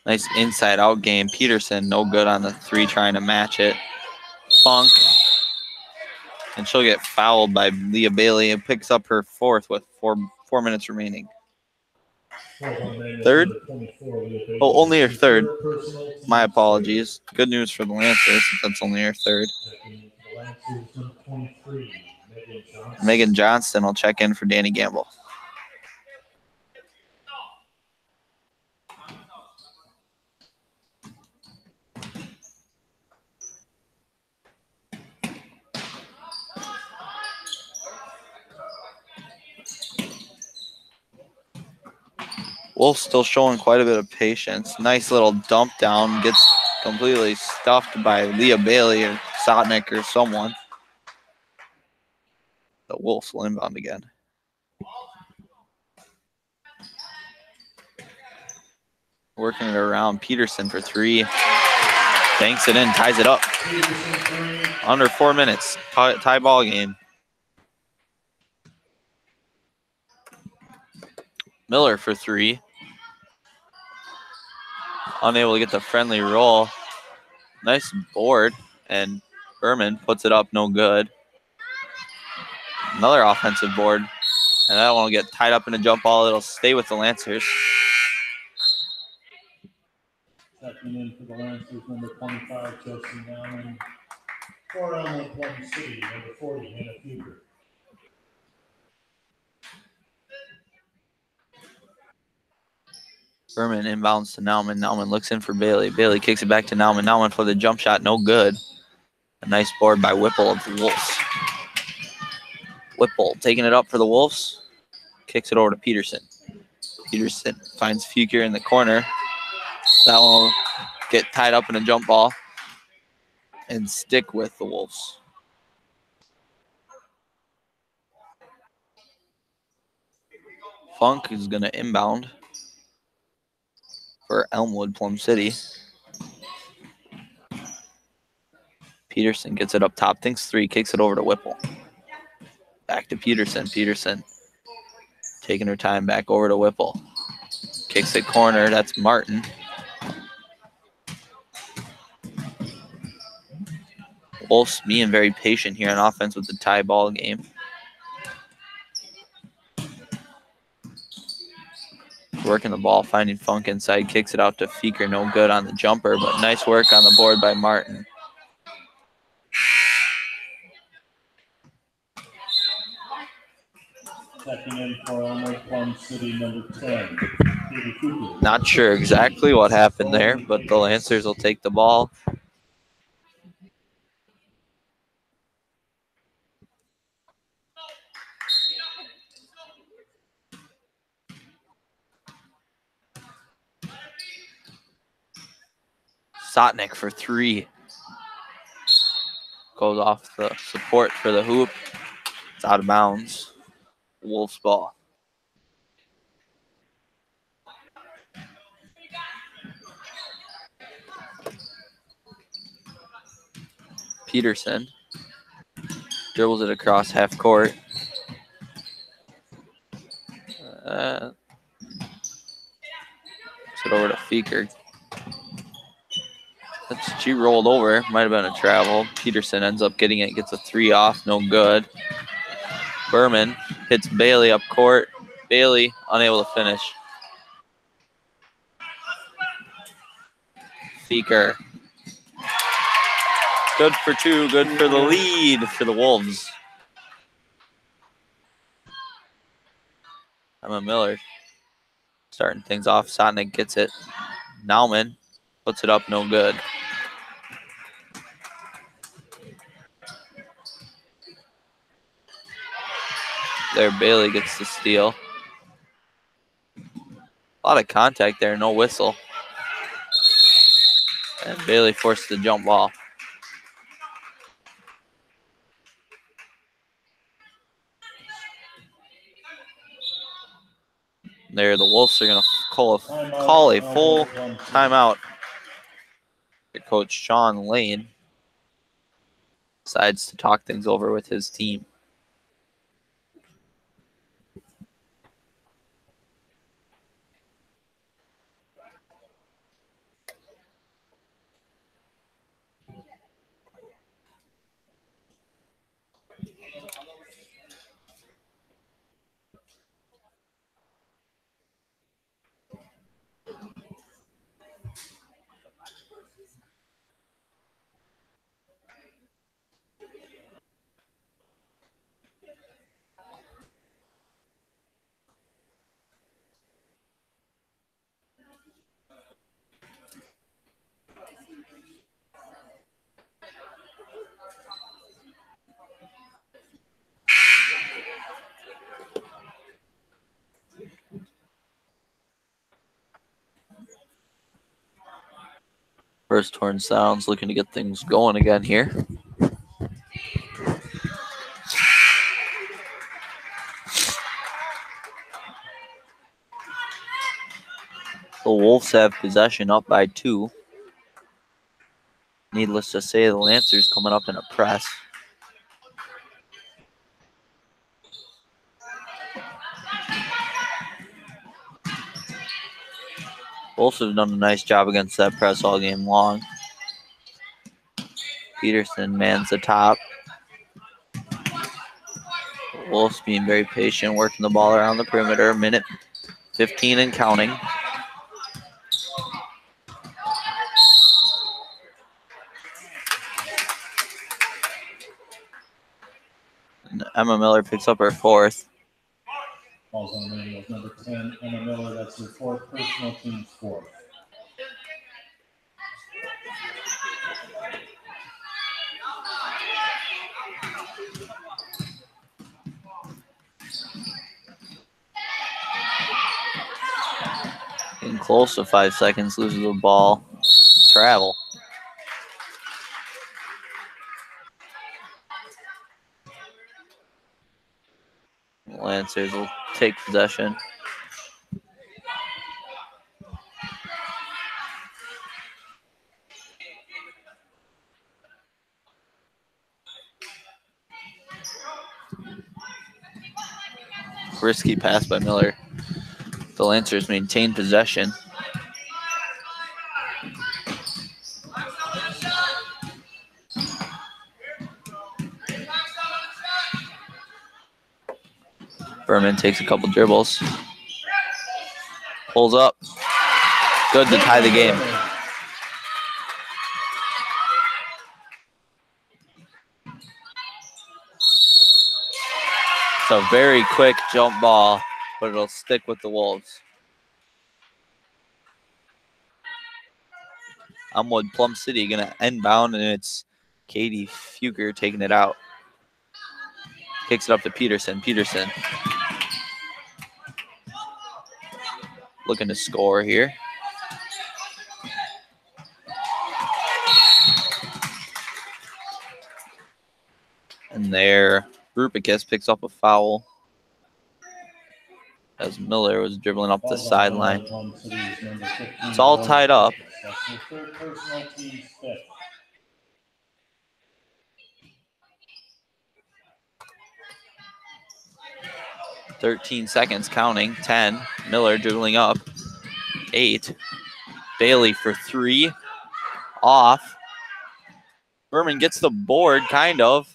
Nice inside out game. Peterson, no good on the 3, trying to match it. Funk. And she'll get fouled by Leah Bailey and picks up her 4th with 4 minutes remaining. Third? Oh, only her third. Personal, My team apologies. Good news for the Lancers. That's only her third. checking into the Lancers, number 23, Megan Johnson. Megan Johnston will check in for Danny Gamble. Wolf still showing quite a bit of patience. Nice little dump down. Gets completely stuffed by Leah Bailey or Sotnick or someone. The Wolves will inbound again. Working it around. Peterson for three. Banks it in. Ties it up. Under 4 minutes. Tie ball game. Miller for three. Unable to get the friendly roll. Nice board. And Berman puts it up. No good. Another offensive board. And that one will get tied up in a jump ball. It'll stay with the Lancers. Checking in for the Lancers, number 25, Chelsea Nauman. For Elmwood, Plum City, number 40, Hannah Fuger. Berman inbounds to Nauman. Nauman looks in for Bailey. Bailey kicks it back to Nauman. Nauman for the jump shot. No good. A nice board by Whipple of the Wolves. Whipple taking it up for the Wolves. Kicks it over to Peterson. Peterson finds Fuger in the corner. That one will get tied up in a jump ball and stick with the Wolves. Funk is going to inbound for Elmwood, Plum City. Peterson gets it up top, thinks three, kicks it over to Whipple. Back to Peterson. Peterson taking her time back over to Whipple. Kicks it corner, that's Martin. Wolves being very patient here on offense with the tie ball game. Working the ball, finding Funk inside, kicks it out to Feeker. No good on the jumper, but nice work on the board by Martin. Checking in for Elmwood, Plum City, number 10, Katie Fuger. Not sure exactly what happened there, but the Lancers will take the ball. Sotnick for three. Goes off the support for the hoop. It's out of bounds. Wolves ball. Peterson dribbles it across half court. Puts it over to Feeker. She rolled over. Might have been a travel. Peterson ends up getting it. Gets a three off. No good. Berman hits Bailey up court. Bailey unable to finish. Feeker. Good for two. Good for the lead for the Wolves. Emma Miller starting things off. Sotnick gets it. Nauman puts it up. No good. There, Bailey gets the steal. A lot of contact there, no whistle. And Bailey forced the jump ball. There, the Wolves are going to call a full timeout. Coach Sean Lane decides to talk things over with his team. First horn sounds, looking to get things going again here. The Wolves have possession, up by 2. Needless to say, the Lancers coming up in a press. Wolves have done a nice job against that press all game long. Peterson mans the top. Wolves being very patient, working the ball around the perimeter. Minute 15 and counting. And Emma Miller picks up her 4th. Falls on Immanuel's number 10, Emma Miller. That's her 4th personal, team's 4th. Getting close to 5 seconds, loses the ball. Travel. Lancers will take possession. Risky pass by Miller. The Lancers maintain possession. Berman takes a couple dribbles. Pulls up. Good to tie the game. It's a very quick jump ball, but it'll stick with the Wolves. Elmwood Plum City going to inbound, and it's Katie Fuger taking it out. Kicks it up to Peterson. Peterson looking to score here. And there, Rupicus picks up a foul as Miller was dribbling up the sideline. It's all tied up. That's her 3rd personal, team's 5th. 13 seconds counting. 10. Miller dribbling up. 8. Bailey for 3. Off. Berman gets the board, kind of.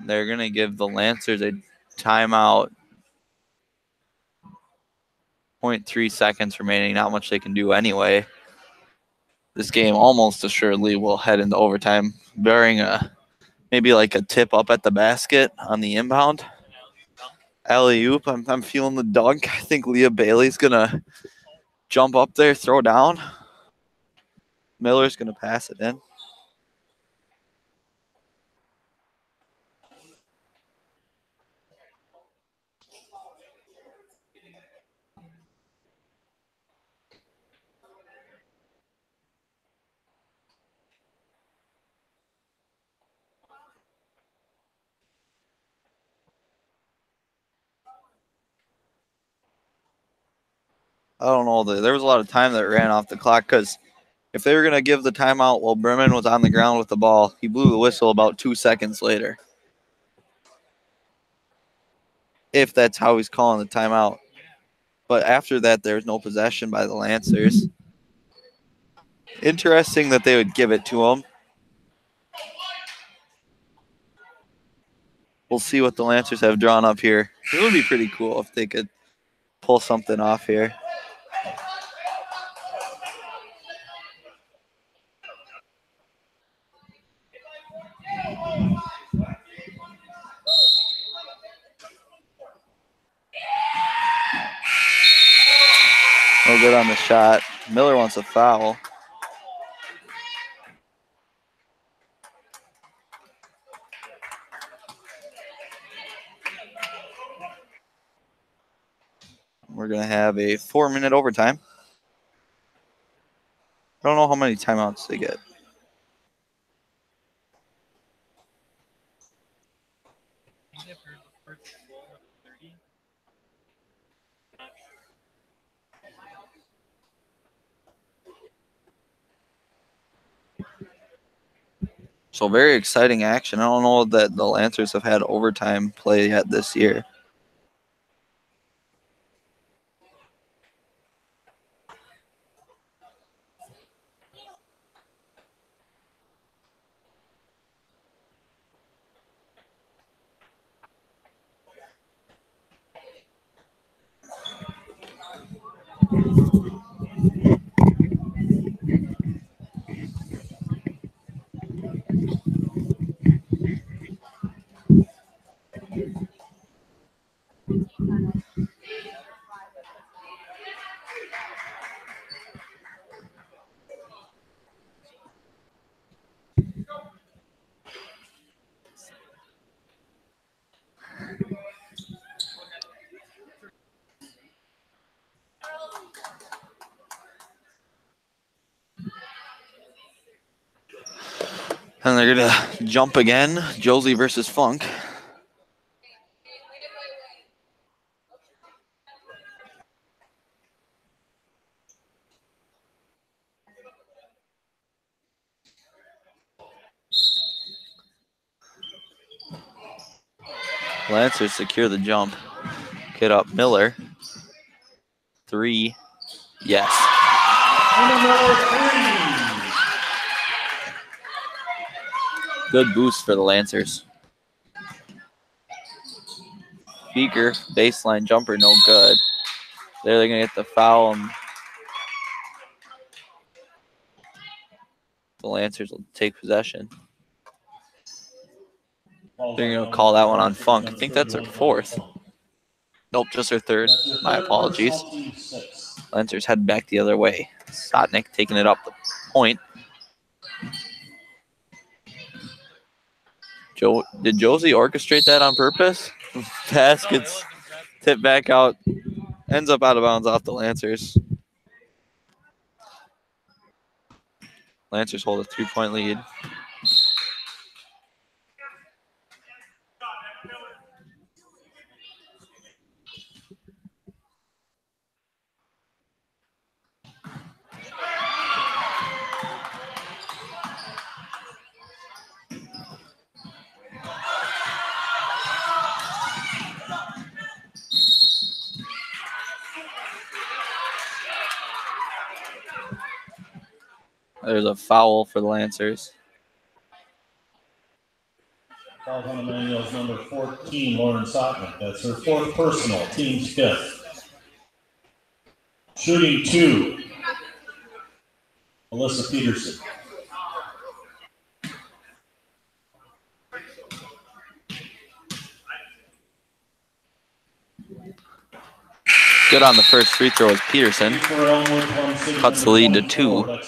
They're going to give the Lancers a timeout. 0.3 seconds remaining. Not much they can do anyway. This game almost assuredly will head into overtime, barring maybe like a tip up at the basket on the inbound. Alley-oop. I'm feeling the dunk. I think Leah Bailey's going to jump up there, throw down. Miller's going to pass it in. I don't know. There was a lot of time that ran off the clock because if they were going to give the timeout while Berman was on the ground with the ball, he blew the whistle about 2 seconds later. If that's how he's calling the timeout. But after that, there was no possession by the Lancers. Interesting that they would give it to him. We'll see what the Lancers have drawn up here. It would be pretty cool if they could pull something off here. No good on the shot. Miller wants a foul. We're going to have a 4-minute overtime. I don't know how many timeouts they get. So very exciting action. I don't know that the Lancers have had overtime play yet this year. And they're going to jump again. Josie versus Funk. Lancers secure the jump. Get up Miller. 3. Yes. Good boost for the Lancers. Beaker, baseline jumper, no good. There they're going to get the foul, and the Lancers will take possession. They're going to call that one on Funk. I think that's their 4th. Nope, just their 3rd. My apologies. Lancers head back the other way. Sotnick taking it up the point. Did Josie orchestrate that on purpose? Pass gets tipped back out. Ends up out of bounds off the Lancers. Lancers hold a 3-point lead. There's a foul for the Lancers. Foul on Immanuel's number 14, Lauren Sotnick. That's her 4th personal, team's 5th. Shooting 2, Alyssa Peterson. Good on the first free throw is Peterson. Cuts the lead to 2.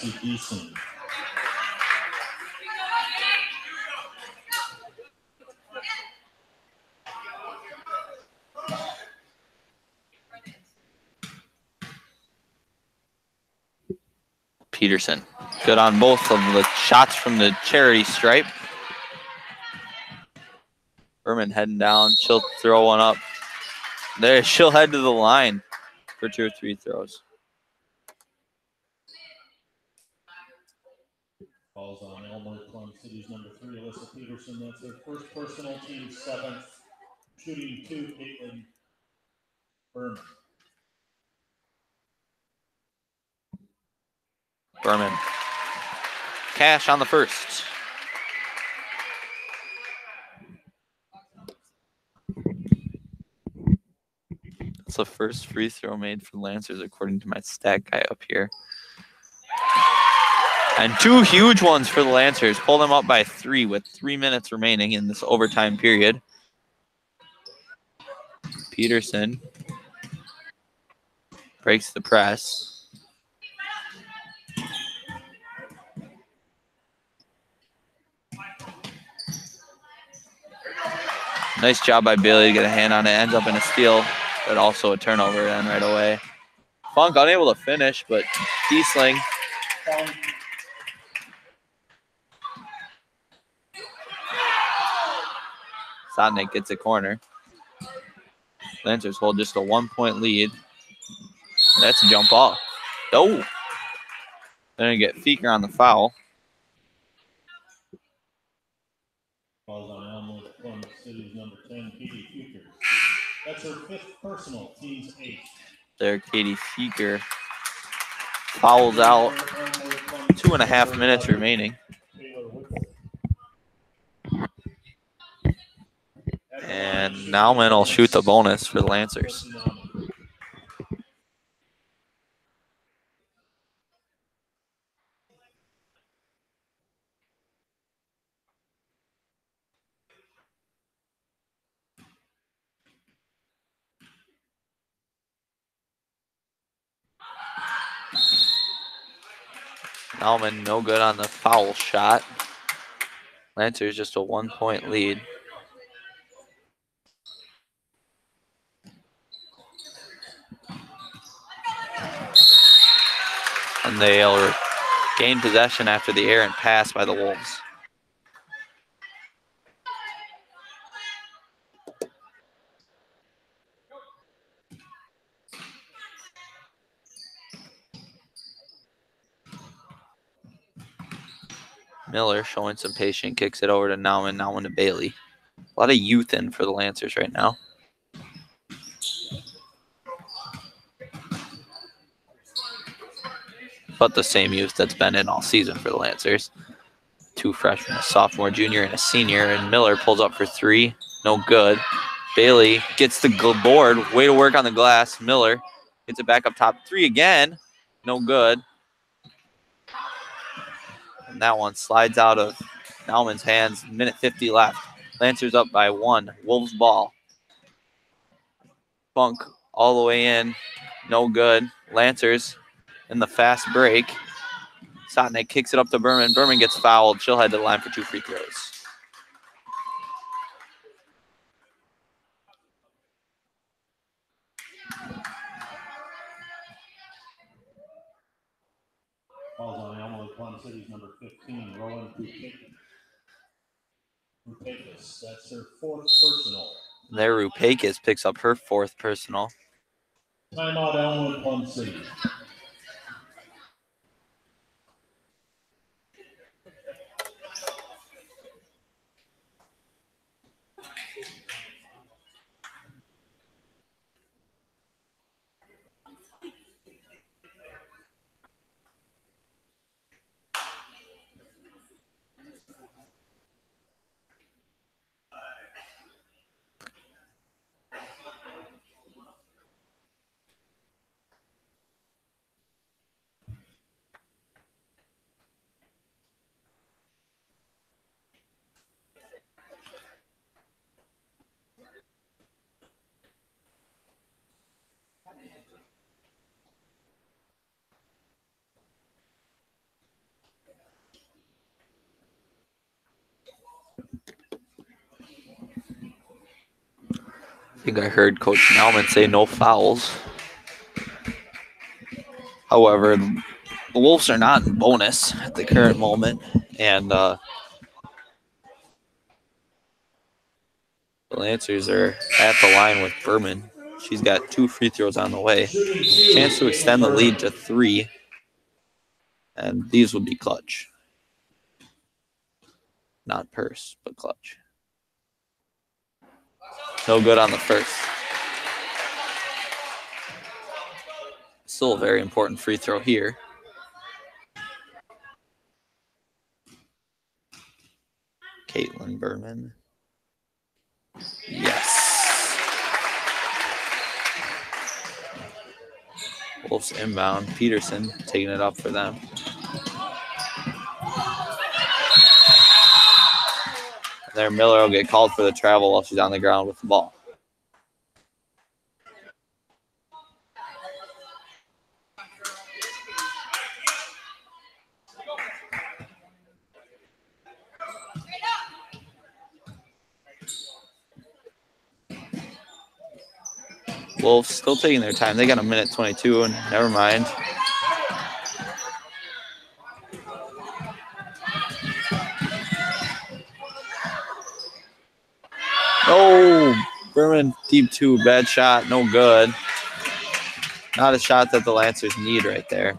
Peterson. Good on both of the shots from the charity stripe. Berman heading down. She'll throw one up. There, she'll head to the line for 2 or 3 throws. Falls on Elmwood, Plum City's number 3, Alyssa Peterson. That's her 1st personal, team's 7th. Shooting 2, Caitlin Berman. Berman. Cash on the first. That's the first free throw made for the Lancers, according to my stat guy up here. And 2 huge ones for the Lancers. Pull them up by 3 with 3 minutes remaining in this overtime period. Peterson breaks the press. Nice job by Bailey to get a hand on it. Ends up in a steal, but also a turnover then right away. Funk unable to finish, but Kiesling. Sotnick gets a corner. Lancers hold just a 1-point lead. That's a jump ball. Oh! They're going to get Feeker on the foul. Falls on Elmwood, Plum City's number 10, Katie Fuker. That's her 5th personal, team's 8th. There, Katie Feeker fouls out. 2.5 minutes remaining. And Nauman will shoot the bonus for the Lancers. Nauman no good on the foul shot. Lancers just a 1-point lead. And they'll gain possession after the errant pass by the Wolves. Miller showing some patience, kicks it over to Nauman, Nauman to Bailey. A lot of youth in for the Lancers right now. But the same youth that's been in all season for the Lancers. 2 freshmen, a sophomore, junior, and a senior. And Miller pulls up for 3. No good. Bailey gets the board. Way to work on the glass. Miller gets it back up top. 3 again. No good. And that one slides out of Nauman's hands. Minute 50 left. Lancers up by 1. Wolves ball. Funk all the way in. No good. Lancers in the fast break. Sotnick kicks it up to Berman. Berman gets fouled. She'll head to the line for 2 free throws. Falls on Elmwood, Plum City's number 15, Rowan Rupakis. That's her 4th personal. There, Rupakis picks up her 4th personal. Timeout, Elmwood, Plum City. I think I heard Coach Nauman say no fouls. However, the Wolves are not in bonus at the current moment. And the Lancers are at the line with Berman. She's got 2 free throws on the way. Chance to extend the lead to 3. And these would be clutch. Not purse, but clutch. No good on the first. Still a very important free throw here. Caitlin Berman. Yes. Wolves inbound. Peterson taking it up for them. There, Miller will get called for the travel while she's on the ground with the ball. Wolves still taking their time. They got a minute 22, and never mind. No, Berman deep 2, bad shot, no good. Not a shot that the Lancers need right there.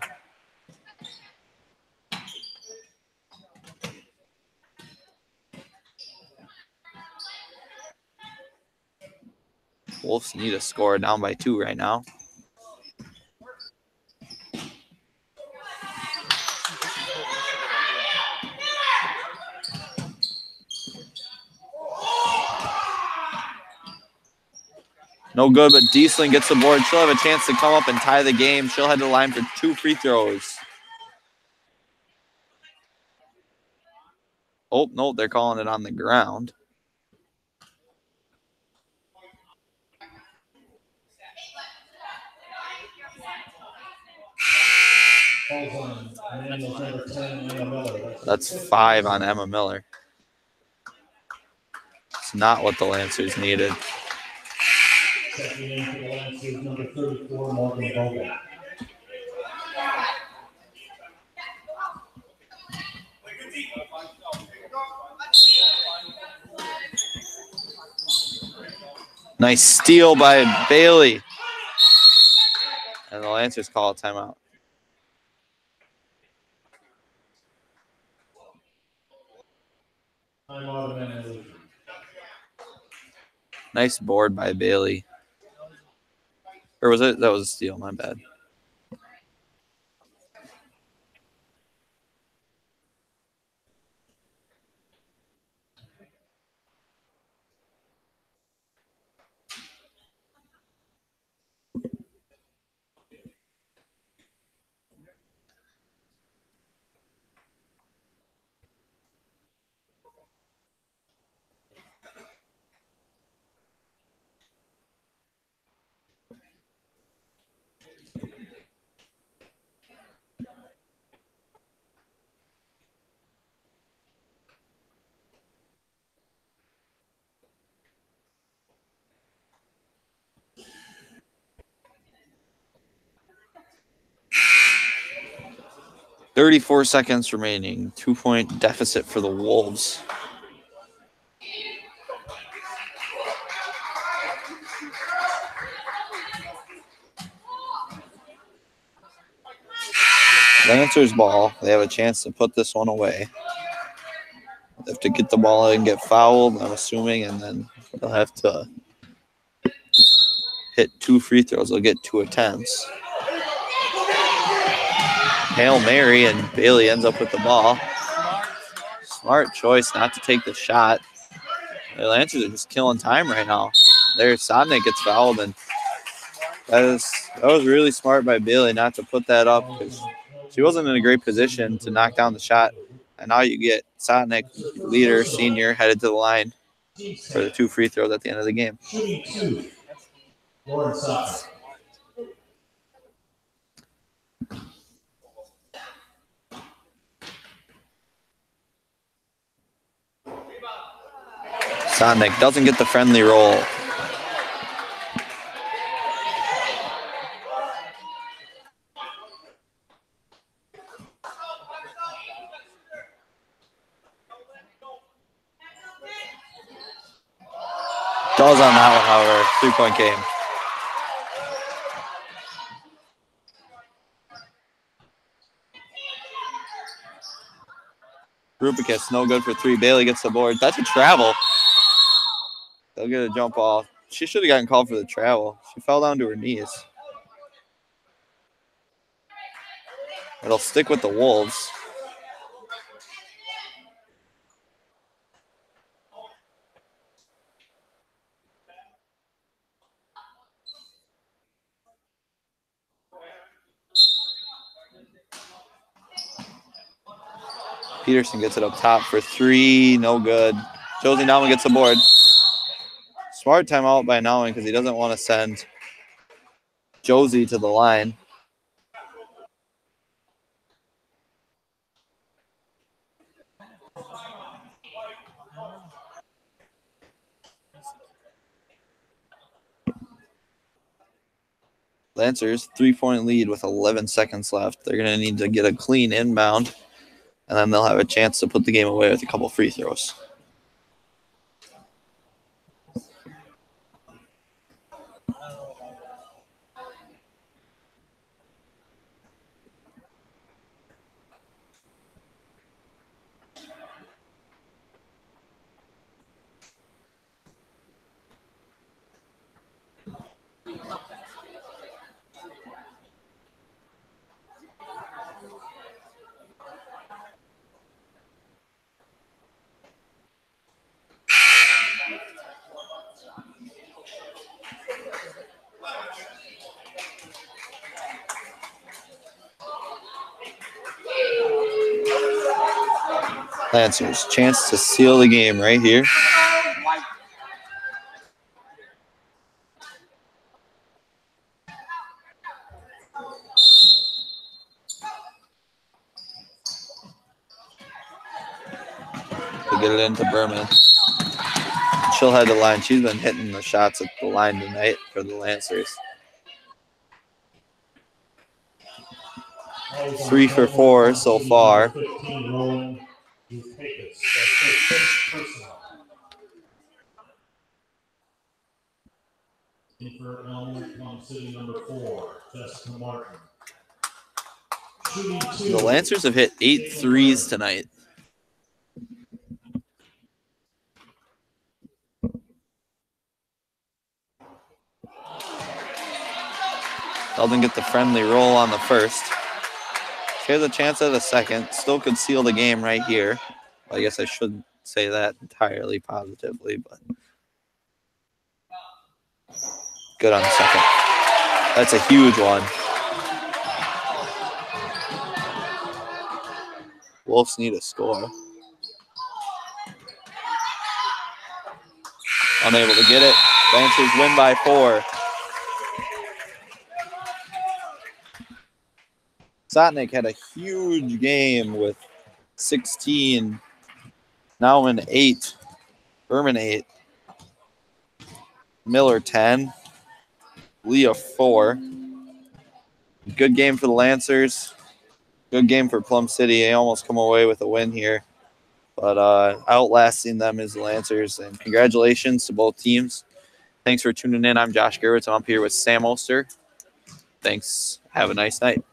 Wolves need a score, down by 2 right now. No good, but Diesling gets the board. She'll have a chance to come up and tie the game. She'll head to the line for 2 free throws. Oh, no, they're calling it on the ground. That's 5 on Emma Miller. It's not what the Lancers needed. Checking in for the Lancers, number 34, Morgan Bogan. Nice steal by Bailey. And the Lancers call a timeout. Nice board by Bailey. Or was it? That was a steal, my bad. .34 seconds remaining. 2-point deficit for the Wolves. Lancers ball. They have a chance to put this one away. They have to get the ball and get fouled, I'm assuming, and then they'll have to hit 2 free throws. They'll get 2 attempts. Hail Mary, and Bailey ends up with the ball. Smart choice not to take the shot. The Lancers are just killing time right now. There, Sodnick gets fouled, and that was really smart by Bailey not to put that up because she wasn't in a great position to knock down the shot. And now you get Sodnick, leader, senior, headed to the line for the 2 free throws at the end of the game. Shooting 2, Lauren Sutton. Sodnick doesn't get the friendly roll. Does on that one, however. 3-point game. Rupicus, no good for 3. Bailey gets the board. That's a travel. They'll get a jump off. She should have gotten called for the travel. She fell down to her knees. It'll stick with the Wolves. Peterson gets it up top for 3. No good. Josie Nauman gets the board. Smart timeout by Nauman because he doesn't want to send Josie to the line. Lancers, 3-point lead with 11 seconds left. They're going to need to get a clean inbound, and then they'll have a chance to put the game away with a couple free throws. Lancers, chance to seal the game right here. To get it into Berman. She'll head the line. She's been hitting the shots at the line tonight for the Lancers. 3 for 4 so far. 15, Rowan Dupakis. That's their 5th personal. In for Elmwood, Plum City, number 4, Jessica Martin. Shooting 2. The Lancers have hit 8 threes tonight. Eldon get the friendly roll on the first. She has a chance at a second. Still could seal the game right here. Well, I guess I shouldn't say that entirely positively, but good on the second. That's a huge one. Wolves need a score. Unable to get it. Lancers win by 4. Sotnick had a huge game with 16. Nauman 8. Berman 8. Miller 10. Leah 4. Good game for the Lancers. Good game for Plum City. They almost come away with a win here. But outlasting them is the Lancers. And congratulations to both teams. Thanks for tuning in. I'm Josh Gerwitz. I'm up here with Sam Oster. Thanks. Have a nice night.